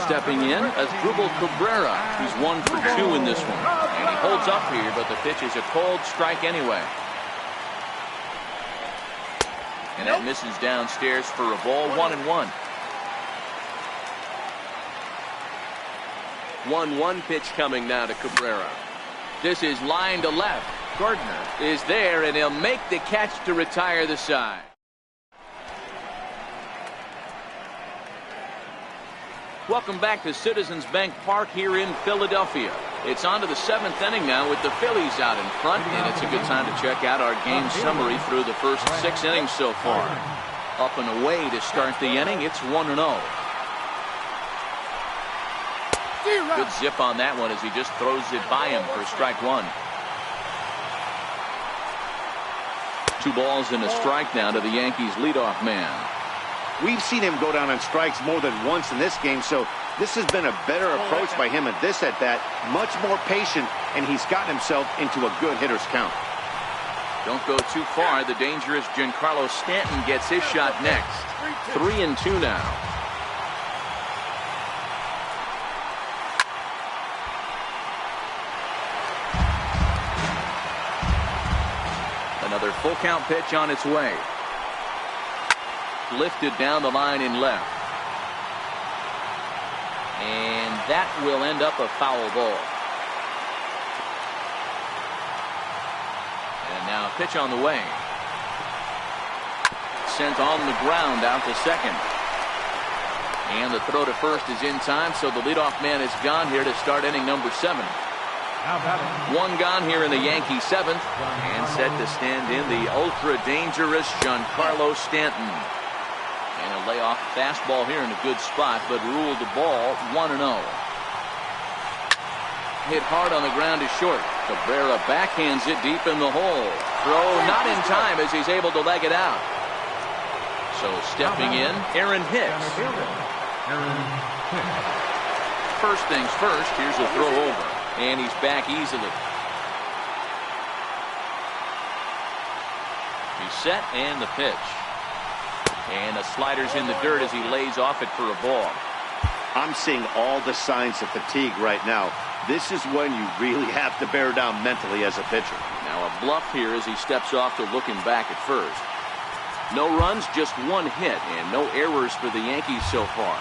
Stepping in, Asdrubal Cabrera, who's 1 for 2 in this one. And he holds up here, but the pitch is a called strike anyway. And that misses downstairs for a ball. 1-1. 1-1 pitch coming now to Cabrera. This is line to left. Gardner is there, and he'll make the catch to retire the side. Welcome back to Citizens Bank Park here in Philadelphia. It's on to the 7th inning now with the Phillies out in front, and it's a good time to check out our game summary through the first 6 innings so far. Up and away to start the inning, it's 1-0. Good zip on that one as he just throws it by him for strike 1. 2 balls and a strike now to the Yankees leadoff man. We've seen him go down on strikes more than once in this game, so this has been a better approach by him at this at-bat. Much more patient, and he's gotten himself into a good hitter's count. Don't go too far. The dangerous Giancarlo Stanton gets his shot next. 3-2 now. Another full count pitch on its way. Lifted down the line in left. And that will end up a foul ball. And now a pitch on the way. Sent on the ground out to second. And the throw to first is in time, so the leadoff man is gone here to start inning number 7. One gone here in the Yankee 7th, and set to stand in the ultra-dangerous Giancarlo Stanton. And a layoff fastball here in a good spot, but ruled the ball 1-0. Hit hard on the ground to short. Cabrera backhands it deep in the hole. Throw not in time as he's able to leg it out. So stepping in, Aaron Hicks. First things first, here's a throw over. And he's back easily. He's set and the pitch. And the slider's in the dirt as he lays off it for a ball. I'm seeing all the signs of fatigue right now. This is when you really have to bear down mentally as a pitcher. Now a bluff here as he steps off to looking back at first. No runs, just one hit, and no errors for the Yankees so far.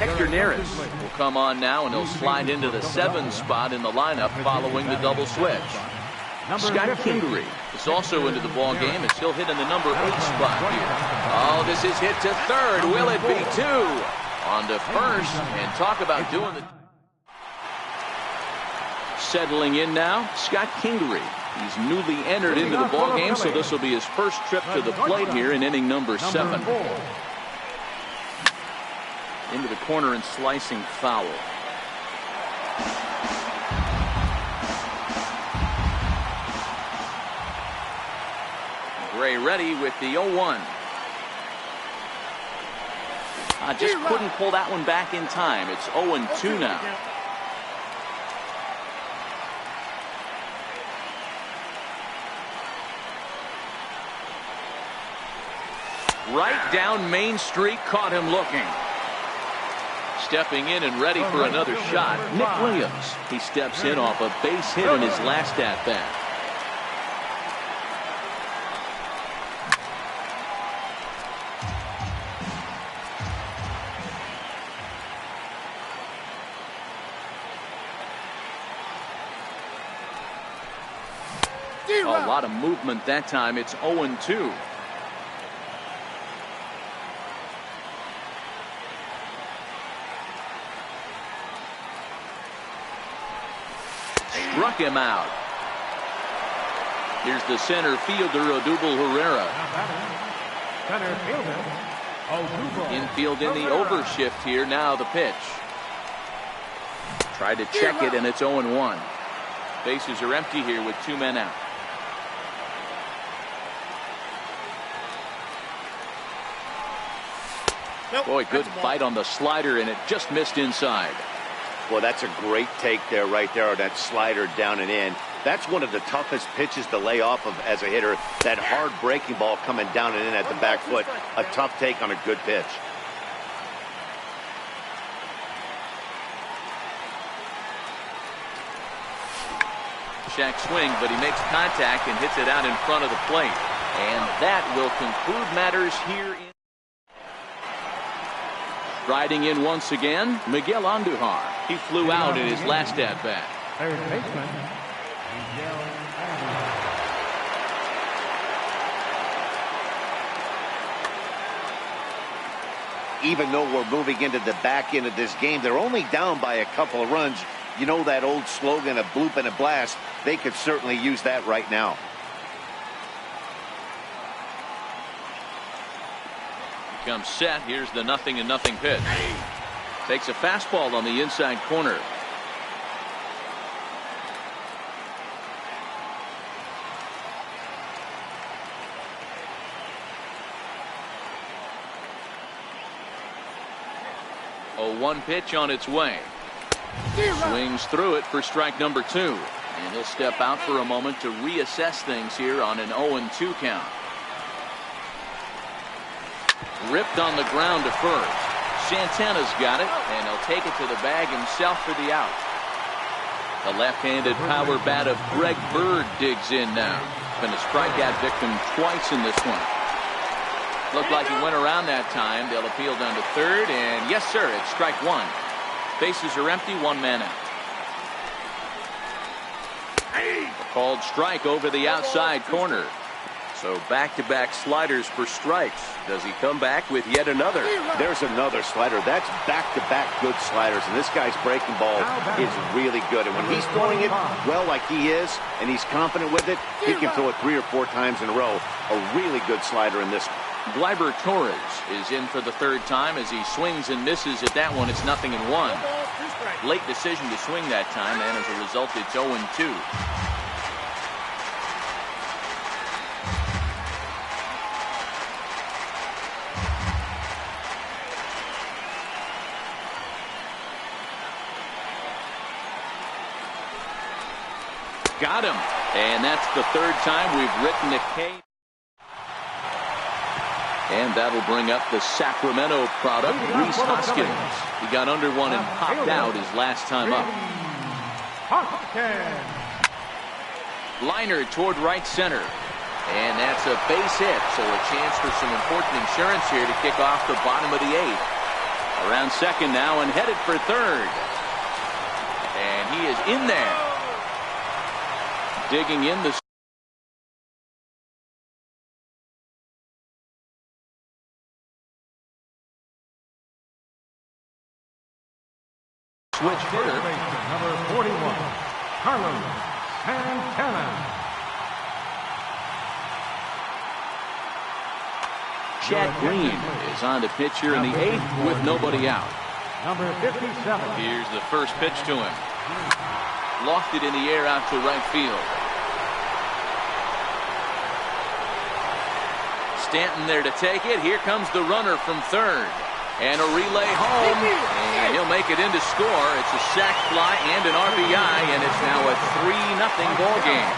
Hector Neris will come on now, and he'll slide into the 7 spot in the lineup following the double switch. Scott Kingery is also into the ball game as he'll hit in the number 8 spot here. Oh, this is hit to third. Will it be 2? On to first, and talk about doing the... Settling in now, Scott Kingery. He's newly entered into the ball game, so this will be his first trip to the plate here in inning number 7. Into the corner and slicing foul. Gray ready with the 0-1. Just couldn't pull that one back in time. It's 0-2 now. Right down Main Street, caught him looking. Stepping in and ready for another shot, Nick Williams. He steps in off a base hit in his last at-bat. A lot of movement that time. It's 0-2. Struck him out. Here's the center fielder, Odubel Herrera. Infield in the overshift here. Now the pitch. Tried to check it, and it's 0-1. Bases are empty here with 2 men out. Boy, good bite on the slider, and it just missed inside. Well, that's a great take there, right there, on that slider down and in. That's one of the toughest pitches to lay off of as a hitter. That hard breaking ball coming down and in at the back foot. A tough take on a good pitch. Shack swing, but he makes contact and hits it out in front of the plate. And that will conclude matters here. Riding in once again, Miguel Andujar. He flew out in his last at-bat. Third baseman, Miguel Andujar. Even though we're moving into the back end of this game, they're only down by a couple of runs. You know that old slogan, a bloop and a blast. They could certainly use that right now. Comes set. Here's the 0-0 pitch. Takes a fastball on the inside corner. A 1 pitch on its way. Swings through it for strike number 2. And he'll step out for a moment to reassess things here on an 0-2 count. Ripped on the ground to first. Santana's got it, and he'll take it to the bag himself for the out. The left-handed power bat of Greg Bird digs in now. and a strikeout victim twice in this one. Looked like he went around that time. They'll appeal down to third, and yes, sir, it's strike one. Bases are empty, one man out. A called strike over the outside corner. So back-to-back sliders for strikes. Does he come back with yet another? There's another slider. That's back-to-back good sliders, and this guy's breaking ball is really good. And when he's throwing it well like he is, and he's confident with it, he can throw it 3 or 4 times in a row. A really good slider in this one. Gleyber Torres is in for the third time as he swings and misses at that one. It's 0-1. Late decision to swing that time, and as a result, it's 0-2. Got him. And that's the third time we've written a K. And that'll bring up the Sacramento product, Rhys Hoskins. He got under one and popped out his last time up. Liner toward right center. And that's a base hit, so a chance for some important insurance here to kick off the bottom of the 8th. Around second now and headed for third. And he is in there. Digging in the switch hitter. Number 41, Carlos Santana. Chad Green is on the pitch here in the 8th with nobody out. Number 57. Here's the first pitch to him. Lofted in the air out to right field. Stanton there to take it. Here comes the runner from third. And a relay home. And he'll make it in to score. It's a sac fly and an RBI. And it's now a 3-0 ball game.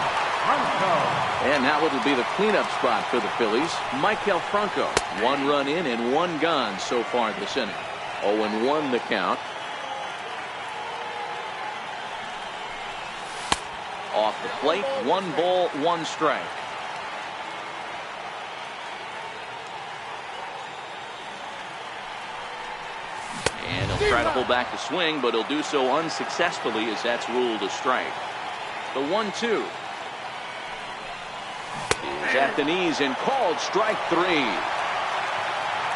And now it'll be the cleanup spot for the Phillies. Maikel Franco. 1 run in and 1 gone so far this inning. 0-1 the count. Off the plate. 1 ball, 1 strike. And he'll try to pull back the swing, but he'll do so unsuccessfully as that's ruled a strike. The 1-2 is at the knees and called strike 3.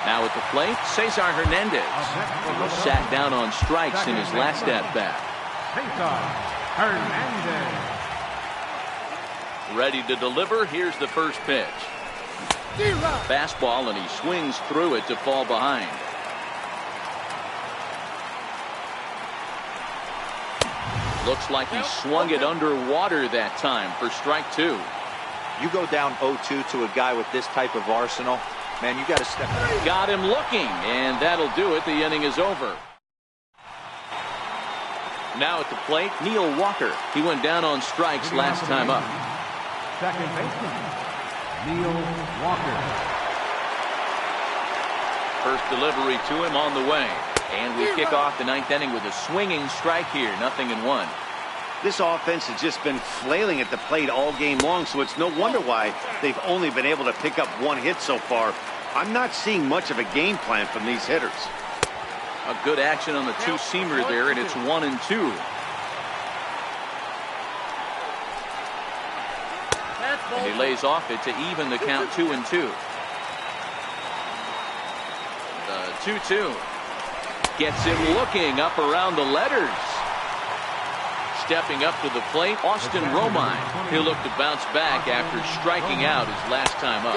Now at the plate, Cesar Hernandez. He was sat down on strikes in his last at-bat. Cesar Hernandez. Ready to deliver. Here's the first pitch. Fastball, and he swings through it to fall behind. Looks like he swung it underwater that time for strike 2. You go down 0-2 to a guy with this type of arsenal, man, you got to step up. Got him looking, and that'll do it. The inning is over. Now at the plate, Neil Walker. He went down on strikes last time up. Second baseman, Neil Walker. First delivery to him on the way. And we kick off the 9th inning with a swinging strike here. 0-1. This offense has just been flailing at the plate all game long, so it's no wonder why they've only been able to pick up 1 hit so far. I'm not seeing much of a game plan from these hitters. A good action on the 2-seamer there, and it's 1-2. And he lays off it to even the count 2-2. The 2-2 gets him looking up around the letters. Stepping up to the plate, Austin Romine. He'll look to bounce back after striking out his last time up.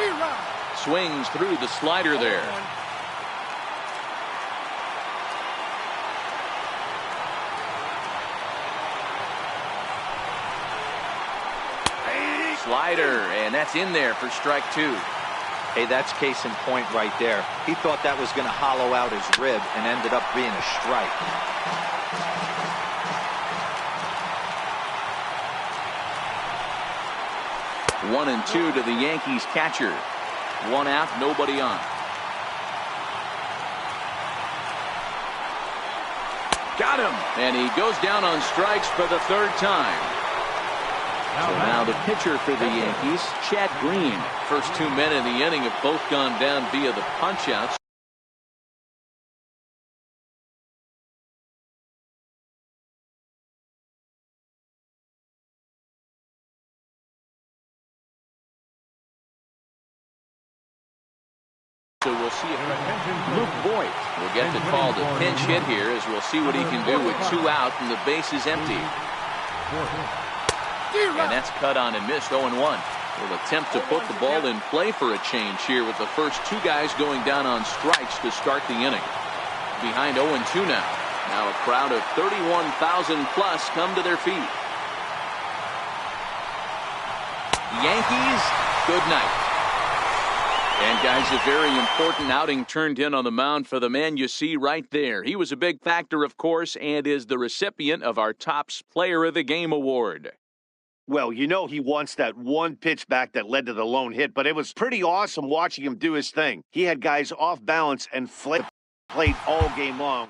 Swings through the slider there. Slider, and that's in there for strike 2. Hey, that's case in point right there. He thought that was going to hollow out his rib and ended up being a strike. One and 2 to the Yankees catcher. 1 out, nobody on. Got him, and he goes down on strikes for the 3rd time. So now the pitcher for the Yankees, Chad Green. First 2 men in the inning have both gone down via the punch-outs. So we'll see if Luke Voigt will get the call to pinch hit here, as we'll see what he can do with 2 out and the base is empty. And that's cut on and missed. 0-1. Will attempt to put the ball in play for a change here, with the first 2 guys going down on strikes to start the inning. Behind 0-2 now. Now a crowd of 31,000 plus come to their feet. Yankees, good night. And guys, a very important outing turned in on the mound for the man you see right there. He was a big factor, of course, and is the recipient of our Topps Player of the Game award. Well, you know he wants that one pitch back that led to the lone hit, but it was pretty awesome watching him do his thing. He had guys off balance and played all game long.